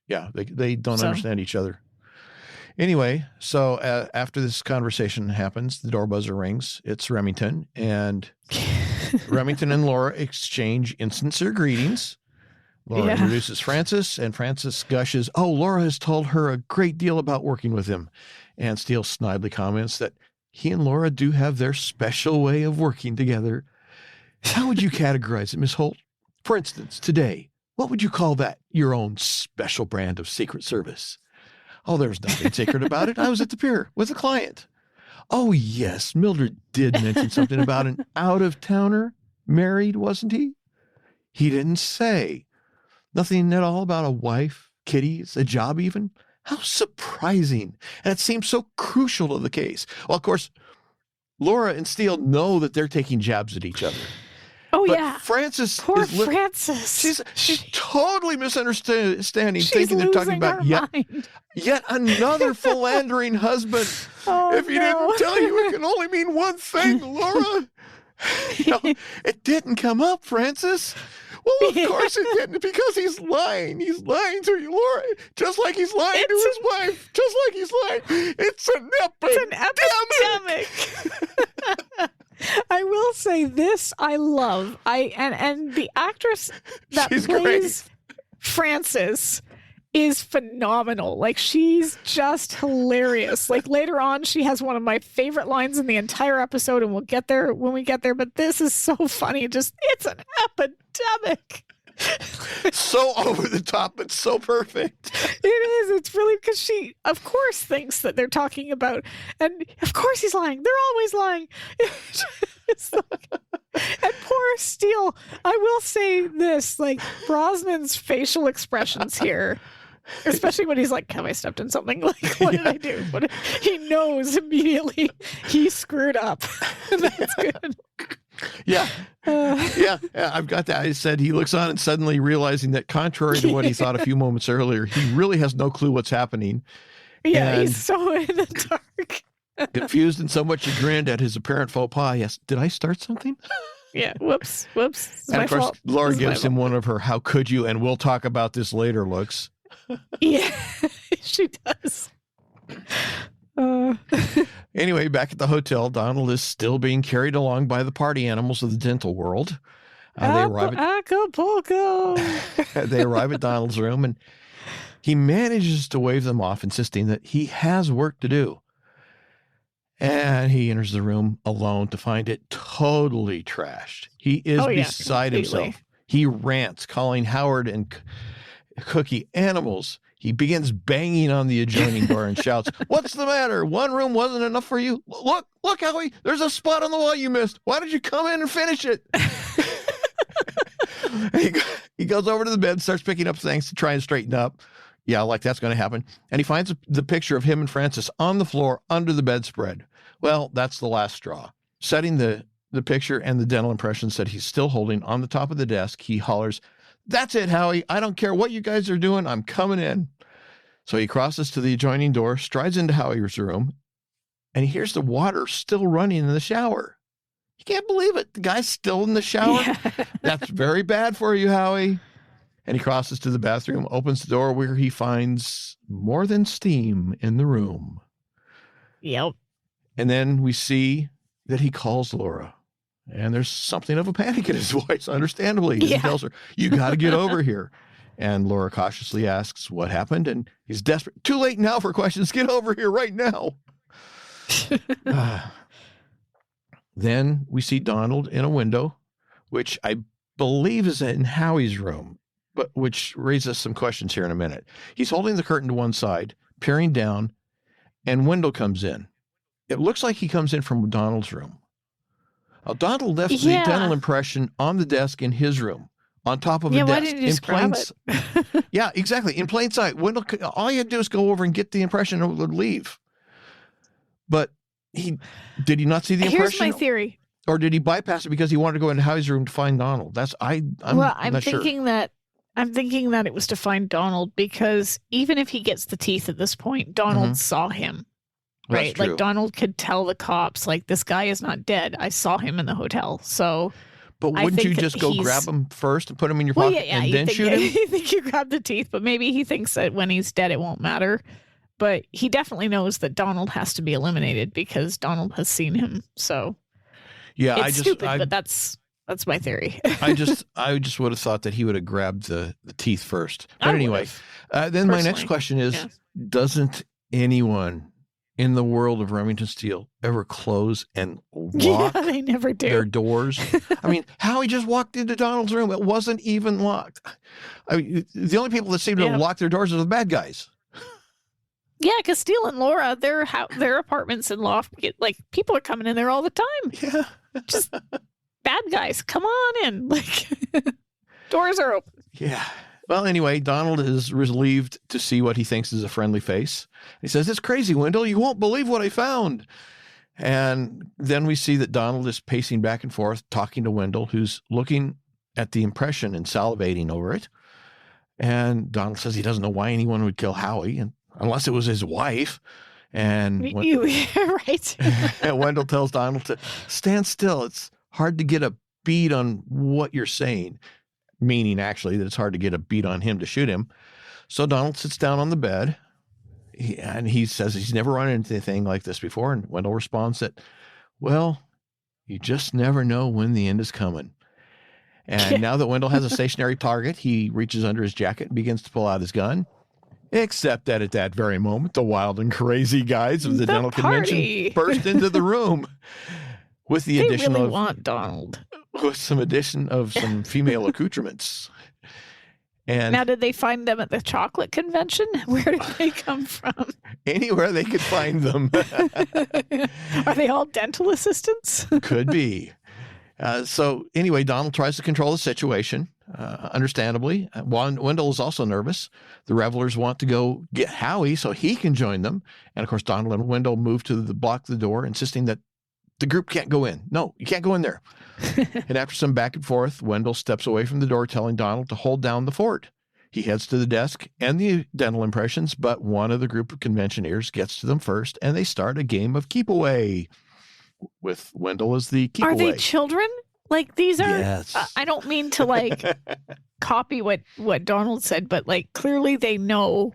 S1: Yeah, they don't understand each other. Anyway, so after this conversation happens, the door buzzer rings. It's Remington, and Remington and Laura exchange insincere greetings. Laura introduces Frances, and Frances gushes, "Oh, Laura has told her a great deal about working with him." And Steele snidely comments that he and Laura do have their special way of working together. How would you categorize it, Miss Holt? For instance, today, what would you call that? Your own special brand of Secret Service? Oh, there's nothing secret about it. I was at the pier with a client. Oh, yes, Mildred did mention something about an out-of-towner. Married, wasn't he? He didn't say. Nothing at all about a wife, kitties, a job even. How surprising. And it seems so crucial to the case. Well, of course, Laura and Steele know that they're taking jabs at each other.
S2: Oh,
S1: but Frances.
S2: Poor Frances.
S1: She's totally misunderstanding,
S2: She's
S1: thinking they're talking about
S2: mind.
S1: yet another philandering husband. If he didn't tell you, it can only mean one thing, Laura. It didn't come up, Frances. Well, of course it didn't, because he's lying. He's lying to you, Laura, just like he's lying to his wife, just like he's lying. It's an epidemic.
S2: I will say this: I love and the actress that plays Frances is phenomenal. Like, she's just hilarious. Like, later on, she has one of my favorite lines in the entire episode, and we'll get there when we get there. But this is so funny. It's an epidemic.
S1: So over the top, but so perfect.
S2: It is. It's really, because she, of course, thinks that they're talking about, and of course he's lying. They're always lying. And poor Steele. I will say this: like, Brosnan's facial expressions here, especially when he's like, "Have I stepped in something? Like, what did I do?" He knows immediately he screwed up. That's good.
S1: Yeah. I've got that. I said he looks on and suddenly realizing that, contrary to what he thought a few moments earlier, he really has no clue what's happening.
S2: Yeah,
S1: and
S2: he's so in the dark.
S1: Confused and somewhat chagrined at his apparent faux pas. Yes. Did I start something?
S2: Yeah. Whoops. It's
S1: and
S2: my
S1: of course,
S2: fault.
S1: Laura gives him one of her "how could you, and we'll talk about this later" looks.
S2: Yeah, she does.
S1: Anyway, back at the hotel, Donald is still being carried along by the party animals of the dental world. They arrive at
S2: Acapulco.
S1: They arrive at Donald's room, and he manages to wave them off, insisting that he has work to do. And he enters the room alone to find it totally trashed. He is beside himself. He rants, calling Howard and Cookie animals. He begins banging on the adjoining door and shouts, "What's the matter? One room wasn't enough for you? Look, Howie, there's a spot on the wall you missed. Why did you come in and finish it?" He goes over to the bed, starts picking up things to try and straighten up. Yeah, like that's going to happen. And he finds the picture of him and Frances on the floor under the bedspread. Well, that's the last straw. Setting the picture and the dental impressions that he's still holding on the top of the desk, he hollers, That's it, Howie. I don't care what you guys are doing. I'm coming in. So he crosses to the adjoining door, strides into Howie's room, and he hears the water still running in the shower. You can't believe it. The guy's still in the shower.
S2: Yeah.
S1: That's very bad for you, Howie. And he crosses to the bathroom, opens the door where he finds more than steam in the room.
S2: Yep.
S1: And then we see that he calls Laura. And there's something of a panic in his voice, understandably. He tells her, you got to get over here. And Laura cautiously asks what happened. And he's desperate. Too late now for questions. Get over here right now. Then we see Donald in a window, which I believe is in Howie's room, but which raises some questions here in a minute. He's holding the curtain to one side, peering down, and Wendell comes in. It looks like he comes in from Donald's room. Donald left the dental impression on the desk in his room, on top of a desk.
S2: Why didn't you just grab it?
S1: Yeah, exactly. In plain sight. Wendell, all you had to do is go over and get the impression and it would leave. But did he not see the impression?
S2: Here's my theory.
S1: Or did he bypass it because he wanted to go into Howie's room to find Donald? I'm not
S2: thinking
S1: sure.
S2: I'm thinking that it was to find Donald, because even if he gets the teeth at this point, Donald saw him. Right? Like Donald could tell the cops, like, this guy is not dead. I saw him in the hotel. So,
S1: but wouldn't you just go grab him first and put him in your pocket and then shoot him?
S2: You think you grab the teeth, but maybe he thinks that when he's dead, it won't matter. But he definitely knows that Donald has to be eliminated because Donald has seen him. So,
S1: yeah,
S2: it's stupid, but that's my theory.
S1: I just would have thought that he would have grabbed the teeth first. But anyway, then my next question is: doesn't anyone in the world of Remington Steele ever close and lock
S2: they never do.
S1: their doors? I mean, Howie just walked into Donald's room. It wasn't even locked. I mean, the only people that seem to lock their doors are the bad guys.
S2: Yeah, because Steele and Laura, their apartments and loft, like, people are coming in there all the time.
S1: Yeah.
S2: Just bad guys. Come on in. Like, doors are open.
S1: Yeah. Well, anyway, Donald is relieved to see what he thinks is a friendly face. He says, "It's crazy, Wendell. You won't believe what I found." And then we see that Donald is pacing back and forth, talking to Wendell, who's looking at the impression and salivating over it. And Donald says he doesn't know why anyone would kill Howie, unless it was his wife. And
S2: right.
S1: And Wendell tells Donald to stand still. It's hard to get a bead on what you're saying. Meaning, actually, that it's hard to get a beat on him to shoot him. So Donald sits down on the bed, and he says he's never run into anything like this before. And Wendell responds that, well, you just never know when the end is coming. And now that Wendell has a stationary target, he reaches under his jacket and begins to pull out his gun. Except that at that very moment, the wild and crazy guys of the dental convention burst into the room with the addition
S2: really
S1: of
S2: want Donald.
S1: With some addition of some female accoutrements. And
S2: now, did they find them at the chocolate convention? Where did they come from?
S1: Anywhere they could find them.
S2: Are they all dental assistants?
S1: Could be. So anyway, Donald tries to control the situation, understandably. Wendell is also nervous. The revelers want to go get Howie so he can join them. And of course, Donald and Wendell move to block the door, insisting that the group can't go in. No, you can't go in there. And after some back and forth, Wendell steps away from the door, telling Donald to hold down the fort. He heads to the desk and the dental impressions, but one of the group of conventioneers gets to them first, and they start a game of keep away with Wendell as the keep away.
S2: Are they children? Like, these are,
S1: yes.
S2: I don't mean to, like, copy what Donald said, but, like, clearly they know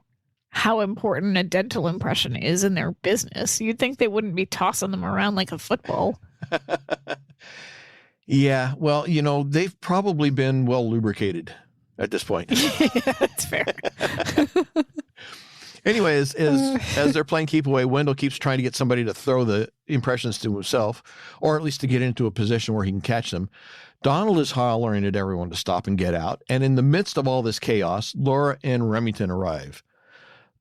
S2: how important a dental impression is in their business. You'd think they wouldn't be tossing them around like a football.
S1: Yeah, well, they've probably been well lubricated at this point.
S2: Yeah, that's fair.
S1: Anyway, as they're playing keep away, Wendell keeps trying to get somebody to throw the impressions to himself, or at least to get into a position where he can catch them. Donald is hollering at everyone to stop and get out. And in the midst of all this chaos, Laura and Remington arrive.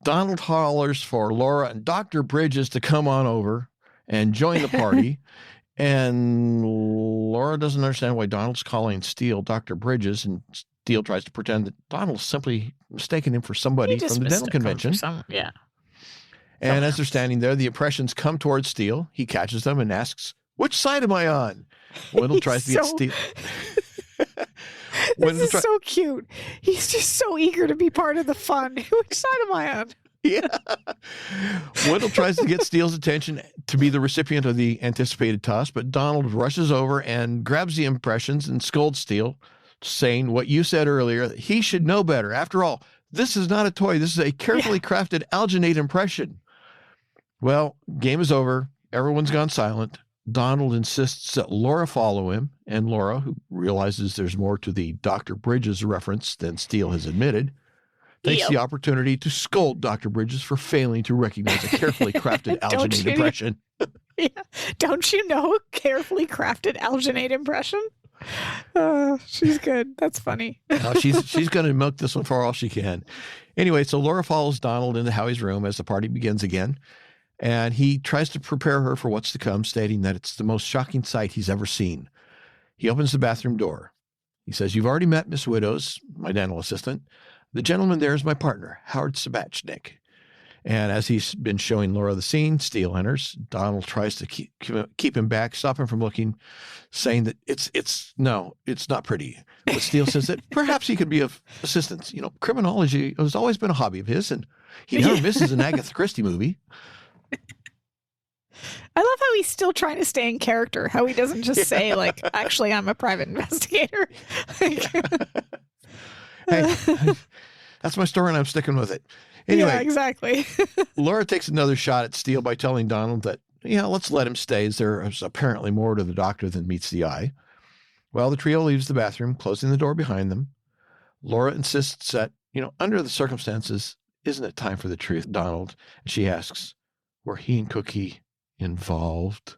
S1: Donald hollers for Laura and Dr. Bridges to come on over and join the party. And Laura doesn't understand why Donald's calling Steele Dr. Bridges, and Steele tries to pretend that Donald's simply mistaken him for somebody from the dental convention. And as they're standing there, the impressions come towards Steele. He catches them and asks, "Which side am I on?" Wendell tries to get Steele.
S2: This is so cute. He's just so eager to be part of the fun. Which side am I on?
S1: Yeah. Wendell tries to get Steele's attention to be the recipient of the anticipated toss, but Donald rushes over and grabs the impressions and scolds Steele, saying what you said earlier, he should know better. After all, this is not a toy. This is a carefully crafted alginate impression. Well, game is over. Everyone's gone silent. Donald insists that Laura follow him, and Laura, who realizes there's more to the Dr. Bridges reference than Steele has admitted, takes the opportunity to scold Dr. Bridges for failing to recognize a carefully crafted alginate impression.
S2: Yeah. Don't you know carefully crafted alginate impression? She's good. That's funny.
S1: She's going to milk this one for all she can. Anyway, so Laura follows Donald into Howie's room as the party begins again, and he tries to prepare her for what's to come, stating that it's the most shocking sight he's ever seen. He opens the bathroom door. He says, "You've already met Miss Widows, my dental assistant. The gentleman there is my partner, Howard Sabachnik." And as he's been showing Laura the scene, Steele enters. Donald tries to keep him back, stop him from looking, saying that it's not pretty. But Steele says that perhaps he could be of assistance. You know, criminology has always been a hobby of his, and he never misses an Agatha Christie movie.
S2: I love how he's still trying to stay in character, how he doesn't just say, like, actually, I'm a private investigator.
S1: Hey, that's my story and I'm sticking with it. Anyway,
S2: yeah, exactly.
S1: Laura takes another shot at Steele by telling Donald that, let's let him stay, as there is apparently more to the doctor than meets the eye. Well, the trio leaves the bathroom, closing the door behind them. Laura insists that, under the circumstances, isn't it time for the truth, Donald? And she asks, were he and Cookie involved?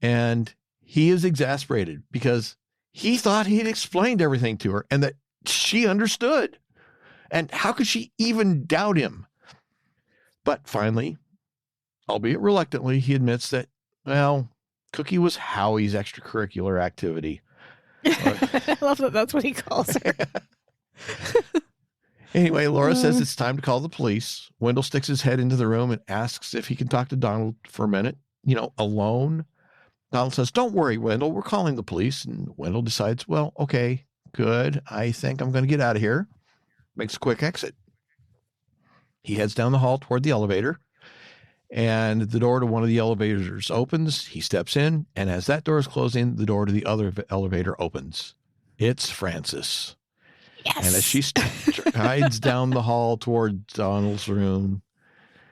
S1: And he is exasperated because he thought he'd explained everything to her and that she understood. And how could she even doubt him? But finally, albeit reluctantly, he admits that, Cookie was Howie's extracurricular activity.
S2: I love that that's what he calls her.
S1: Anyway, Laura says it's time to call the police. Wendell sticks his head into the room and asks if he can talk to Donald for a minute, alone. Donald says, "Don't worry, Wendell, we're calling the police." And Wendell decides, well, okay, good. I think I'm going to get out of here. Makes a quick exit. He heads down the hall toward the elevator, and the door to one of the elevators opens. He steps in, and as that door is closing, the door to the other elevator opens. It's Frances.
S2: Yes.
S1: And as she strides down the hall toward Donald's room,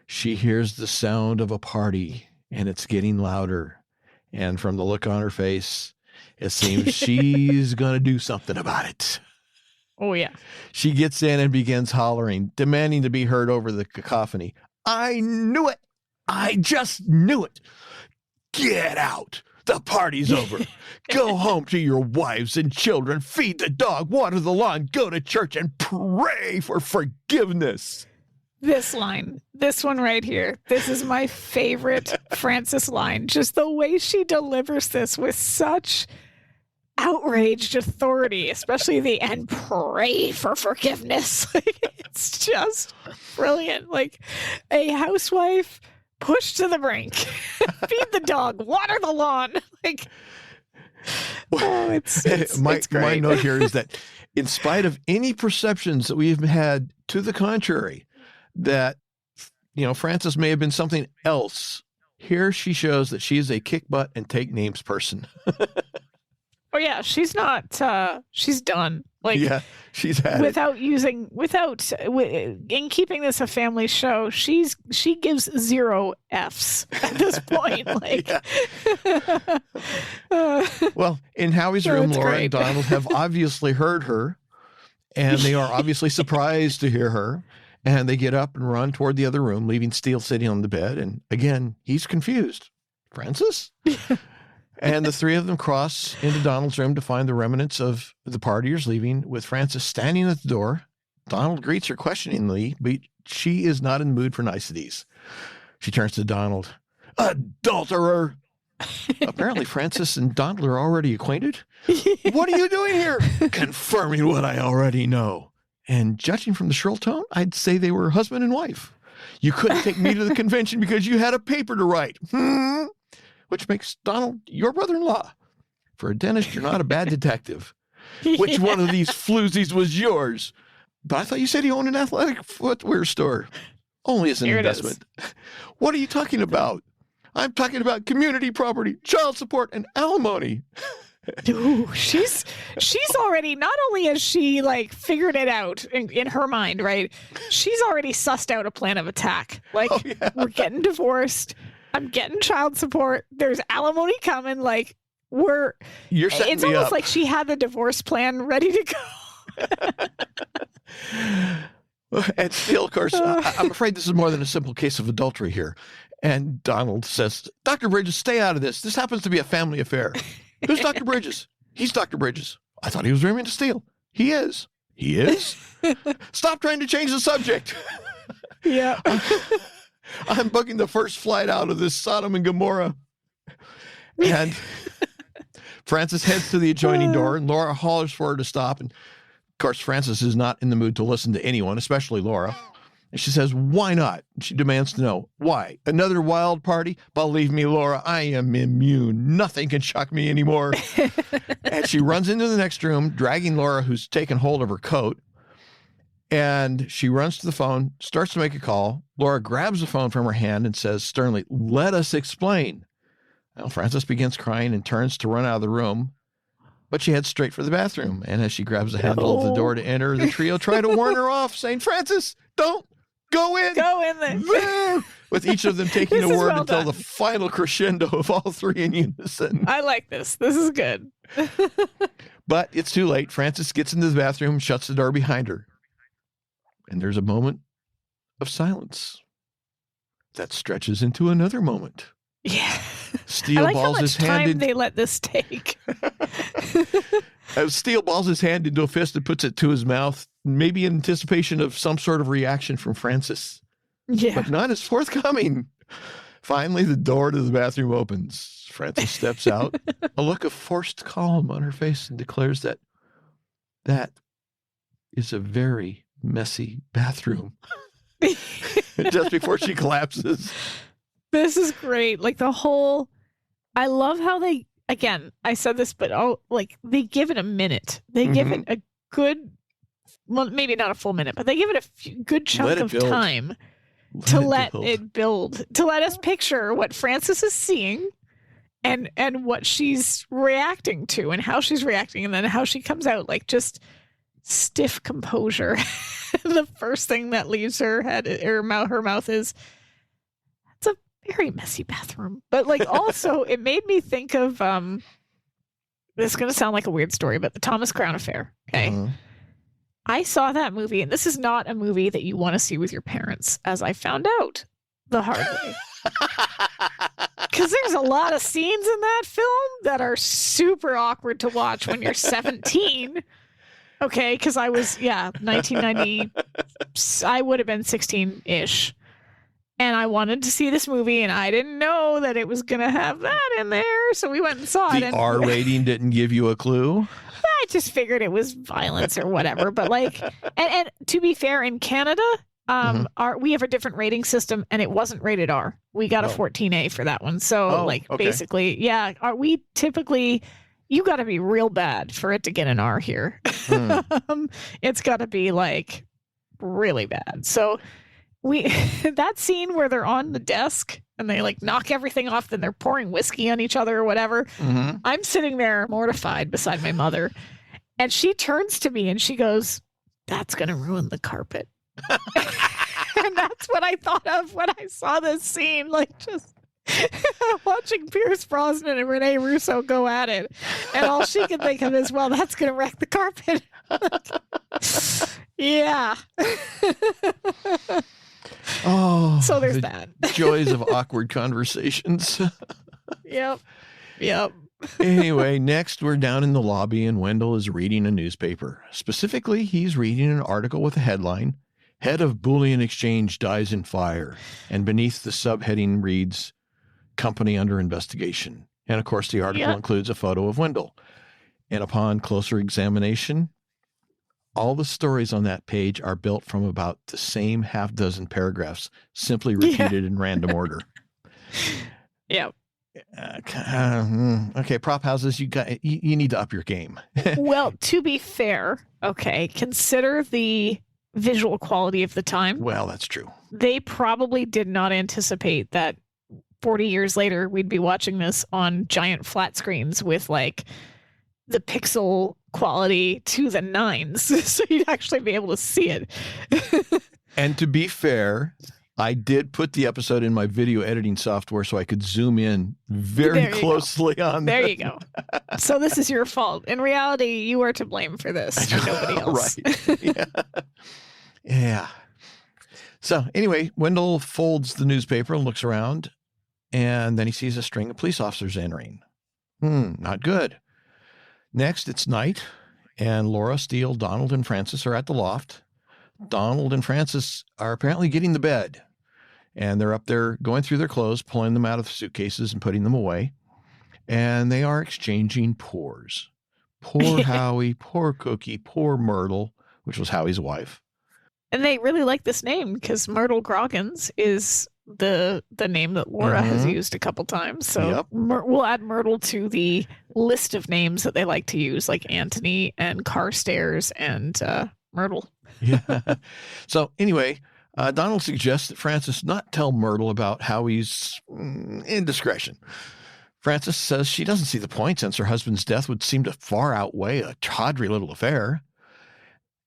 S1: she hears the sound of a party, and it's getting louder. And from the look on her face, it seems she's going to do something about it.
S2: Oh, yeah.
S1: She gets in and begins hollering, demanding to be heard over the cacophony. "I knew it. I just knew it. Get out. The party's over. Go home to your wives and children, feed the dog, water the lawn, go to church, and pray for forgiveness."
S2: This line, this one right here, this is my favorite Frances line. Just the way she delivers this with such outraged authority, especially the "and pray for forgiveness." It's just brilliant. Like a housewife pushed to the brink. Feed the dog, water the lawn. It's
S1: my
S2: great.
S1: note here is that in spite of any perceptions that we've had to the contrary, that, Frances may have been something else, here she shows that she is a kick butt and take names person.
S2: Oh yeah, she's not. She's done.
S1: She's had
S2: in keeping this a family show. She gives 0 Fs at this point.
S1: Well, in Howie's room, Laura
S2: great.
S1: and Donald have obviously heard her, and they are obviously surprised to hear her. And they get up and run toward the other room, leaving Steele sitting on the bed. And again, he's confused. Frances? And the three of them cross into Donald's room to find the remnants of the partiers leaving, with Frances standing at the door. Donald greets her questioningly, but she is not in the mood for niceties. She turns to Donald. "Adulterer!" Apparently, Frances and Donald are already acquainted. "What are you doing here?" "Confirming what I already know. And judging from the shrill tone, I'd say they were husband and wife. You couldn't take me to the convention because you had a paper to write. Which makes Donald your brother-in-law. For a dentist, you're not a bad detective. Which one of these floozies was yours? But I thought you said he owned an athletic footwear store. Only as an investment. What are you talking about? I'm talking about community property, child support, and alimony.
S2: Ooh, she's already, not only has she like figured it out in her mind, right? She's already sussed out a plan of attack. Like, we're getting divorced. I'm getting child support. There's alimony coming. Like,
S1: You're setting
S2: it's
S1: me
S2: almost
S1: up.
S2: like she had the divorce plan ready to go.
S1: And Steele, of course, I'm afraid this is more than a simple case of adultery here. And Donald says, Dr. Bridges, stay out of this. This happens to be a family affair. Who's Dr. Bridges? He's Dr. Bridges. I thought he was Remington Steele. He is. He is? Stop trying to change the subject.
S2: Yeah.
S1: I'm booking the first flight out of this Sodom and Gomorrah. And Frances heads to the adjoining door, and Laura hollers for her to stop. And, of course, Frances is not in the mood to listen to anyone, especially Laura. And she says, why not? She demands to know, why? Another wild party? Believe me, Laura, I am immune. Nothing can shock me anymore. And she runs into the next room, dragging Laura, who's taken hold of her coat. And she runs to the phone, starts to make a call. Laura grabs the phone from her hand and says sternly, let us explain. Well, Frances begins crying and turns to run out of the room. But she heads straight for the bathroom. And as she grabs the handle of the door to enter, the trio try to warn her off, saying, Frances, don't. Go in there. With each of them taking a word until the final crescendo of all three in unison.
S2: I like this. This is good.
S1: But it's too late. Frances gets into the bathroom, shuts the door behind her. And there's a moment of silence that stretches into another moment.
S2: Yeah.
S1: Steele
S2: I like
S1: balls
S2: how
S1: his
S2: much
S1: hand
S2: time
S1: in.
S2: they let this take.
S1: As Steele balls his hand into a fist and puts it to his mouth, maybe in anticipation of some sort of reaction from Frances.
S2: Yeah.
S1: But none is forthcoming. Finally, the door to the bathroom opens. Frances steps out, a look of forced calm on her face, and declares that is a very messy bathroom. Just before she collapses.
S2: This is great. Like I love how they, again, I said this, but they give it a minute. They give it a good, well, maybe not a full minute, but they give it a good chunk of time to let it build, to let us picture what Frances is seeing and what she's reacting to and how she's reacting, and then how she comes out, like, just stiff composure. The first thing that leaves her head or her mouth is, it's a very messy bathroom. But like, also it made me think of this is going to sound like a weird story, but the Thomas Crown Affair. Okay. I saw that movie, and this is not a movie that you want to see with your parents, as I found out the hard way. Because there's a lot of scenes in that film that are super awkward to watch when you're 17. Okay, because I was, 1990, I would have been 16-ish. And I wanted to see this movie, and I didn't know that it was going to have that in there. So we went and saw it.
S1: The R rating didn't give you a clue?
S2: I just figured it was violence or whatever. But like, and to be fair, in Canada, we have a different rating system, and it wasn't rated R. We got a 14A for that one. So basically, we typically, you got to be real bad for it to get an R here. It's got to be like really bad. So that scene where they're on the desk and they like knock everything off, then they're pouring whiskey on each other or whatever. I'm sitting there mortified beside my mother, and she turns to me and she goes, "That's going to ruin the carpet." And that's what I thought of when I saw this scene, like just watching Pierce Brosnan and Rene Russo go at it. And all she could think of is, well, that's going to wreck the carpet. Yeah.
S1: Oh,
S2: so there's that.
S1: Joys of awkward conversations.
S2: Yep.
S1: Anyway, next we're down in the lobby, and Wendell is reading a newspaper. Specifically, he's reading an article with a headline, "Head of Bullion Exchange Dies in Fire," and beneath the subheading reads, "Company Under Investigation." And of course, the article includes a photo of Wendell. And upon closer examination, all the stories on that page are built from about the same half dozen paragraphs, simply repeated in random order.
S2: Yeah.
S1: Okay, prop houses, you need to up your game.
S2: Well, to be fair, okay, consider the visual quality of the time.
S1: Well, that's true.
S2: They probably did not anticipate that 40 years later we'd be watching this on giant flat screens with like the pixel quality to the nines, so you'd actually be able to see it.
S1: And to be fair, I did put the episode in my video editing software so I could zoom in very closely on
S2: there. You go. So this is your fault. In reality, you are to blame for this, nobody else.
S1: Right. Yeah. Yeah. So anyway, Wendell folds the newspaper and looks around, and then he sees a string of police officers entering. Not good. Next, it's night, and Laura, Steele, Donald, and Francis are at the loft. Donald and Francis are apparently getting to bed, and they're up there going through their clothes, pulling them out of the suitcases and putting them away. And they are exchanging pours. Poor Howie, poor Cookie, poor Myrtle, which was Howie's wife.
S2: And they really like this name because Myrtle Groggins is the name that Laura has used a couple times. So we'll add Myrtle to the list of names that they like to use, like Antony and Carstairs and Myrtle.
S1: Yeah. So anyway, Donald suggests that Francis not tell Myrtle about Howie's indiscretion. Francis says she doesn't see the point since her husband's death would seem to far outweigh a tawdry little affair.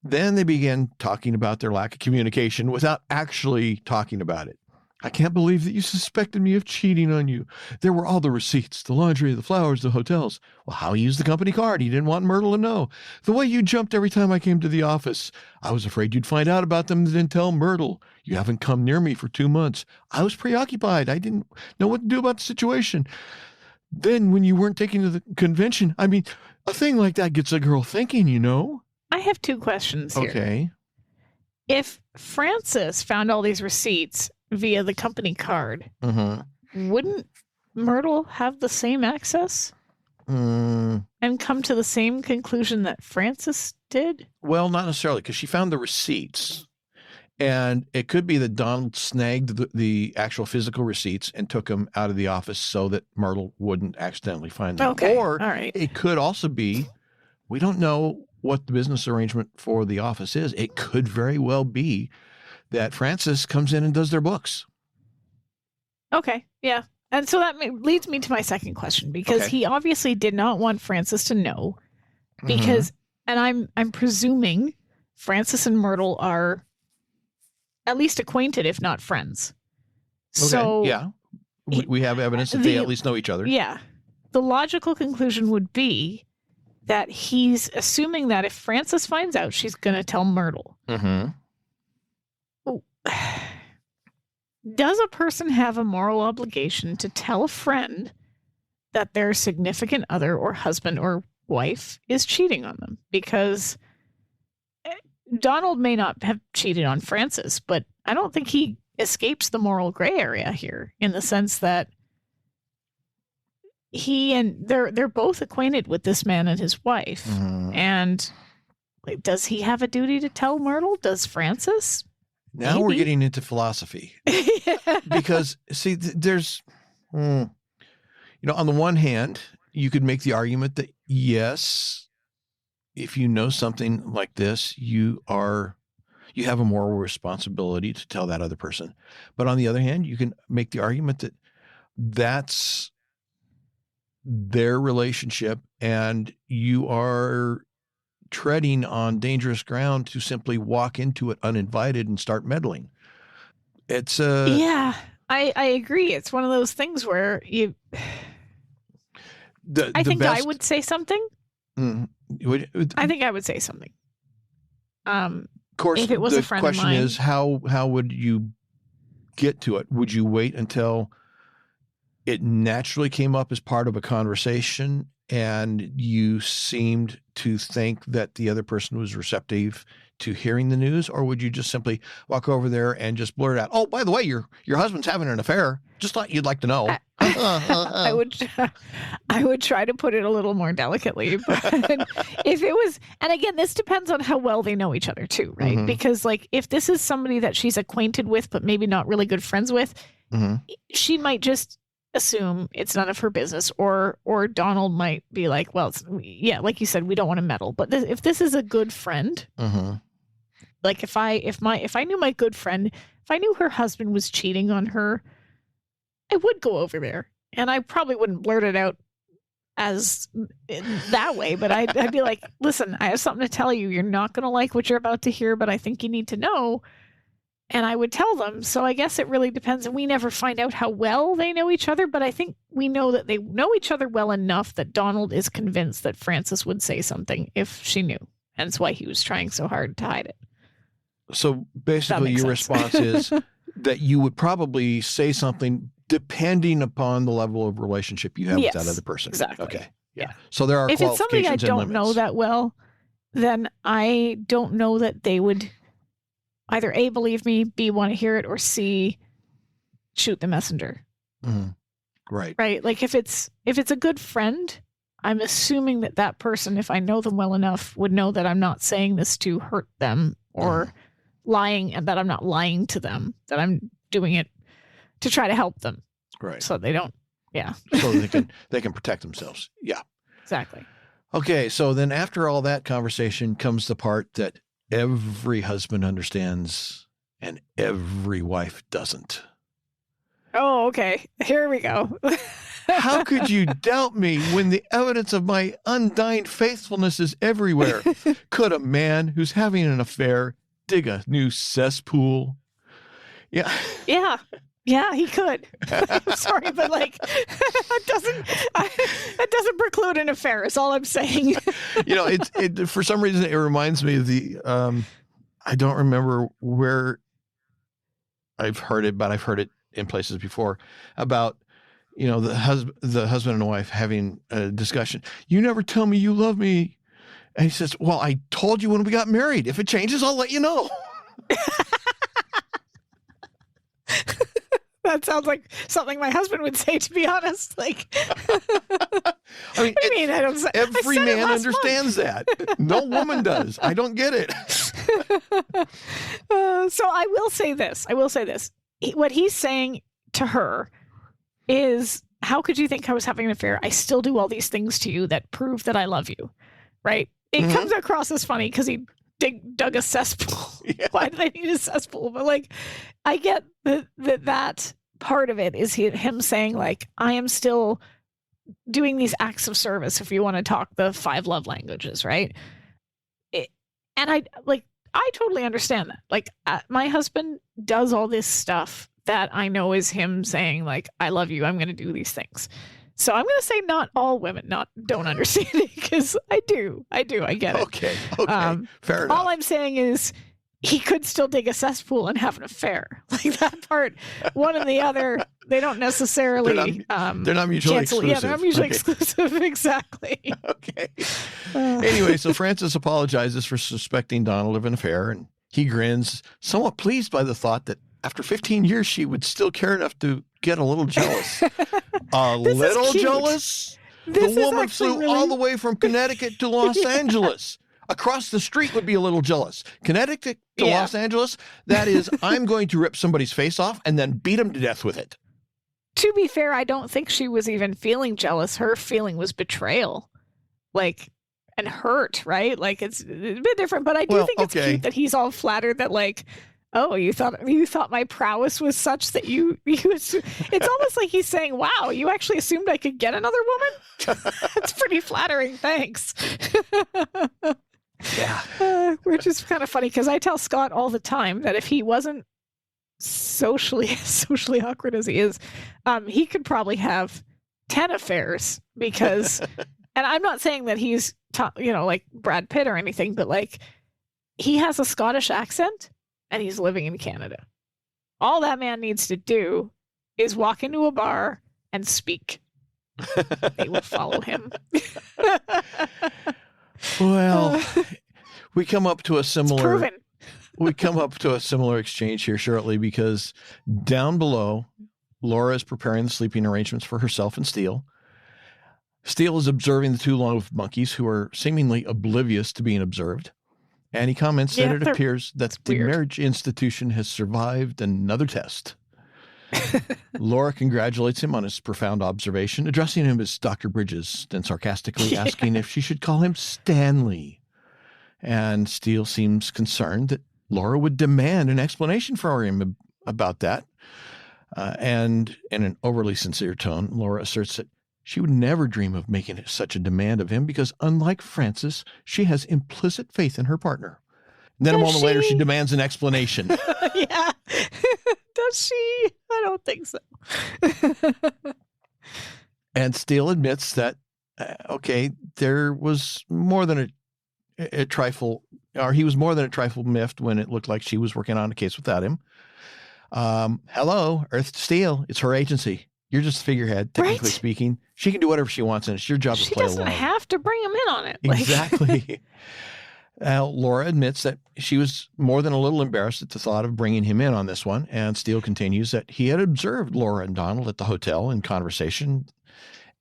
S1: Then they begin talking about their lack of communication without actually talking about it. I can't believe that you suspected me of cheating on you. There were all the receipts, the laundry, the flowers, the hotels. Well, Howie used the company card. He didn't want Myrtle to know. The way you jumped every time I came to the office. I was afraid you'd find out about them and then tell Myrtle. You haven't come near me for 2 months. I was preoccupied. I didn't know what to do about the situation. Then when you weren't taking to the convention, I mean, a thing like that gets a girl thinking, you know.
S2: I have 2 questions here.
S1: Okay.
S2: If Francis found all these receipts via the company card, wouldn't Myrtle have the same access and come to the same conclusion that Francis did?
S1: Well, not necessarily, because she found the receipts. And it could be that Donald snagged the actual physical receipts and took them out of the office so that Myrtle wouldn't accidentally find them.
S2: Okay.
S1: Or
S2: all right.
S1: It could also be, we don't know what the business arrangement for the office is. It could very well be that Francis comes in and does their books.
S2: Okay, yeah. And so that leads me to my second question, because he obviously did not want Francis to know, because, and I'm presuming Francis and Myrtle are at least acquainted, if not friends.
S1: Okay,
S2: so
S1: yeah. We have evidence that they at least know each other.
S2: Yeah. The logical conclusion would be that he's assuming that if Francis finds out, she's going to tell Myrtle. Does a person have a moral obligation to tell a friend that their significant other or husband or wife is cheating on them? Because Donald may not have cheated on Francis, but I don't think he escapes the moral gray area here, in the sense that they're both acquainted with this man and his wife. And does he have a duty to tell Myrtle? Does Francis?
S1: Now we're getting into philosophy. Because, see, there's, on the one hand, you could make the argument that, yes, if you know something like this, you have a moral responsibility to tell that other person. But on the other hand, you can make the argument that that's their relationship and you are treading on dangerous ground to simply walk into it uninvited and start meddling. It's
S2: yeah, I agree. It's one of those things where I think I would say something. I think I would say something.
S1: Of course,
S2: if it was a friend of mine.
S1: The question is, how would you get to it? Would you wait until it naturally came up as part of a conversation and you seemed to think that the other person was receptive to hearing the news? Or would you just simply walk over there and just blurt out, "Oh, by the way, your husband's having an affair. Just thought you'd like to know."
S2: I would try to put it a little more delicately, but if it was, and again, this depends on how well they know each other too, right? Because like, if this is somebody that she's acquainted with, but maybe not really good friends with, she might just assume it's none of her business, or Donald might be like, well, yeah, like you said, we don't want to meddle. But if this is a good friend, like if I knew my good friend, if I knew her husband was cheating on her, I would go over there, and I probably wouldn't blurt it out as that way, but I'd be like, listen, I have something to tell you. You're not going to like what you're about to hear, but I think you need to know. And I would tell them. So I guess it really depends. And we never find out how well they know each other, but I think we know that they know each other well enough that Donald is convinced that Frances would say something if she knew. And that's why he was trying so hard to hide it.
S1: So basically your response is that you would probably say something depending upon the level of relationship you have with that other person.
S2: Exactly.
S1: Okay. Yeah. So there are
S2: if it's somebody I don't know that well, then I don't know that they would either A, believe me, B, want to hear it, or C, shoot the messenger.
S1: Right.
S2: Like if it's a good friend, I'm assuming that person, if I know them well enough, would know that I'm not saying this to hurt them or lying, and that I'm not lying to them, that I'm doing it to try to help them.
S1: Right.
S2: So they don't. Yeah.
S1: So they can protect themselves. Yeah.
S2: Exactly.
S1: Okay. So then after all that conversation comes the part that every husband understands and every wife doesn't.
S2: Oh, okay. Here we go.
S1: How could you doubt me when the evidence of my undying faithfulness is everywhere? Could a man who's having an affair dig a new cesspool? Yeah.
S2: Yeah. Yeah, he could. I'm sorry, but like that doesn't preclude an affair. Is all I'm saying.
S1: It for some reason it reminds me of the I don't remember where I've heard it, but I've heard it in places before about the husband and wife having a discussion. You never tell me you love me, and he says, "Well, I told you when we got married. If it changes, I'll let you know."
S2: That sounds like something my husband would say, to be honest. Like,
S1: I mean, every man understands that. No woman does. I don't get it.
S2: So I will say this. What he's saying to her is, how could you think I was having an affair? I still do all these things to you that prove that I love you. Right? It comes across as funny because he dug a cesspool. Yeah. Why do they need a cesspool? But like, I get that part of it is him saying like, I am still doing these acts of service, if you want to talk the 5 love languages, right? And I totally understand that. Like, my husband does all this stuff that I know is him saying like, I love you, I'm going to do these things. So I'm going to say not all women don't understand it, because I do. I get it.
S1: Okay. Fair enough.
S2: All I'm saying is he could still dig a cesspool and have an affair. Like that part, one and the other, they don't necessarily.
S1: They're not mutually exclusive.
S2: Yeah, they're not mutually exclusive. Exactly.
S1: Okay. Anyway, so Frances apologizes for suspecting Donald of an affair, and he grins, somewhat pleased by the thought that after 15 years, she would still care enough to get a little jealous. A little jealous? The woman flew all the way from Connecticut to Los Angeles. Across the street would be a little jealous. Connecticut to Los Angeles, that is, I'm going to rip somebody's face off and then beat him to death with it.
S2: To be fair, I don't think she was even feeling jealous. Her feeling was betrayal. Like, and hurt, right? Like, it's a bit different, but I do think it's cute that he's all flattered that, like, oh, you thought my prowess was such that it's almost like he's saying, wow, you actually assumed I could get another woman? That's pretty flattering. Thanks.
S1: Yeah.
S2: Which is kind of funny, because I tell Scott all the time that if he wasn't socially awkward as he is, he could probably have 10 affairs, because, and I'm not saying that he's, like Brad Pitt or anything, but like, he has a Scottish accent and he's living in Canada. All that man needs to do is walk into a bar and speak. They will follow him.
S1: Well, we come up to a similar exchange here shortly, because down below, Laura is preparing the sleeping arrangements for herself and Steele. Steele is observing the 2 love monkeys, who are seemingly oblivious to being observed. And he comments that it appears that the marriage institution has survived another test. Laura congratulates him on his profound observation, addressing him as Dr. Bridges, then sarcastically asking if she should call him Stanley. And Steele seems concerned that Laura would demand an explanation for him about that. And in an overly sincere tone, Laura asserts that she would never dream of making such a demand of him because, unlike Francis, she has implicit faith in her partner. And then a moment later, she demands an explanation.
S2: Yeah. Does she? I don't think so.
S1: And Steele admits that, okay, there was more than a trifle, or he was more than a trifle miffed when it looked like she was working on a case without him. Hello, Earth Steele. It's her agency. You're just a figurehead, technically speaking. She can do whatever she wants, and it's your job to play along.
S2: She doesn't have to bring him in on it.
S1: Exactly. Laura admits that she was more than a little embarrassed at the thought of bringing him in on this one, and Steele continues that he had observed Laura and Donald at the hotel in conversation,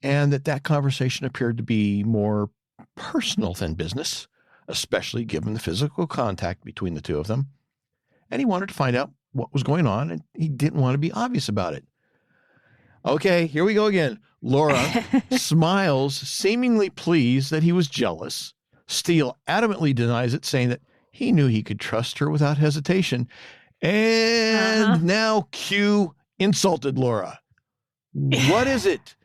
S1: and that conversation appeared to be more personal than business, especially given the physical contact between the two of them. And he wanted to find out what was going on, and he didn't want to be obvious about it. Okay, here we go again. Laura smiles, seemingly pleased that he was jealous. Steele adamantly denies it, saying that he knew he could trust her without hesitation. And now cue insulted Laura. What is it?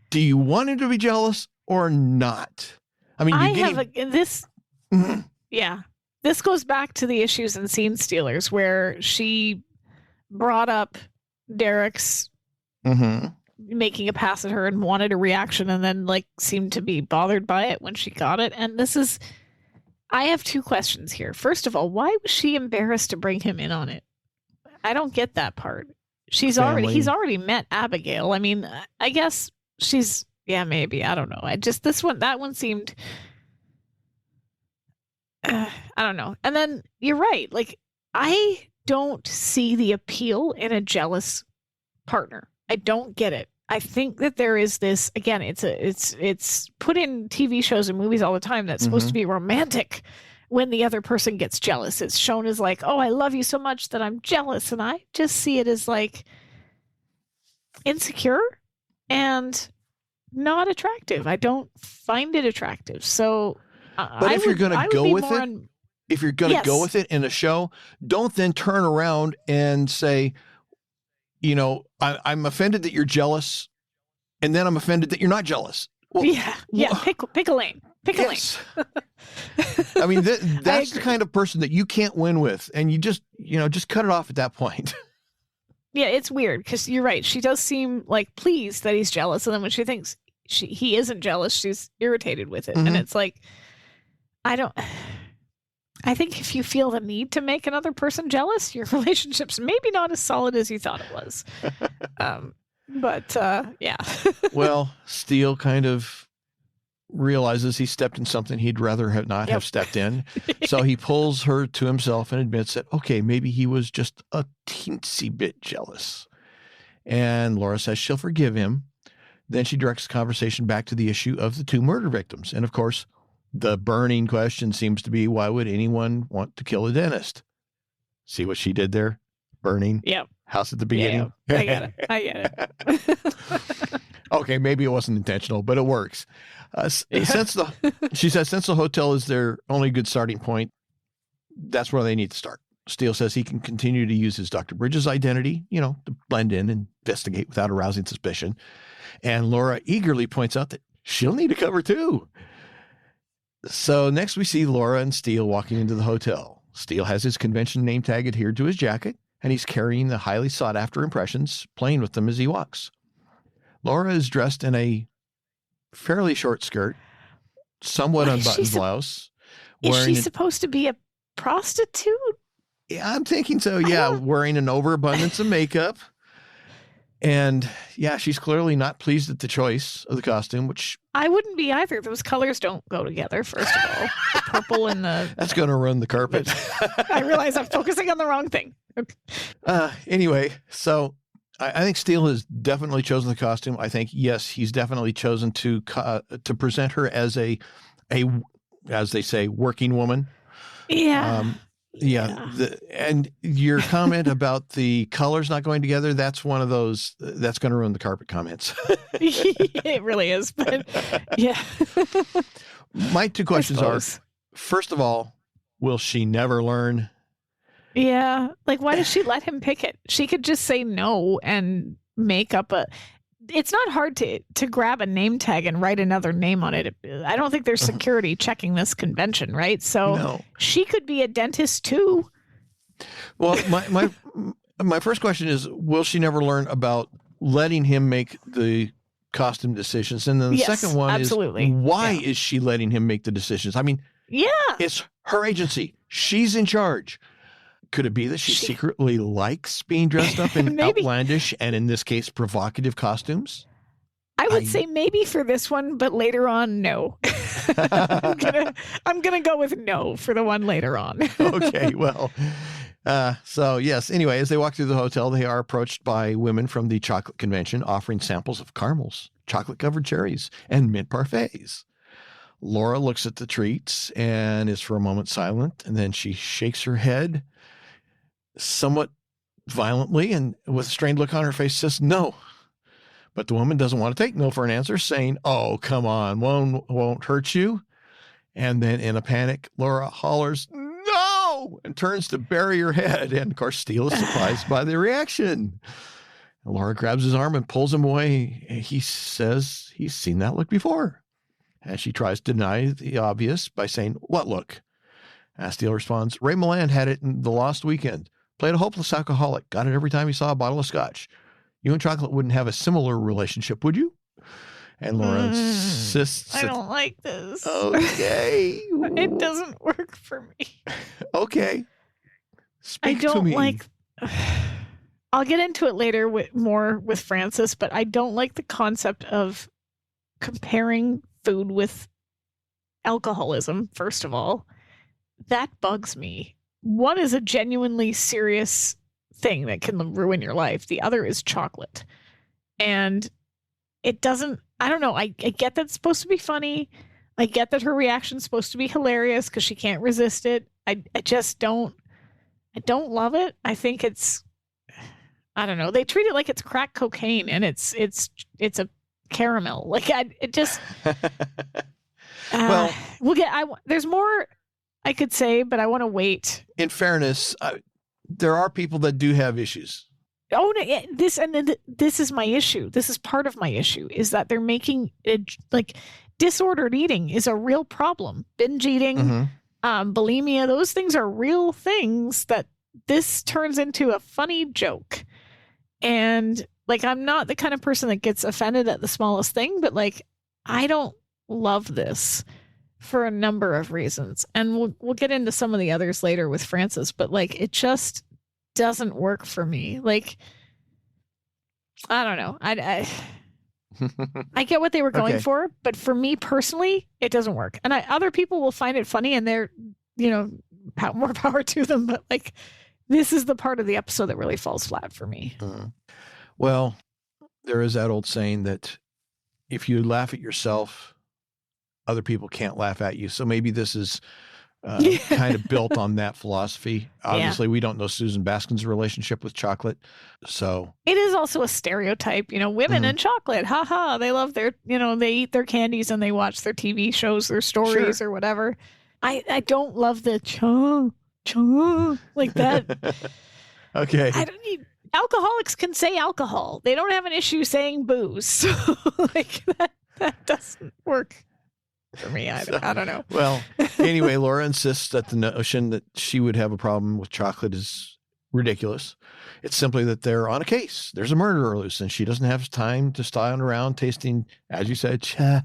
S1: Do you want him to be jealous or not? I mean,
S2: this. Yeah. This goes back to the issues in Scene Stealers, where she brought up Derek's making a pass at her and wanted a reaction, and then seemed to be bothered by it when she got it. And I have two questions here. First of all, why was she embarrassed to bring him in on it? I don't get that part. He's already met Abigail. I mean, I guess maybe, I don't know. That one seemed, I don't know. And then you're right. I don't see the appeal in a jealous partner. I don't get it. I think that there is this, again, it's put in TV shows and movies all the time that's supposed to be romantic when the other person gets jealous. It's shown as oh, I love you so much that I'm jealous. And I just see it as insecure and not attractive. I don't find it attractive. So
S1: but if you're going to go with it, if you're going to go with it in a show, don't then turn around and say, I'm offended that you're jealous, and then I'm offended that you're not jealous. Well,
S2: pick a lane. Pick a lane.
S1: I mean, that's the kind of person that you can't win with, and you just cut it off at that point.
S2: Yeah, it's weird because you're right. She does seem pleased that he's jealous, and then when she thinks he isn't jealous, she's irritated with it, and it's I think if you feel the need to make another person jealous, your relationship's maybe not as solid as you thought it was. Yeah.
S1: Well, Steele kind of realizes he stepped in something he'd rather have stepped in. So he pulls her to himself and admits that, okay, maybe he was just a teensy bit jealous. And Laura says she'll forgive him. Then she directs the conversation back to the issue of the two murder victims. And of course, the burning question seems to be, why would anyone want to kill a dentist? See what she did there? Burning.
S2: Yeah.
S1: House at the beginning.
S2: Yeah, I get it.
S1: Okay, maybe it wasn't intentional, but it works. Since the hotel is their only good starting point, that's where they need to start. Steele says he can continue to use his Dr. Bridges identity, to blend in and investigate without arousing suspicion. And Laura eagerly points out that she'll need a cover too. So next we see Laura and Steele walking into the hotel. Steele has his convention name tag adhered to his jacket, and he's carrying the highly sought-after impressions, playing with them as he walks. Laura is dressed in a fairly short skirt, somewhat unbuttoned blouse.
S2: Is she supposed to be a prostitute?
S1: Yeah, I'm thinking so. Yeah, wearing an overabundance of makeup. And yeah, she's clearly not pleased at the choice of the costume, which
S2: I wouldn't be either. Those colors don't go together, first of all. The purple and the...
S1: That's going to ruin the carpet.
S2: I realize I'm focusing on the wrong thing.
S1: Anyway, so I think Steele has definitely chosen the costume. I think, yes, he's definitely chosen to present her as a, as they say, working woman.
S2: Yeah.
S1: And your comment about the colors not going together, that's one of those, that's going to ruin the carpet comments.
S2: It really is. But yeah.
S1: My two questions are, first of all, will she never learn?
S2: Yeah. Like, why does she let him pick it? She could just say no and make up it's not hard to grab a name tag and write another name on it. I don't think there's security checking this convention, right? So she could be a dentist too.
S1: Well, my first question is, will she never learn about letting him make the costume decisions? And then the second one is, why is she letting him make the decisions? I mean, it's her agency. She's in charge. Could it be that she secretly likes being dressed up in outlandish and, in this case, provocative costumes?
S2: I would say maybe for this one, but later on, no. I'm gonna go with no for the one later on.
S1: Okay, well, so yes. Anyway, as they walk through the hotel, they are approached by women from the chocolate convention offering samples of caramels, chocolate-covered cherries, and mint parfaits. Laura looks at the treats and is for a moment silent, and then she shakes her head somewhat violently and with a strained look on her face says no. But the woman doesn't want to take no for an answer, saying, "Oh, come on, won't hurt you." And then in a panic, Laura hollers, "No!" and turns to bury her head. And of course, Steele is surprised by the reaction. And Laura grabs his arm and pulls him away. He says he's seen that look before. And she tries to deny the obvious by saying, "What look?" And Steele responds, "Ray Milland had it in The Lost Weekend. Played a hopeless alcoholic. Got it every time he saw a bottle of scotch. You and chocolate wouldn't have a similar relationship, would you?" And Laura insists.
S2: I don't like this.
S1: Okay.
S2: It doesn't work for me.
S1: Okay. Speak to me.
S2: I'll get into it later more with Frances, but I don't like the concept of comparing food with alcoholism, first of all. That bugs me. One is a genuinely serious thing that can ruin your life. The other is chocolate. And it doesn't, I don't know. I get that it's supposed to be funny. I get that her reaction's supposed to be hilarious because she can't resist it. I just don't love it. I think it's, I don't know. They treat it like it's crack cocaine and it's a caramel. Like it just,
S1: well,
S2: there's more I could say, but I want to wait.
S1: In fairness, there are people that do have issues.
S2: Oh, no, this is my issue. This is part of my issue, is that they're making it like disordered eating is a real problem. Binge eating, bulimia, those things are real things that this turns into a funny joke. And like, I'm not the kind of person that gets offended at the smallest thing, but like, I don't love this for a number of reasons. And we'll get into some of the others later with Frances, but like, it just doesn't work for me. Like, I don't know. I get what they were going for, but for me personally, it doesn't work. And other people will find it funny and they're, more power to them. But like, this is the part of the episode that really falls flat for me.
S1: Well, there is that old saying that if you laugh at yourself, other people can't laugh at you. So maybe this is kind of built on that philosophy. Obviously, we don't know Susan Baskin's relationship with chocolate. So
S2: it is also a stereotype, women and chocolate. Ha ha. They love their, they eat their candies and they watch their TV shows, their stories or whatever. I don't love the cha like that.
S1: Okay.
S2: I don't need, alcoholics can say alcohol. They don't have an issue saying booze. So like that doesn't work for me. I don't know.
S1: Well, anyway, Laura insists that the notion that she would have a problem with chocolate is ridiculous. It's simply that they're on a case. There's a murderer loose, and she doesn't have time to stand around tasting, as you said, cha,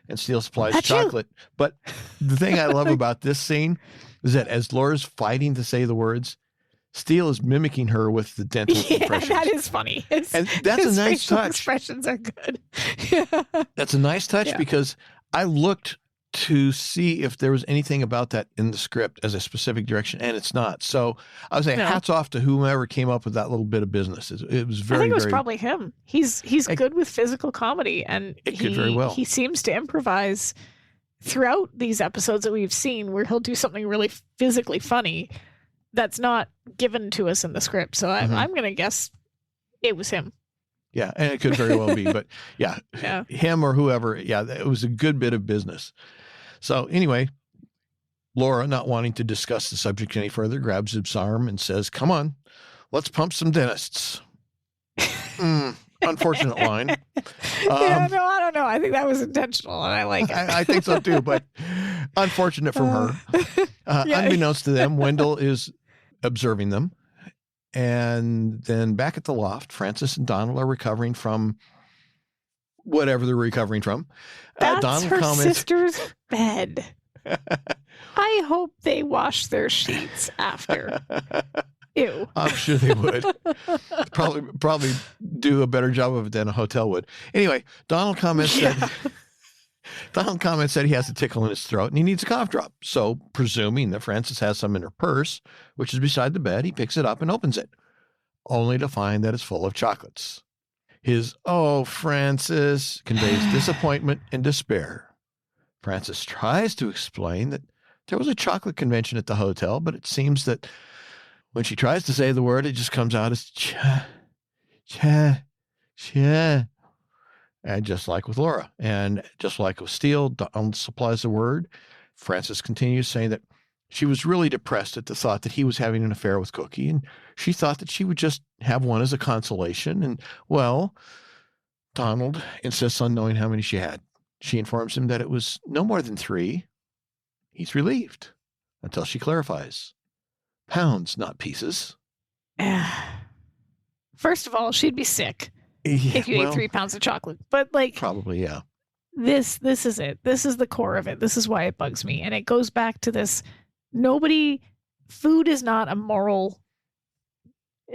S1: and Steele supplies chocolate. But the thing I love about this scene is that as Laura's fighting to say the words, Steele is mimicking her with the dental impressions.
S2: That is funny.
S1: And that's a nice touch.
S2: Expressions are good.
S1: That's a nice touch because I looked to see if there was anything about that in the script as a specific direction, and it's not. So I was saying hats off to whomever came up with that little bit of business. It was very,
S2: I think it was probably him. He's good with physical comedy, and
S1: it could very well.
S2: He seems to improvise throughout these episodes that we've seen where he'll do something really physically funny that's not given to us in the script. So I'm going to guess it was him.
S1: Yeah, and it could very well be. But yeah, him or whoever, it was a good bit of business. So anyway, Laura, not wanting to discuss the subject any further, grabs Zip's arm and says, "Come on, let's pump some dentists." Unfortunate line.
S2: I don't know. I think that was intentional, and I like it.
S1: I think so too, but unfortunate from her. Unbeknownst to them, Wendell is observing them. And then back at the loft, Frances and Donald are recovering from whatever they're recovering from.
S2: That's
S1: Donald
S2: her
S1: comments,
S2: sister's bed. I hope they wash their sheets after. Ew.
S1: I'm sure they would. Probably do a better job of it than a hotel would. Anyway, Donald comments that he has a tickle in his throat and he needs a cough drop. So, presuming that Frances has some in her purse, which is beside the bed, he picks it up and opens it, only to find that it's full of chocolates. His "Oh, Frances" conveys disappointment and despair. Frances tries to explain that there was a chocolate convention at the hotel, but it seems that when she tries to say the word, it just comes out as cha, cha, cha. And just like with Laura, and just like with Steele, Donald supplies the word. Frances continues saying that she was really depressed at the thought that he was having an affair with Cookie, and she thought that she would just have one as a consolation. And, well, Donald insists on knowing how many she had. She informs him that it was no more than 3. He's relieved until she clarifies. Pounds, not pieces.
S2: First of all, she'd be sick if you ate 3 pounds of chocolate. But
S1: probably, yeah.
S2: This is it. This is the core of it. This is why it bugs me. And it goes back to this. Food is not a moral.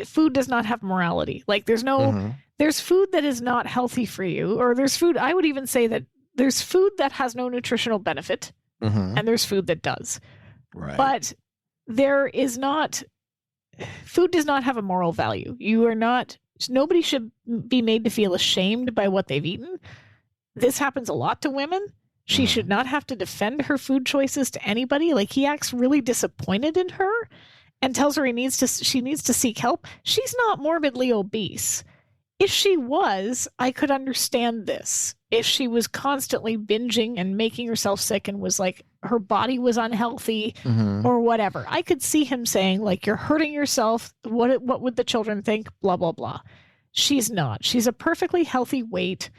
S2: Food does not have morality. There's food that is not healthy for you, or there's food. I would even say that there's food that has no nutritional benefit, and there's food that does.
S1: Right.
S2: But food does not have a moral value. Nobody should be made to feel ashamed by what they've eaten. This happens a lot to women. She should not have to defend her food choices to anybody. He acts really disappointed in her and tells her she needs to seek help. She's not morbidly obese. If she was, I could understand this. If she was constantly binging and making herself sick and was her body was unhealthy or whatever, I could see him saying you're hurting yourself. What would the children think? Blah, blah, blah. She's not. She's a perfectly healthy weight.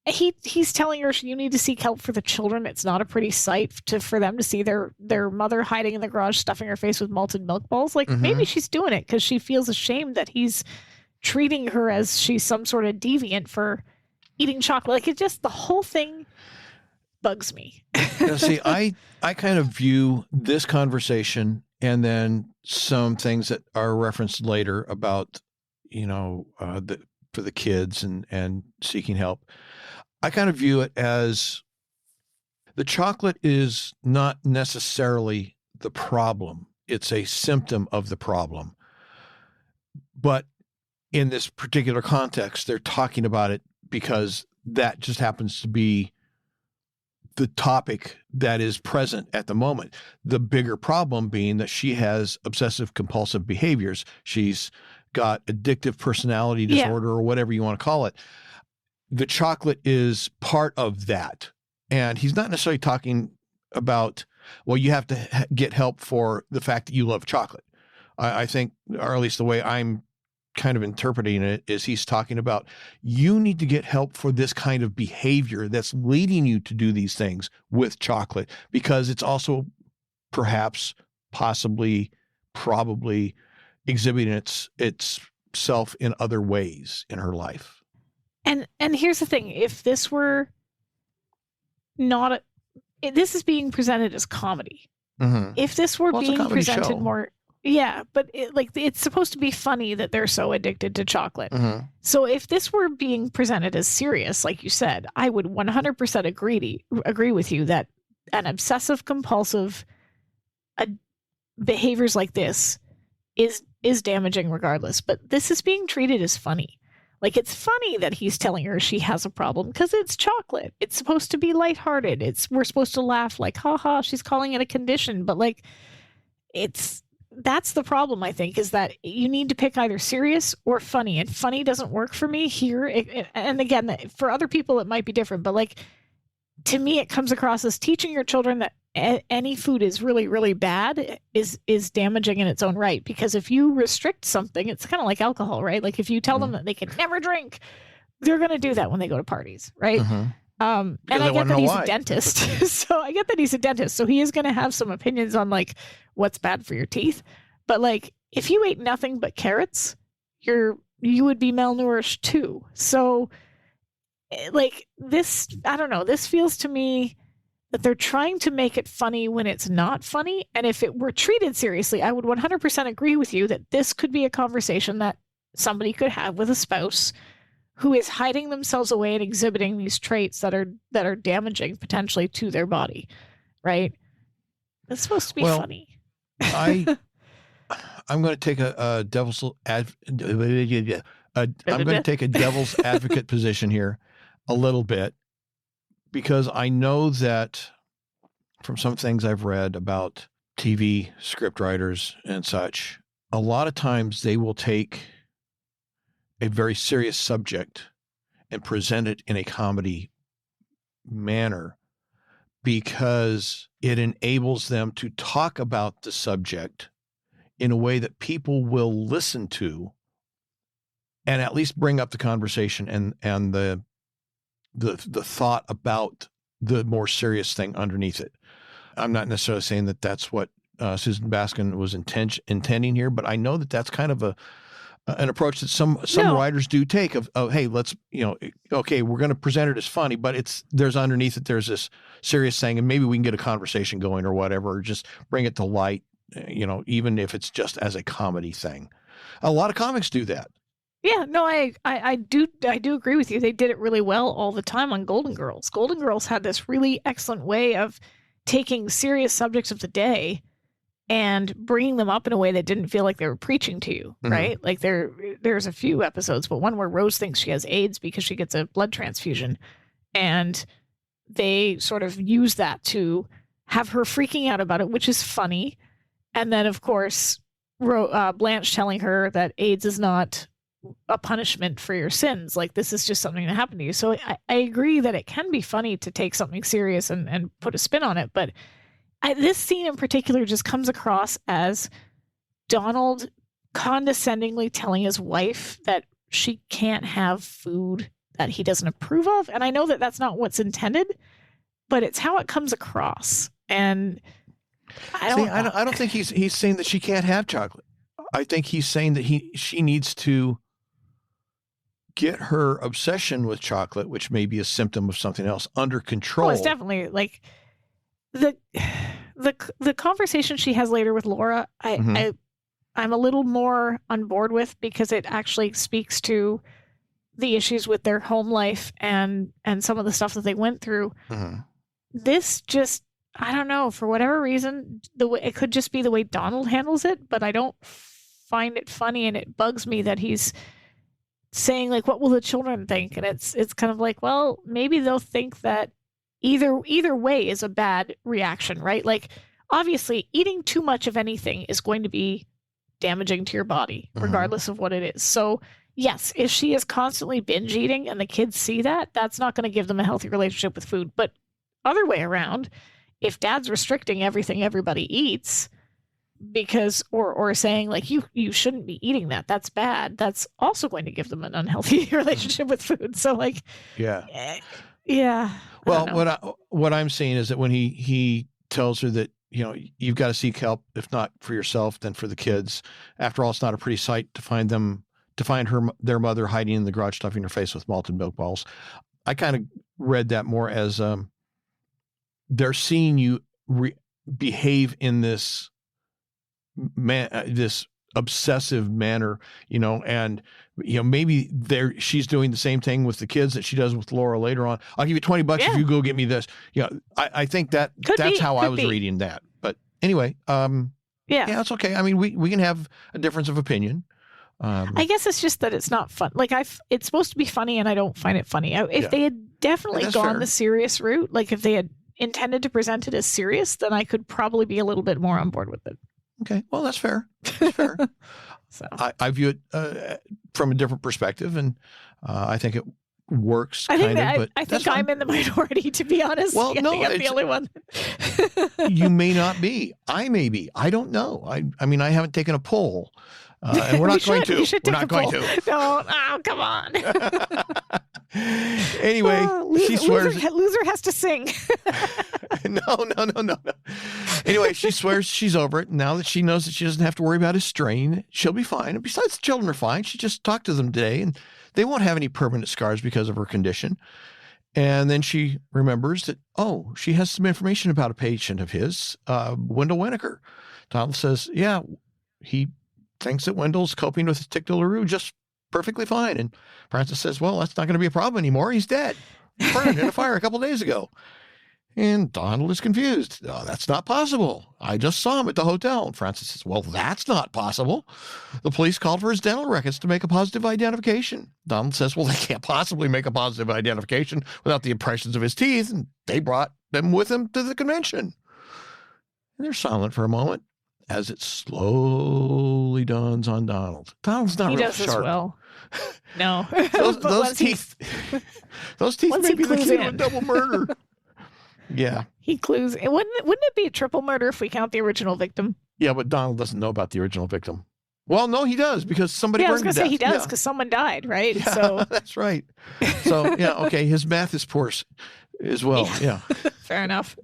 S2: He's telling her you need to seek help for the children. It's not a pretty sight for them to see their mother hiding in the garage, stuffing her face with malted milk balls. Maybe she's doing it because she feels ashamed that he's treating her as she's some sort of deviant for eating chocolate. The whole thing bugs me.
S1: See, I kind of view this conversation and then some things that are referenced later about, for the kids and seeking help. I kind of view it as the chocolate is not necessarily the problem. It's a symptom of the problem. But in this particular context, they're talking about it because that just happens to be the topic that is present at the moment. The bigger problem being that she has obsessive compulsive behaviors. She's got addictive personality disorder or whatever you want to call it. The chocolate is part of that. And he's not necessarily talking about, well, you have to get help for the fact that you love chocolate. I think, or at least the way I'm kind of interpreting it, is he's talking about you need to get help for this kind of behavior that's leading you to do these things with chocolate, because it's also perhaps, possibly, probably exhibiting itself in other ways in her life.
S2: And here's the thing: if this were not, this is being presented as comedy. If this were being presented more, but it's supposed to be funny that they're so addicted to chocolate. So if this were being presented as serious, like you said, I would 100% agree with you that an obsessive compulsive behaviors like this is damaging regardless. But this is being treated as funny. Like, it's funny that he's telling her she has a problem because it's chocolate. It's supposed to be lighthearted. We're supposed to laugh like, haha, she's calling it a condition. But like, that's the problem, I think, is that you need to pick either serious or funny. And funny doesn't work for me here. And again, for other people, it might be different. But like, to me, it comes across as teaching your children that any food is really, really bad is damaging in its own right. Because if you restrict something, it's kind of like alcohol, right? Like if you tell them that they can never drink, they're going to do that when they go to parties, right? And I get that he's a dentist. So I get that he's a dentist. So he is going to have some opinions on like what's bad for your teeth. But like if you ate nothing but carrots, you would be malnourished too. So like this, I don't know, this feels to me that they're trying to make it funny when it's not funny. And if it were treated seriously, I would 100% agree with you that this could be a conversation that somebody could have with a spouse who is hiding themselves away and exhibiting these traits that are damaging potentially to their body, right? It's supposed to be funny.
S1: I'm going to take a devil's I'm going to take a devil's advocate position here a little bit, because I know that from some things I've read about TV script writers and such, a lot of times they will take a very serious subject and present it in a comedy manner because it enables them to talk about the subject in a way that people will listen to and at least bring up the conversation and the thought about the more serious thing underneath it. I'm not necessarily saying that that's what Susan Baskin was intending here, but I know that that's kind of an approach that some writers do take of hey, let's, okay, we're going to present it as funny, but there's underneath it, there's this serious thing, and maybe we can get a conversation going or whatever, or just bring it to light, even if it's just as a comedy thing. A lot of comics do that.
S2: Yeah, no, I do agree with you. They did it really well all the time on Golden Girls. Golden Girls had this really excellent way of taking serious subjects of the day and bringing them up in a way that didn't feel like they were preaching to you, right? Like there's a few episodes, but one where Rose thinks she has AIDS because she gets a blood transfusion, and they sort of use that to have her freaking out about it, which is funny. And then, of course, Blanche telling her that AIDS is not a punishment for your sins. Like, this is just something that happened to you. So I agree that it can be funny to take something serious and put a spin on it. But this scene in particular just comes across as Donald condescendingly telling his wife that she can't have food that he doesn't approve of. And I know that that's not what's intended, but it's how it comes across. And I don't think he's saying that she can't have chocolate. I think he's saying that she needs to get her obsession with chocolate, which may be a symptom of something else, under control. Oh, it's definitely like the conversation she has later with Laura. I'm a little more on board with, because it actually speaks to the issues with their home life and some of the stuff that they went through. This just, I don't know, for whatever reason, it could just be the way Donald handles it, but I don't find it funny, and it bugs me that he's saying like, what will the children think? And it's kind of like, well, maybe they'll think that either way is a bad reaction, right? Like, obviously eating too much of anything is going to be damaging to your body, regardless of what it is. So yes, if she is constantly binge eating and the kids see that, that's not going to give them a healthy relationship with food. But other way around, if dad's restricting everything everybody eats, because or saying like you shouldn't be eating that's bad, that's also going to give them an unhealthy relationship with food. So like, yeah.
S1: Well, what I'm saying is that when he tells her that, you've got to seek help, if not for yourself, then for the kids. After all, it's not a pretty sight to find their mother hiding in the garage, stuffing her face with malted milk balls. I kind of read that more as they're seeing you behave in this this obsessive manner, and maybe she's doing the same thing with the kids that she does with Laura later on. I'll give you $20 if you go get me this. I think that's how I was reading that. But anyway, yeah, it's okay. I mean, we can have a difference of opinion.
S2: I guess it's just that it's not fun. Like it's supposed to be funny, and I don't find it funny. If they had definitely
S1: That's
S2: gone
S1: fair.
S2: the serious route, like if they had intended to present it as serious, then I could probably be a little bit more on board with it.
S1: Okay, well, that's fair. That's fair.
S2: So
S1: I view it from a different perspective, and I think it works.
S2: I think
S1: but
S2: I
S1: that's
S2: think I'm
S1: fine.
S2: in the minority, to be honest.
S1: Well,
S2: I
S1: no,
S2: think I'm the only one.
S1: You may not be. I may be. I don't know. I mean, I haven't taken a poll, and we're not going to.
S2: You should
S1: We're
S2: take
S1: not
S2: a
S1: going
S2: poll.
S1: to.
S2: Don't. Oh, come on.
S1: Anyway, she swears.
S2: Loser has to sing.
S1: No. Anyway, she swears she's over it. Now that she knows that she doesn't have to worry about his strain, she'll be fine. And besides, the children are fine. She just talked to them today, and they won't have any permanent scars because of her condition. And then she remembers that, she has some information about a patient of his, Wendell Winokur. Donald says, yeah, he thinks that Wendell's coping with his tic douloureux just perfectly fine. And Francis says, well, that's not going to be a problem anymore. He's dead. Burned in a fire a couple days ago. And Donald is confused. Oh, that's not possible. I just saw him at the hotel. And Francis says, well, that's not possible. The police called for his dental records to make a positive identification. Donald says, well, they can't possibly make a positive identification without the impressions of his teeth. And they brought them with them to the convention. And they're silent for a moment as it slowly dawns on Donald. Donald's not
S2: He
S1: real
S2: does as
S1: sharp.
S2: well. No.
S1: Those
S2: Once
S1: teeth, those teeth
S2: once
S1: may
S2: he
S1: be the
S2: clues
S1: key to a
S2: in.
S1: double murder. Yeah.
S2: He clues. Wouldn't it be a triple murder if we count the original victim?
S1: Yeah, but Donald doesn't know about the original victim. Well, no, he does because somebody
S2: Yeah, I was
S1: burned
S2: going
S1: to
S2: to say
S1: death.
S2: he does because someone died, right?
S1: Yeah,
S2: So
S1: that's right. So, yeah, okay, his math is poor as well. Yeah.
S2: fair enough.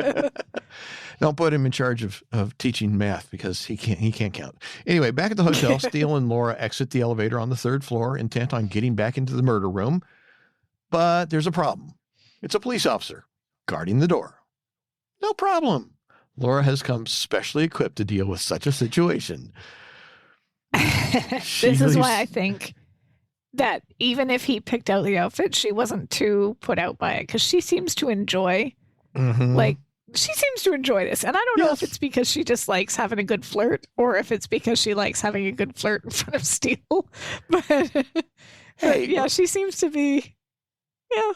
S1: Don't put him in charge of teaching math because he can't count. Anyway, back at the hotel, Steele and Laura exit the elevator on the third floor, intent on getting back into the murder room. But there's a problem. It's a police officer guarding the door. No problem. Laura has come specially equipped to deal with such a situation.
S2: This is why I think that even if he picked out the outfit, she wasn't too put out by it because she seems to enjoy, she seems to enjoy this. And I don't know if it's because she just likes having a good flirt or if it's because she likes having a good flirt in front of Steele. But
S1: Hey,
S2: yeah, she seems to be, yeah.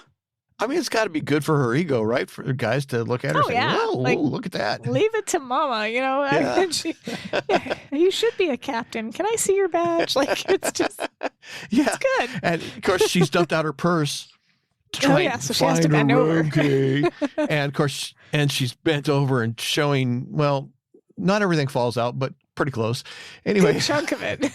S1: I mean, it's got to be good for her ego, right? For guys to look at her and say,
S2: yeah.
S1: whoa,
S2: Like,
S1: look at that.
S2: Leave it to mama, you know.
S1: Yeah.
S2: Yeah, you should be a captain. Can I see your badge? Like, it's just,
S1: Yeah.
S2: it's good.
S1: And of course, she's dumped out her purse to try and
S2: so she has to
S1: find
S2: bend
S1: her
S2: over.
S1: room key. And of course, she's bent over and showing, well, not everything falls out, but pretty close. Anyway.
S2: Good chunk of it.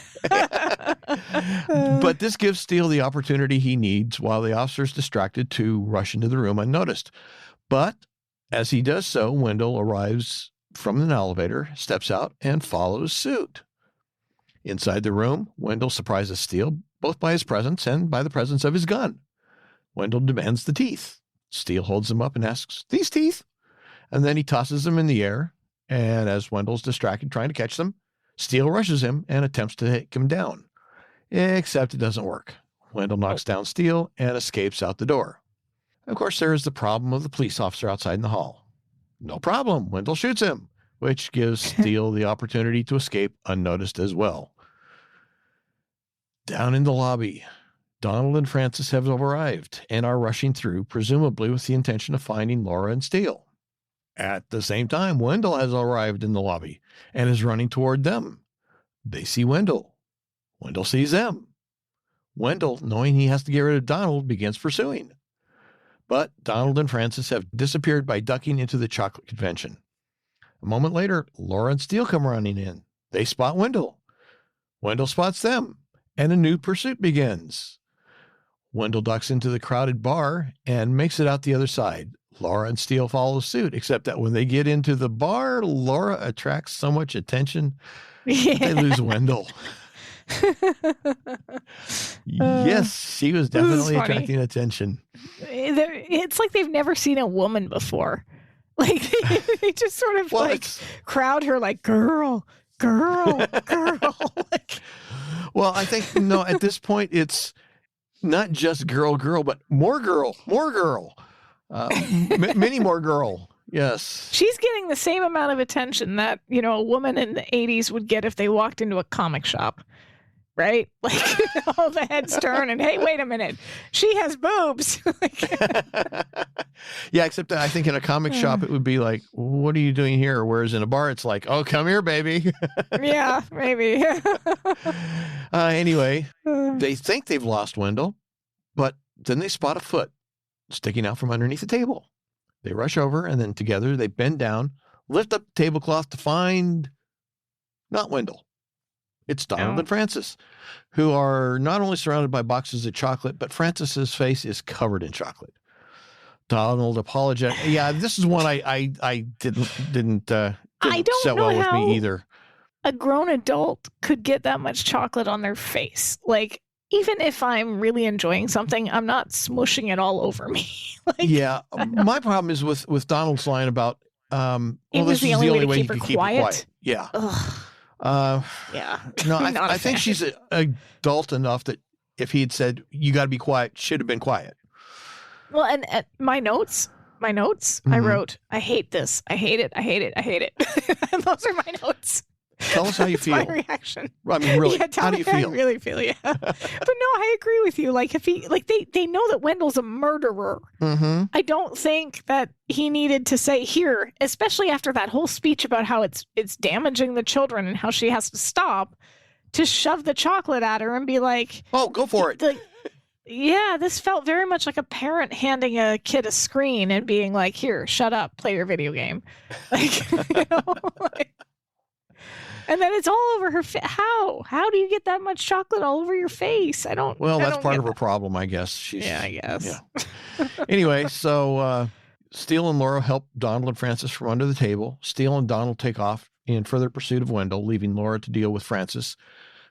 S1: But this gives Steele the opportunity he needs while the officer's distracted to rush into the room unnoticed. But as he does so, Wendell arrives from an elevator, steps out, and follows suit. Inside the room, Wendell surprises Steele both by his presence and by the presence of his gun. Wendell demands the teeth. Steele holds them up and asks, "These teeth?" And then he tosses them in the air. And as Wendell's distracted trying to catch them, Steele rushes him and attempts to take him down. Except it doesn't work. Wendell knocks down Steele and escapes out the door. Of course, there is the problem of the police officer outside in the hall. No problem. Wendell shoots him, which gives Steele the opportunity to escape unnoticed as well. Down in the lobby, Donald and Francis have arrived and are rushing through, presumably with the intention of finding Laura and Steele. At the same time, Wendell has arrived in the lobby and is running toward them. They see Wendell. Wendell sees them. Wendell, knowing he has to get rid of Donald, begins pursuing. But Donald and Francis have disappeared by ducking into the chocolate convention. A moment later, Laura and Steele come running in. They spot Wendell. Wendell spots them, and a new pursuit begins. Wendell ducks into the crowded bar and makes it out the other side. Laura and Steele follow suit, except that when they get into the bar, Laura attracts so much attention, they lose Wendell. Yes, she was definitely
S2: funny.
S1: attracting attention.
S2: It's like they've never seen a woman before. Like they just sort of
S1: Well,
S2: like crowd her like girl. Like,
S1: well, I think, no, at this point, it's not just girl, but more girl. Many more girl. Yes.
S2: she's getting the same amount of attention that, you know, a woman in the 80s would get if they walked into a comic shop. right? Like all the heads turn and, hey, wait a minute, she has boobs.
S1: Yeah, except that I think in a comic shop, it would be like, what are you doing here? Whereas in a bar, it's like, oh, come here, baby.
S2: Yeah, maybe.
S1: Anyway, they think they've lost Wendell, but then they spot a foot sticking out from underneath the table. They rush over, and then together they bend down, lift up the tablecloth to find not Wendell. It's Donald and Frances, who are not only surrounded by boxes of chocolate, but Frances's face is covered in chocolate. Donald apologized. Yeah, this is one I didn't set well with me either.
S2: A grown adult could get that much chocolate on their face. Like, even if I'm really enjoying something, I'm not smushing it all over me.
S1: Yeah, my problem is with Donald's line about well, this is the only way you can keep it quiet. Yeah.
S2: Yeah.
S1: No, I think she's adult enough that if he had said, you got to be quiet, should have been quiet.
S2: Well, and my notes, I wrote, I hate this. I hate it. I hate it. I hate it. And those are my notes.
S1: Tell us how you feel.
S2: My reaction.
S1: I mean, really,
S2: yeah,
S1: how do you feel?
S2: I really feel, yeah. But no, I agree with you. Like, if he, like, they know that Wendell's a murderer.
S1: Mm-hmm.
S2: I don't think that he needed to say here, especially after that whole speech about how it's damaging the children and how she has to stop, to shove the chocolate at her and be like,
S1: oh, go for it.
S2: Yeah, this felt very much like a parent handing a kid a screen and being like, here, shut up, play your video game. Like, you know, like, and then it's all over her face. How do you get that much chocolate all over your face?
S1: Well, that's part of her problem, I guess.
S2: Yeah, I guess.
S1: Yeah. Anyway, so Steele and Laura help Donald and Frances from under the table. Steele and Donald take off in further pursuit of Wendell, leaving Laura to deal with Frances,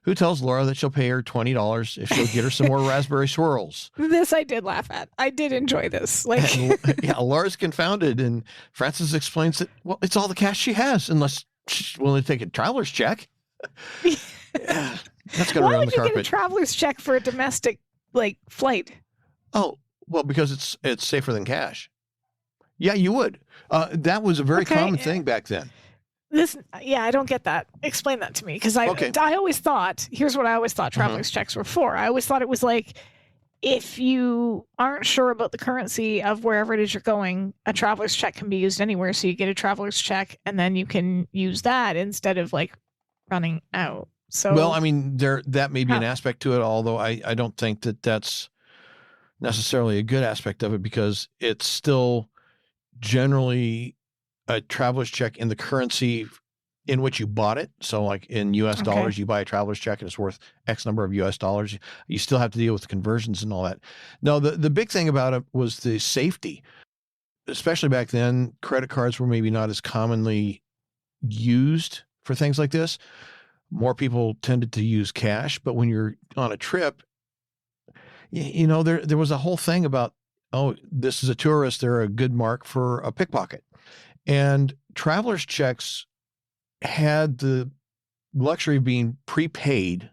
S1: who tells Laura that she'll pay her $20 if she'll get her some more raspberry swirls.
S2: This I did laugh at. I did enjoy this. Like,
S1: yeah, Laura's confounded, and Frances explains that, well, it's all the cash she has, unless she's willing to take a traveler's check. Yeah, that's going to run the carpet. Why would you get a
S2: traveler's check for a domestic flight?
S1: Oh, well, because it's safer than cash. Yeah, you would. That was a very common thing back then.
S2: I don't get that. Explain that to me, because I always thought, here's what I always thought traveler's checks were for. I always thought it was like, if you aren't sure about the currency of wherever it is you're going, a traveler's check can be used anywhere. So you get a traveler's check and then you can use that instead of running out. So,
S1: well, I mean, that may be an aspect to it, although I don't think that that's necessarily a good aspect of it, because it's still generally a traveler's check in the currency in which you bought it. So like in US dollars, you buy a traveler's check and it's worth X number of US dollars. You still have to deal with the conversions and all that. No, the big thing about it was the safety, especially back then. Credit cards were maybe not as commonly used for things like this. More people tended to use cash, but when you're on a trip, you know, there was a whole thing about, oh, this is a tourist, they're a good mark for a pickpocket. And traveler's checks had the luxury of being prepaid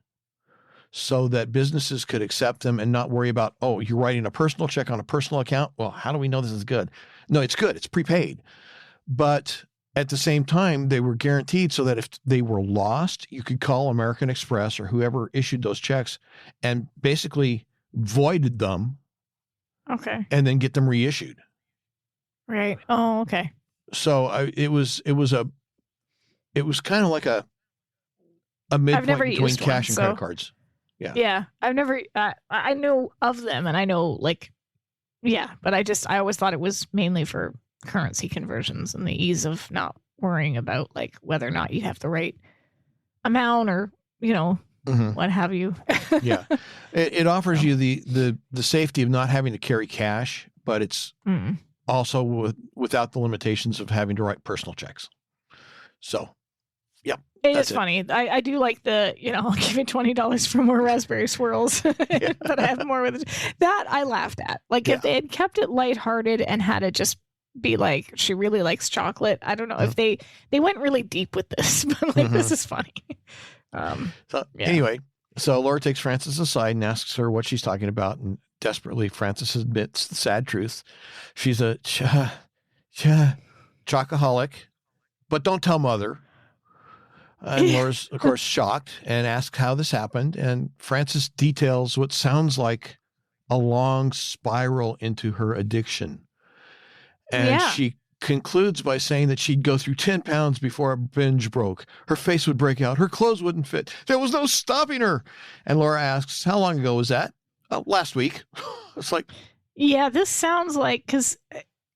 S1: so that businesses could accept them and not worry about, oh, you're writing a personal check on a personal account. Well, how do we know this is good? No, it's good. It's prepaid. But at the same time, they were guaranteed so that if they were lost, you could call American Express or whoever issued those checks and basically voided them.
S2: Okay.
S1: And then get them reissued.
S2: Right. Oh, okay.
S1: So it was kind of like a midpoint between cash and credit cards. Yeah.
S2: Yeah. I've never, I know of them and I know but I always thought it was mainly for currency conversions and the ease of not worrying about whether or not you have the right amount or, what have you.
S1: Yeah. It offers you the safety of not having to carry cash, but it's also without the limitations of having to write personal checks. So, yeah.
S2: It is funny. I do like the, I'll give you $20 for more raspberry swirls, but I have more with it. That I laughed at. If they had kept it lighthearted and had it just be like, she really likes chocolate. I don't know if they went really deep with this, but this is funny.
S1: Anyway, so Laura takes Frances aside and asks her what she's talking about. And desperately, Frances admits the sad truth. She's a chocoholic, but don't tell mother. And Laura's, of course, shocked and asks how this happened. And Frances details what sounds like a long spiral into her addiction. And she concludes by saying that she'd go through 10 pounds before a binge broke. Her face would break out. Her clothes wouldn't fit. There was no stopping her. And Laura asks, how long ago was that? Oh, last week. It's like...
S2: Yeah, this sounds like, because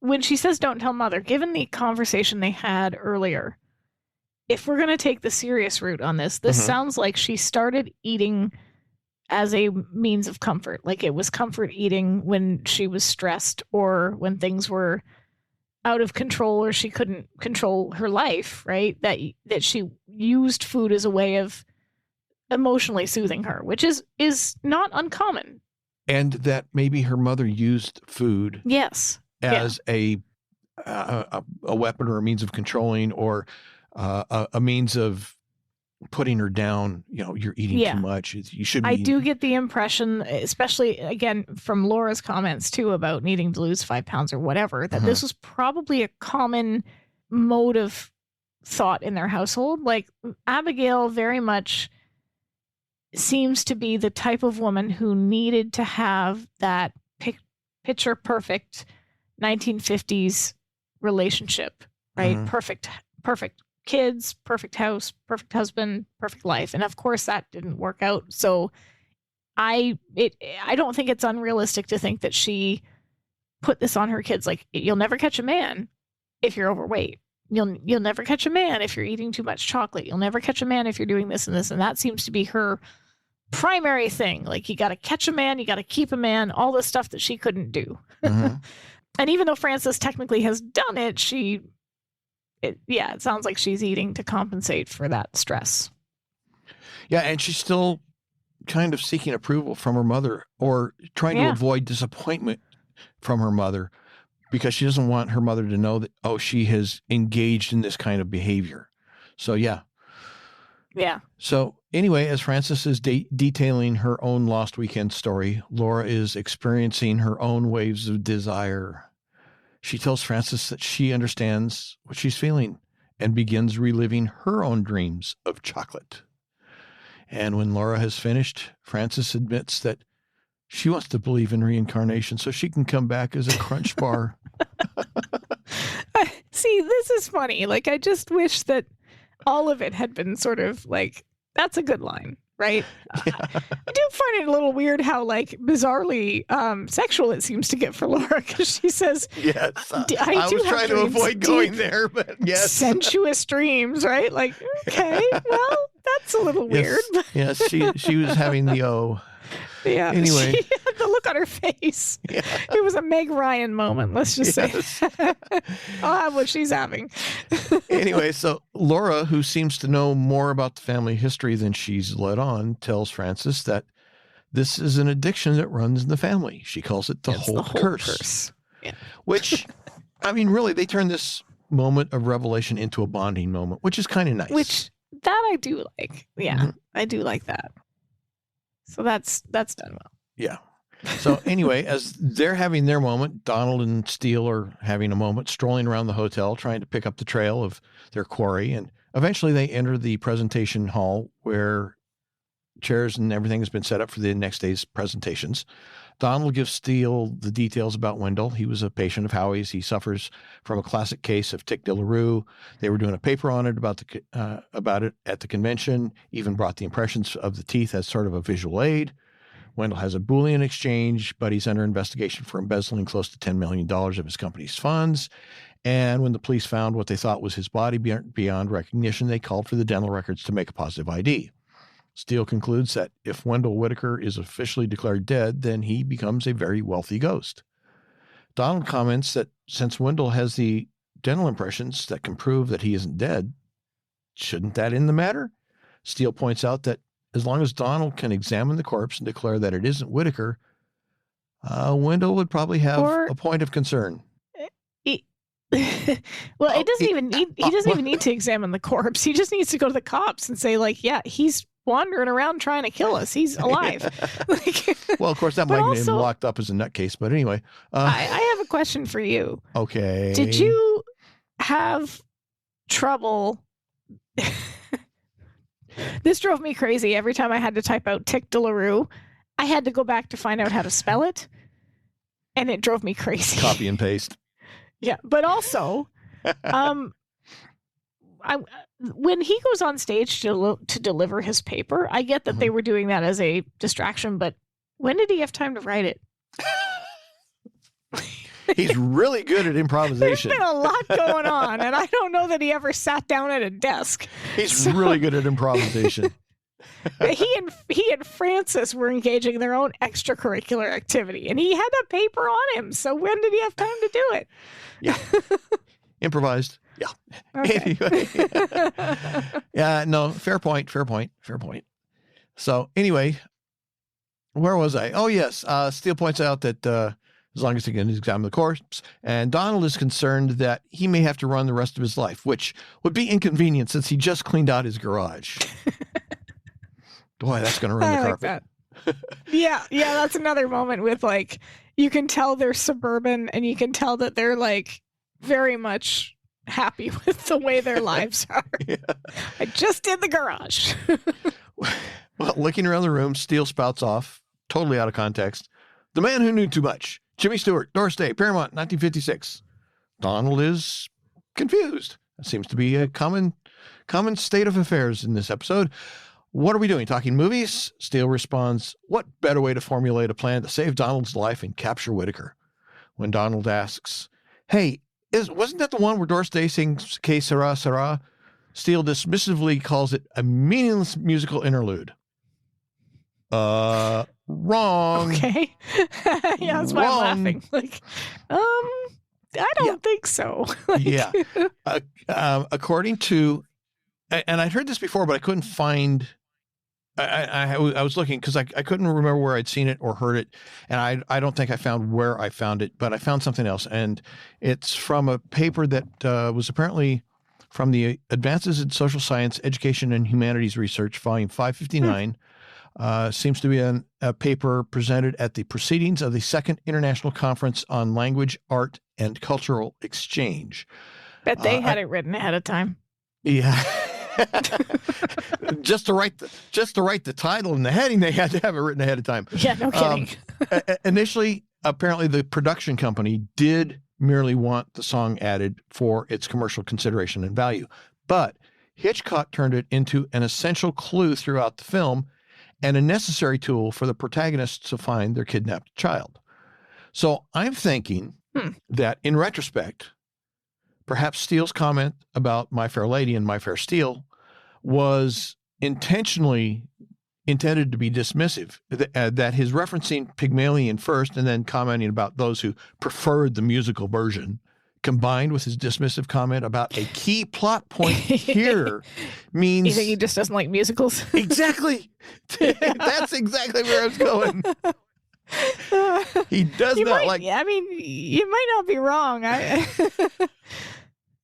S2: when she says don't tell mother, given the conversation they had earlier, if we're going to take the serious route on this, sounds like she started eating as a means of comfort. Like it was comfort eating when she was stressed or when things were out of control or she couldn't control her life, right? That she used food as a way of emotionally soothing her, which is not uncommon.
S1: And that maybe her mother used food as a weapon or a means of controlling or a means of putting her down. You know, you're eating too much. You shouldn't be eating.
S2: do get the impression, especially again from Laura's comments too about needing to lose 5 pounds or whatever, that this was probably a common mode of thought in their household. Like Abigail very much seems to be the type of woman who needed to have that picture perfect 1950s relationship, right? Perfect kids, perfect house, perfect husband, perfect life. And of course that didn't work out. So I don't think it's unrealistic to think that she put this on her kids. Like, you'll never catch a man if you're overweight. You'll never catch a man if you're eating too much chocolate. You'll never catch a man if you're doing this and this. And that seems to be her primary thing. Like, you got to catch a man, you got to keep a man, all the stuff that she couldn't do. And even though Frances technically has done it, it sounds like she's eating to compensate for that stress.
S1: Yeah, and she's still kind of seeking approval from her mother or trying to avoid disappointment from her mother because she doesn't want her mother to know that, oh, she has engaged in this kind of behavior. So, yeah. So anyway, as Frances is detailing her own lost weekend story, Laura is experiencing her own waves of desire. She tells Frances that she understands what she's feeling and begins reliving her own dreams of chocolate. And when Laura has finished, Frances admits that she wants to believe in reincarnation so she can come back as a crunch bar.
S2: See, this is funny. Like, I just wish that all of it had been sort of like, that's a good line, right? I do find it a little weird how, like, bizarrely sexual it seems to get for Laura, because she says,
S1: yes, I was trying to avoid going there, but yes.
S2: Sensuous dreams, right? Like, okay, well, that's a little weird.
S1: Yes, she was having the O.
S2: Yeah.
S1: Anyway.
S2: She had the look on her face. Yeah. It was a Meg Ryan moment, let's just say. I'll have what she's having.
S1: Anyway, so Laura, who seems to know more about the family history than she's let on, tells Frances that this is an addiction that runs in the family. She calls it the Holt curse. Yeah. Which, I mean, really, they turn this moment of revelation into a bonding moment, which is kind of nice.
S2: Which, that I do like. Yeah, I do like that. So that's done well.
S1: Yeah. So anyway, as they're having their moment, Donald and Steele are having a moment, strolling around the hotel, trying to pick up the trail of their quarry. And eventually they enter the presentation hall where chairs and everything has been set up for the next day's presentations. Donald gives Steele the details about Wendell. He was a patient of Howie's. He suffers from a classic case of tic de la rue. They were doing a paper on it about it at the convention, even brought the impressions of the teeth as sort of a visual aid. Wendell has a Boolean exchange, but he's under investigation for embezzling close to $10 million of his company's funds. And when the police found what they thought was his body beyond recognition, they called for the dental records to make a positive ID. Steele concludes that if Wendell Whitaker is officially declared dead, then he becomes a very wealthy ghost. Donald comments that since Wendell has the dental impressions that can prove that he isn't dead, shouldn't that end the matter? Steele points out that as long as Donald can examine the corpse and declare that it isn't Whitaker, Wendell would probably have a point of concern.
S2: Well, he doesn't even need to examine the corpse. He just needs to go to the cops and say, like, yeah, he's wandering around trying to kill us. He's alive.
S1: Well, of course, that might get him locked up as a nutcase. But anyway.
S2: I have a question for you.
S1: Okay.
S2: Did you have trouble This drove me crazy. Every time I had to type out Tic de la Rue, I had to go back to find out how to spell it. And it drove me crazy.
S1: Copy and paste.
S2: Yeah. But also, when he goes on stage to deliver his paper, I get that they were doing that as a distraction, but when did he have time to write it?
S1: He's really good at improvisation.
S2: There's been a lot going on, and I don't know that he ever sat down at a desk.
S1: He's really good at improvisation.
S2: He and Francis were engaging in their own extracurricular activity, and he had a paper on him. So when did he have time to do it?
S1: Yeah. Improvised. Yeah.
S2: Okay.
S1: Anyway. Yeah, no, fair point. So anyway, where was I? Oh, yes. Steele points out that as long as he can examine the corpse, and Donald is concerned that he may have to run the rest of his life, which would be inconvenient since he just cleaned out his garage. Boy, that's going to ruin the carpet.
S2: That. Yeah, that's another moment with, like, you can tell they're suburban, and you can tell that they're, like, very much happy with the way their lives are.
S1: Yeah.
S2: I just did the garage.
S1: Well, looking around the room, Steele spouts off, totally out of context. The man who knew too much. Jimmy Stewart, Doris Day, Paramount, 1956. Donald is confused. That seems to be a common state of affairs in this episode. What are we doing? Talking movies? Steele responds, what better way to formulate a plan to save Donald's life and capture Whitaker? When Donald asks, hey, wasn't that the one where Doris Day sings Que Sara, Sara? Steele dismissively calls it a meaningless musical interlude. Wrong.
S2: Okay. Yeah, that's why I'm laughing. Like, I don't think so. Like,
S1: yeah. According to, and I'd heard this before, but I couldn't find, I was looking because I couldn't remember where I'd seen it or heard it. And I don't think I found where I found it, but I found something else. And it's from a paper that was apparently from the Advances in Social Science, Education, and Humanities Research, volume 559. Seems to be a paper presented at the proceedings of the Second International Conference on Language, Art, and Cultural Exchange.
S2: Bet they had it written ahead of time.
S1: Yeah. just to write the title and the heading, they had to have it written ahead of time.
S2: Yeah, no kidding.
S1: Initially, apparently the production company did merely want the song added for its commercial consideration and value. But Hitchcock turned it into an essential clue throughout the film and a necessary tool for the protagonists to find their kidnapped child. So I'm thinking that in retrospect, perhaps Steele's comment about My Fair Lady and My Fair Steele was intentionally intended to be dismissive, that his referencing Pygmalion first and then commenting about those who preferred the musical version, combined with his dismissive comment about a key plot point here means...
S2: You think he just doesn't like musicals?
S1: Exactly. That's exactly where I was going. He does not like...
S2: I mean, you might not be wrong.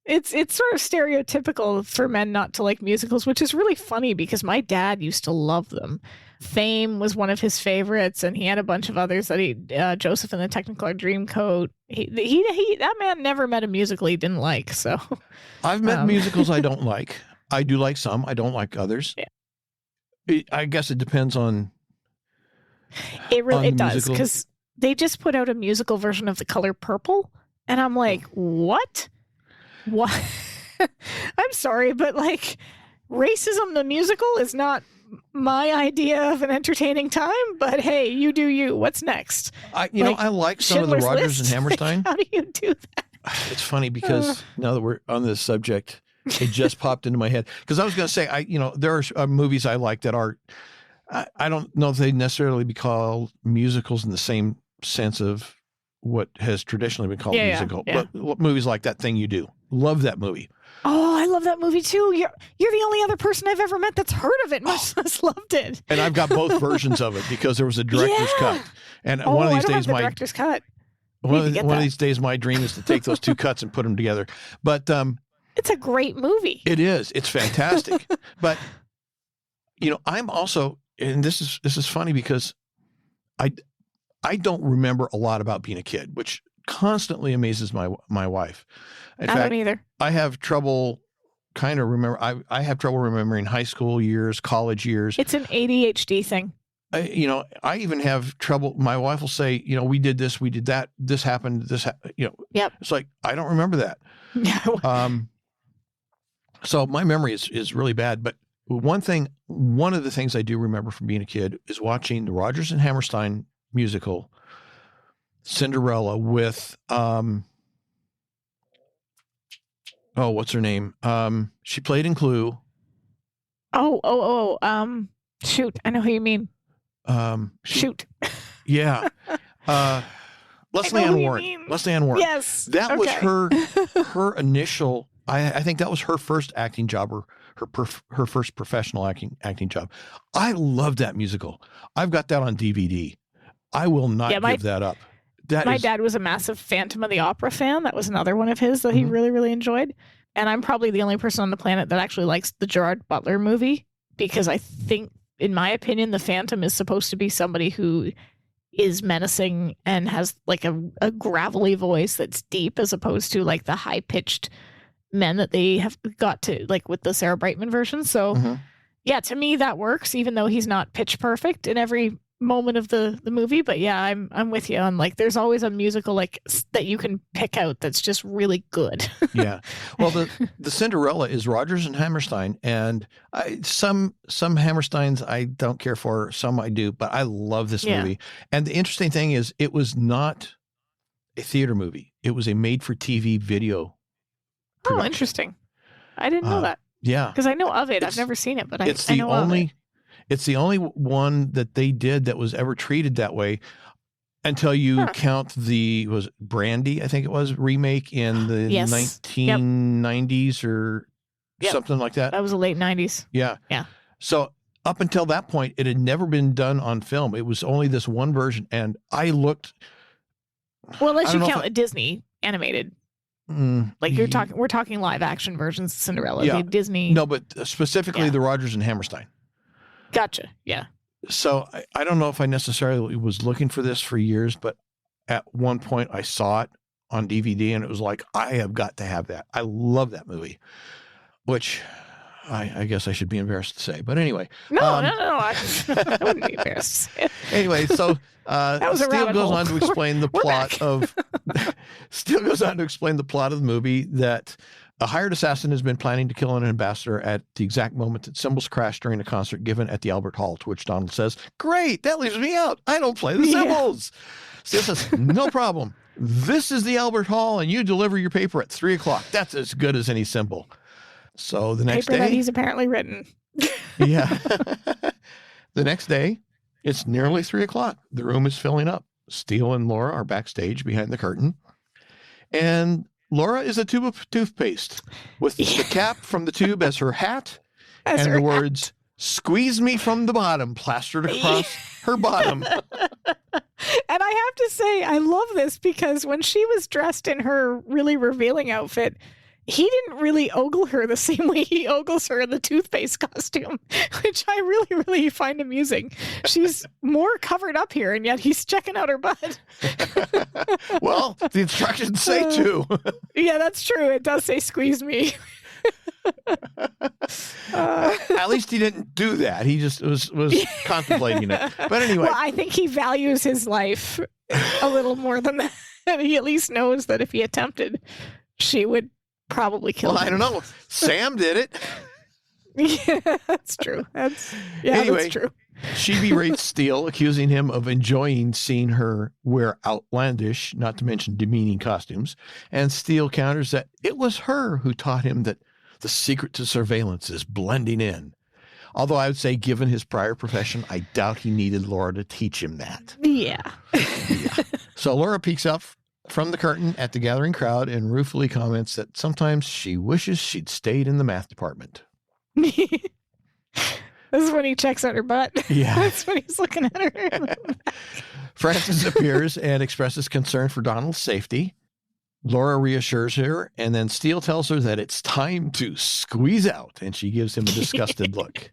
S2: It's sort of stereotypical for men not to like musicals, which is really funny because my dad used to love them. Fame was one of his favorites, and he had a bunch of others that Joseph and the Technicolor Dreamcoat. He that man never met a musical he didn't like. So
S1: I've met musicals I don't like. I do like some. I don't like others. Yeah. I guess it depends on.
S2: It does, because they just put out a musical version of The Color Purple, and I'm like, what? What? I'm sorry, but like, Racism the musical is not my idea of an entertaining time, but hey, you do you. What's next?
S1: I like some of the Rodgers and Hammerstein.
S2: How do you do that?
S1: It's funny because now that we're on this subject, it just popped into my head. Because I was going to say, there are movies I like that are, I don't know if they necessarily be called musicals in the same sense of what has traditionally been called musical.
S2: Yeah.
S1: But movies like That Thing You Do. Love that movie.
S2: Oh, I love that movie too. You're the only other person I've ever met that's heard of it, much less loved it.
S1: And I've got both versions of it because there was a director's cut. And one of these days, my
S2: director's cut.
S1: One of these days, my dream is to take those two cuts and put them together. But
S2: it's a great movie.
S1: It is. It's fantastic. But I'm also, and this is funny because I don't remember a lot about being a kid, which constantly amazes my wife. In fact,
S2: I don't either.
S1: I have trouble kind of remember. I have trouble remembering high school years, college years.
S2: It's an ADHD thing.
S1: I even have trouble. My wife will say, we did this, we did that, this happened,
S2: Yep.
S1: It's like, I don't remember that. So my memory is really bad. But one of the things I do remember from being a kid is watching the Rodgers and Hammerstein musical, Cinderella, with, what's her name? She played in Clue.
S2: Shoot. I know who you mean. Shoot.
S1: Yeah. Leslie Ann Warren. Leslie Ann Warren.
S2: Yes.
S1: That was her initial, I think that was her first acting job, or her first professional acting job. I love that musical. I've got that on DVD. I will not give that up. My
S2: dad was a massive Phantom of the Opera fan. That was another one of his that he really, really enjoyed. And I'm probably the only person on the planet that actually likes the Gerard Butler movie, because I think, in my opinion, the Phantom is supposed to be somebody who is menacing and has like a gravelly voice that's deep, as opposed to like the high pitched men that they have got to, like with the Sarah Brightman version. So yeah, to me that works, even though he's not pitch perfect in every moment of the movie. But yeah, I'm with you on, like, there's always a musical like that you can pick out that's just really good.
S1: Yeah. Well, the Cinderella is Rodgers and Hammerstein, and some Hammersteins I don't care for, some I do, but I love this movie. And the interesting thing is, it was not a theater movie. It was a made-for-TV video production.
S2: Oh, interesting. I didn't know that.
S1: Yeah.
S2: Because I know of it. I've never seen it, but I know of it.
S1: It's the only one that they did that was ever treated that way, until you count was Brandy, I think it was, remake in the 1990s or something like that.
S2: That was the late 90s.
S1: Yeah.
S2: Yeah.
S1: So up until that point, it had never been done on film. It was only this one version. And I looked.
S2: Well, unless you count a Disney animated. Like we're talking live action versions of Cinderella.
S1: Yeah.
S2: The Disney.
S1: No, but specifically the Rodgers and Hammerstein.
S2: Gotcha. Yeah.
S1: So I don't know if I necessarily was looking for this for years, but at one point I saw it on DVD and it was like, I have got to have that. I love that movie, which I guess I should be embarrassed to say. But anyway.
S2: No. I wouldn't be embarrassed.
S1: Anyway, so
S2: Steele
S1: goes on to explain the plot of Steele goes on to explain the plot of the movie, that a hired assassin has been planning to kill an ambassador at the exact moment that cymbals crash during a concert given at the Albert Hall, to which Donald says, "Great, that leaves me out. I don't play the cymbals." Steele says, "No problem. This is the Albert Hall, and you deliver your paper at 3:00. That's as good as any cymbal." So the next day,
S2: that he's apparently written.
S1: Yeah. The next day, it's nearly 3:00. The room is filling up. Steele and Laura are backstage behind the curtain, and Laura is a tube of toothpaste with the cap from the tube as her hat, and the words, "Squeeze me from the bottom," plastered across her bottom.
S2: And I have to say, I love this, because when she was dressed in her really revealing outfit, he didn't really ogle her the same way he ogles her in the toothpaste costume, which I really, really find amusing. She's more covered up here, and yet he's checking out her butt.
S1: Well, the instructions say to.
S2: Yeah, that's true. It does say "squeeze me."
S1: At least he didn't do that. He just was contemplating it. But anyway.
S2: Well, I think he values his life a little more than that. He at least knows that if he attempted, she would probably kill him.
S1: I don't know. Sam did it.
S2: Yeah, that's true.
S1: Anyway,
S2: that's true.
S1: She berates Steele, accusing him of enjoying seeing her wear outlandish, not to mention demeaning costumes. And Steele counters that it was her who taught him that the secret to surveillance is blending in. Although I would say, given his prior profession, I doubt he needed Laura to teach him that.
S2: Yeah.
S1: So Laura peeks up from the curtain at the gathering crowd and ruefully comments that sometimes she wishes she'd stayed in the math department.
S2: This is when he checks out her butt.
S1: Yeah.
S2: That's when he's looking at her.
S1: Frances appears and expresses concern for Donald's safety. Laura reassures her, and then Steele tells her that it's time to squeeze out, and she gives him a disgusted look.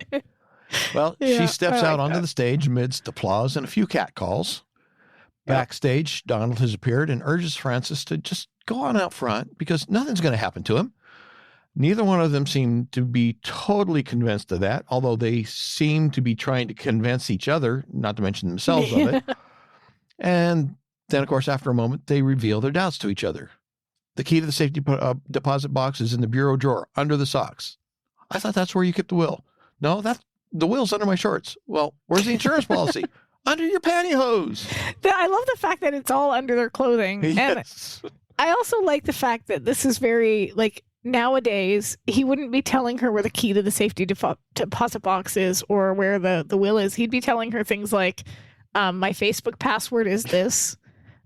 S1: Well, she steps out onto the stage amidst applause and a few catcalls. Backstage, Donald has appeared and urges Frances to just go on out front because nothing's going to happen to him. Neither one of them seemed to be totally convinced of that, although they seemed to be trying to convince each other, not to mention themselves, of it. And then, of course, after a moment, they reveal their doubts to each other. The key to the safety deposit box is in the bureau drawer under the socks. I thought that's where you kept the will. No, the will's under my shorts. Well, where's the insurance policy? Under your pantyhose.
S2: I love the fact that it's all under their clothing.
S1: Yes.
S2: And I also like the fact that this is very, like, nowadays, he wouldn't be telling her where the key to the safety deposit box is or where the will is. He'd be telling her things like, my Facebook password is this.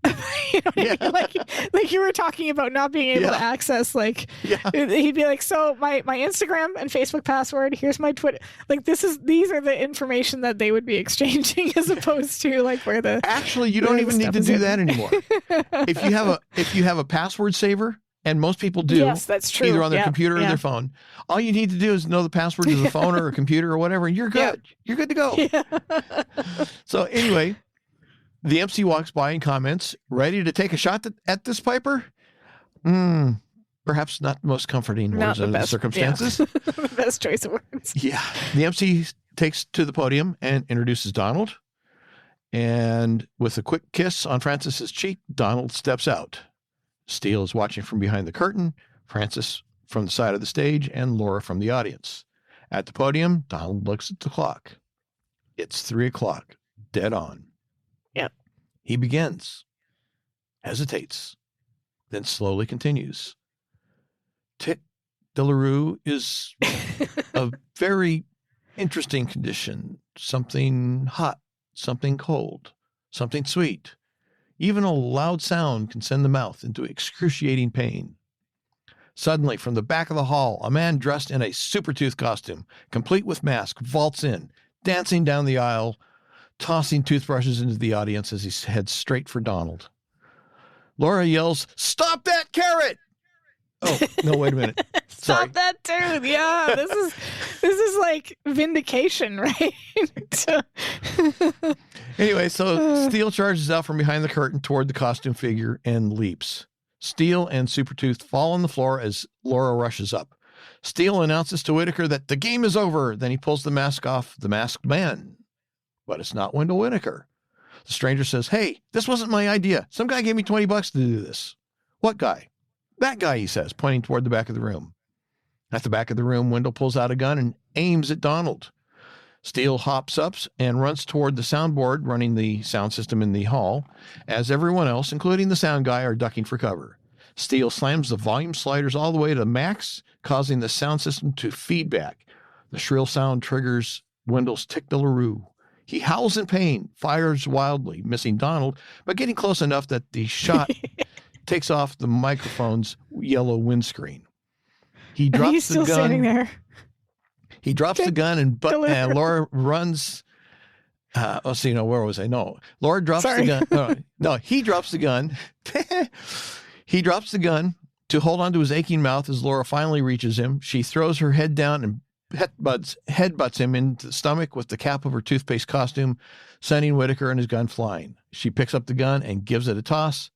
S2: You know what I mean? Like you were talking about not being able to access, like, he'd be like, so my Instagram and Facebook password, here's my Twitter. Like, these are the information that they would be exchanging, as opposed to like where the
S1: actually you don't even need to do that anymore. If you have a password saver, and most people do,
S2: yes, that's true,
S1: either on their computer or their phone, all you need to do is know the password to the phone or a computer or whatever, and you're good. You're good to go. So anyway, the MC walks by and comments, ready to take a shot at this Piper? Perhaps not the most comforting words under the circumstances.
S2: The best choice of words.
S1: Yeah. The MC takes to the podium and introduces Donald. And with a quick kiss on Francis's cheek, Donald steps out. Steele is watching from behind the curtain, Francis from the side of the stage, and Laura from the audience. At the podium, Donald looks at the clock. It's 3:00, dead on.
S2: Yep.
S1: He begins, hesitates, then slowly continues. Tic de la Rue is a very interesting condition. Something hot, something cold, something sweet. Even a loud sound can send the mouth into excruciating pain. Suddenly, from the back of the hall, a man dressed in a super tooth costume, complete with mask, vaults in, dancing down the aisle, tossing toothbrushes into the audience as he heads straight for Donald. Laura yells, "Stop that carrot!" Oh, no, wait a minute.
S2: Stop that tooth. Yeah, this is like vindication, right?
S1: Anyway, so Steele charges out from behind the curtain toward the costume figure and leaps. Steele and Supertooth fall on the floor as Laura rushes up. Steele announces to Whitaker that the game is over. Then he pulls the mask off the masked man. But it's not Wendell Whitaker. The stranger says, "Hey, this wasn't my idea. Some guy gave me $20 to do this." "What guy?" "That guy," he says, pointing toward the back of the room. At the back of the room, Wendell pulls out a gun and aims at Donald. Steele hops up and runs toward the soundboard running the sound system in the hall, as everyone else, including the sound guy, are ducking for cover. Steele slams the volume sliders all the way to max, causing the sound system to feedback. The shrill sound triggers Wendell's tic de la Rue. He howls in pain, fires wildly, missing Donald, but getting close enough that the shot takes off the microphone's yellow windscreen. He drops
S2: He's still
S1: the gun.
S2: standing there.
S1: He drops the gun and Laura runs. Where was I? No, Laura drops the gun. No, he drops the gun. He drops the gun to hold onto his aching mouth as Laura finally reaches him. She throws her head down and headbutts him into the stomach with the cap of her toothpaste costume, sending Whitaker and his gun flying. She picks up the gun and gives it a toss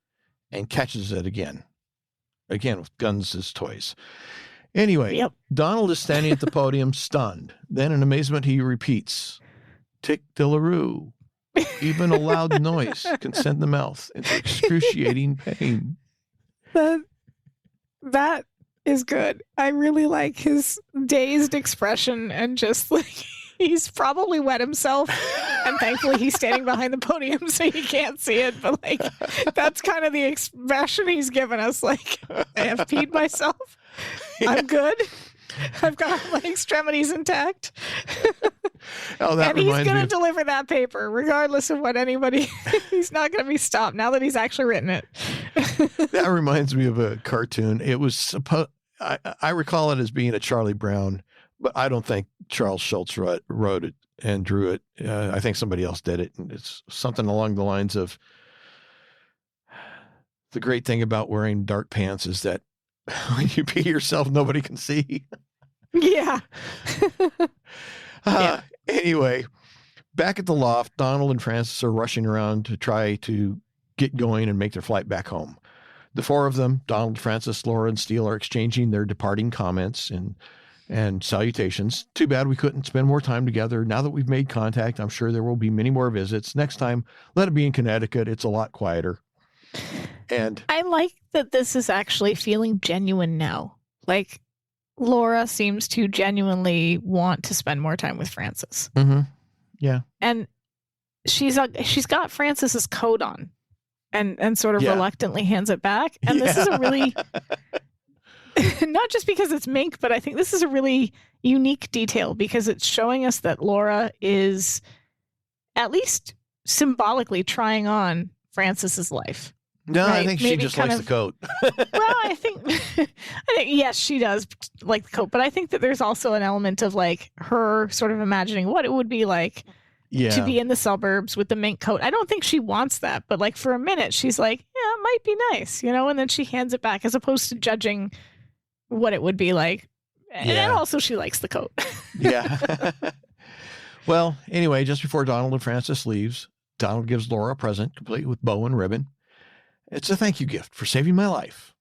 S1: and catches it again with guns as toys. Anyway, Donald is standing at the podium, stunned. Then in amazement, he repeats, "Tic de la Rue. Even a loud noise can send the mouth into excruciating pain."
S2: That is good. I really like his dazed expression and just like he's probably wet himself, and thankfully he's standing behind the podium so you can't see it, but like that's kind of the expression he's given us, like, "I have peed myself. I'm good. I've got my extremities intact."
S1: And
S2: he's going to deliver that paper regardless of what anybody, he's not going to be stopped now that he's actually written it.
S1: That reminds me of a cartoon. It was I recall it as being a Charlie Brown, but I don't think Charles Schultz wrote it and drew it. I think somebody else did it. And it's something along the lines of, the great thing about wearing dark pants is that when you pee yourself, nobody can see.
S2: Yeah.
S1: Anyway, back at the loft, Donald and Francis are rushing around to try to get going and make their flight back home. The four of them, Donald, Frances, Laura, and Steele, are exchanging their departing comments and salutations. Too bad we couldn't spend more time together. Now that we've made contact, I'm sure there will be many more visits. Next time, let it be in Connecticut. It's a lot quieter. And
S2: I like that this is actually feeling genuine now. Like, Laura seems to genuinely want to spend more time with Frances.
S1: mm-hmm. Yeah.
S2: And she's got Frances's coat on and sort of reluctantly hands it back. And this is a really, not just because it's mink, but I think this is a really unique detail because it's showing us that Laura is at least symbolically trying on Frances's life.
S1: No,
S2: right?
S1: I think she just likes the coat.
S2: Well, I think yes, she does like the coat, but I think that there's also an element of like her sort of imagining what it would be like to be in the suburbs with the mink coat. I don't think she wants that, but like for a minute, she's like, yeah, it might be nice, and then she hands it back as opposed to judging what it would be like. And also she likes the coat.
S1: Yeah. Well, anyway, just before Donald and Frances leaves, Donald gives Laura a present complete with bow and ribbon. It's a thank you gift for saving my life.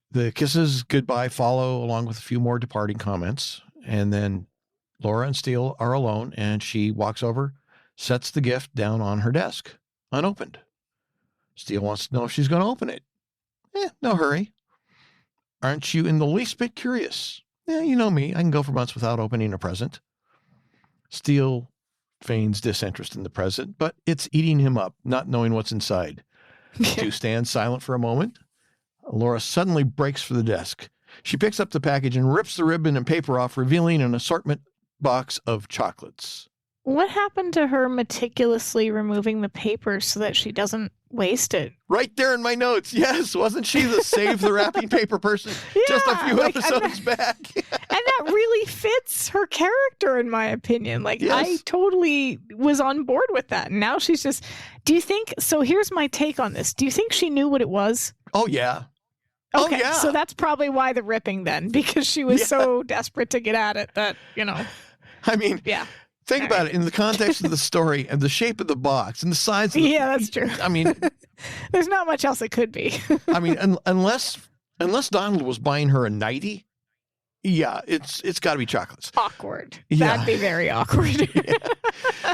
S1: The kisses goodbye follow along with a few more departing comments. And then Laura and Steele are alone and she walks over, sets the gift down on her desk, unopened. Steele wants to know if she's going to open it. No hurry. Aren't you in the least bit curious? Yeah, you know me. I can go for months without opening a present. Steele feigns disinterest in the present, but it's eating him up, not knowing what's inside. The two stand silent for a moment. Laura suddenly breaks for the desk. She picks up the package and rips the ribbon and paper off, revealing an assortment box of chocolates.
S2: What happened to her meticulously removing the paper so that she doesn't waste it?
S1: Right there in my notes. Yes. Wasn't she the save the wrapping paper person just a few episodes back?
S2: And that really fits her character, in my opinion. Like, I totally was on board with that. And now she's just, do you think, so here's my take on this. Do you think she knew what it was?
S1: Oh, yeah.
S2: Okay,
S1: oh, yeah.
S2: So that's probably why the ripping then, because she was so desperate to get at it that,
S1: I mean, think about it in the context of the story and the shape of the box and the size of the...
S2: Yeah, that's true.
S1: I mean...
S2: There's not much else it could be.
S1: I mean, unless Donald was buying her a nightie, it's got to be chocolates.
S2: Awkward.
S1: Yeah.
S2: That'd be very awkward.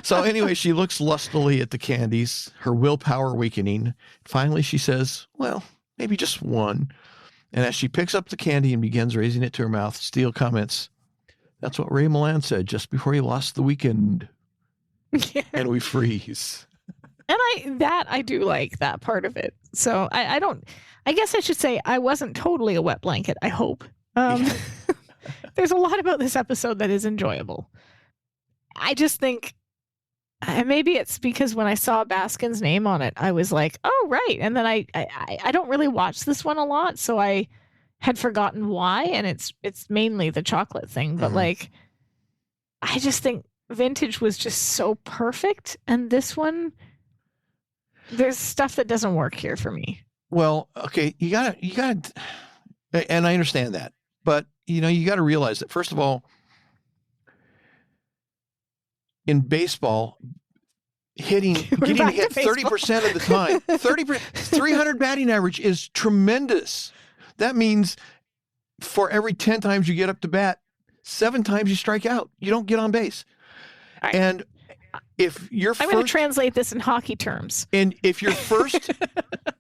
S1: So anyway, she looks lustfully at the candies, her willpower weakening. Finally, she says, well, maybe just one. And as she picks up the candy and begins raising it to her mouth, Steele comments, that's what Ray Milland said just before he lost the weekend. Yeah. And we freeze.
S2: And I do like that part of it. So I guess I should say I wasn't totally a wet blanket, I hope. There's a lot about this episode that is enjoyable. I just think maybe it's because when I saw Baskin's name on it, I was like, oh, right. And then I don't really watch this one a lot, so I had forgotten why. And it's mainly the chocolate thing. But I just think Vintage was just so perfect. And this one, there's stuff that doesn't work here for me.
S1: Well, okay, you gotta, and I understand that, but you got to realize that first of all, in baseball, getting hit 30% of the time, 300 batting average is tremendous. That means for every 10 times you get up to bat, 7 times you strike out. You don't get on base.
S2: Right.
S1: And if your
S2: I'm going to translate this in hockey terms.
S1: And if your first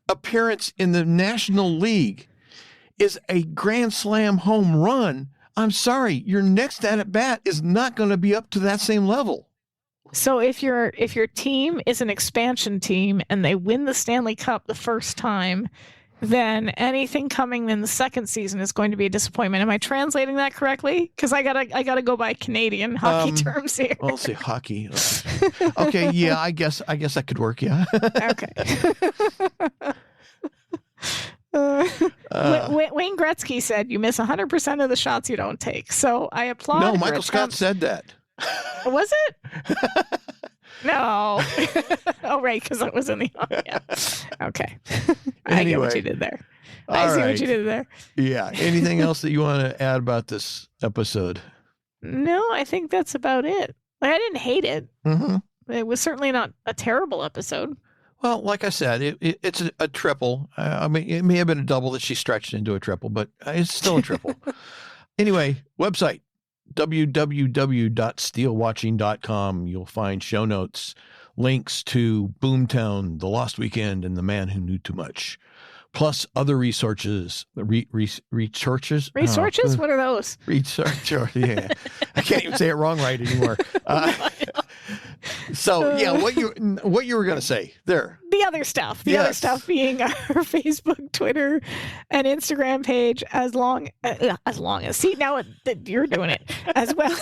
S1: appearance in the National League is a grand slam home run, I'm sorry, your next at bat is not going to be up to that same level.
S2: So if your team is an expansion team and they win the Stanley Cup the first time, then anything coming in the second season is going to be a disappointment. Am I translating that correctly? Because I gotta go by Canadian hockey terms here.
S1: Well, let's say hockey. Okay, yeah, I guess that could work. Yeah.
S2: Okay. Wayne Gretzky said, "You miss 100% of the shots you don't take." So I applaud.
S1: No, Michael Scott said that.
S2: Was it? No. Oh, right, because it was in the... Yeah. Okay. I get what you did there. I see what you did there.
S1: Yeah. Anything else that you want to add about this episode?
S2: No, I think that's about it. I didn't hate it.
S1: Mm-hmm.
S2: It was certainly not a terrible episode.
S1: Well, like I said, it's a triple. I mean, it may have been a double that she stretched into a triple, but it's still a triple. Anyway, website, www.SteeleWatching.com. You'll find show notes, links to Boomtown, The Lost Weekend, and The Man Who Knew Too Much, plus other resources. Researches?
S2: Researches? What are those?
S1: Research. Yeah. I can't even say it wrong right anymore. So yeah, what you were going to say there.
S2: The other stuff. The other stuff being our Facebook, Twitter, and Instagram page, as long as see now you're doing it, as well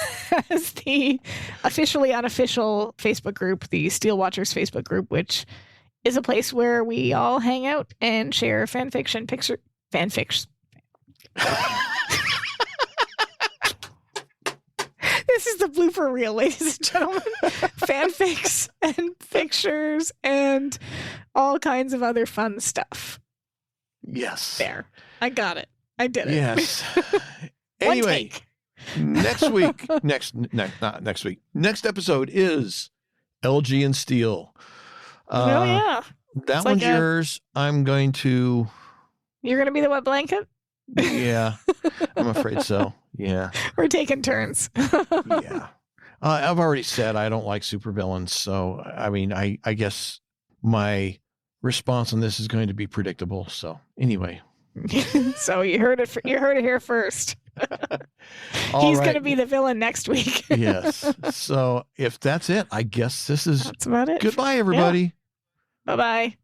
S2: as the officially unofficial Facebook group, the Steele Watchers Facebook group, which is a place where we all hang out and share fanfiction. This is the blooper reel, ladies and gentlemen. Fanfics and pictures and all kinds of other fun stuff.
S1: Yes.
S2: There. I got it. I did it.
S1: Yes.
S2: One
S1: Anyway,
S2: take.
S1: next episode is LG and Steele.
S2: Oh, yeah.
S1: That
S2: It's
S1: one's
S2: like
S1: yours. I'm going to...
S2: You're going to be the wet blanket?
S1: Yeah, I'm afraid so. Yeah.
S2: We're taking turns.
S1: Yeah. I've already said I don't like supervillains. So, I mean, I guess my response on this is going to be predictable. So anyway.
S2: So you heard it here first. He's going to be the villain next week.
S1: Yes. So if that's it, I guess this is
S2: That's about it.
S1: goodbye, everybody.
S2: Yeah. Bye-bye.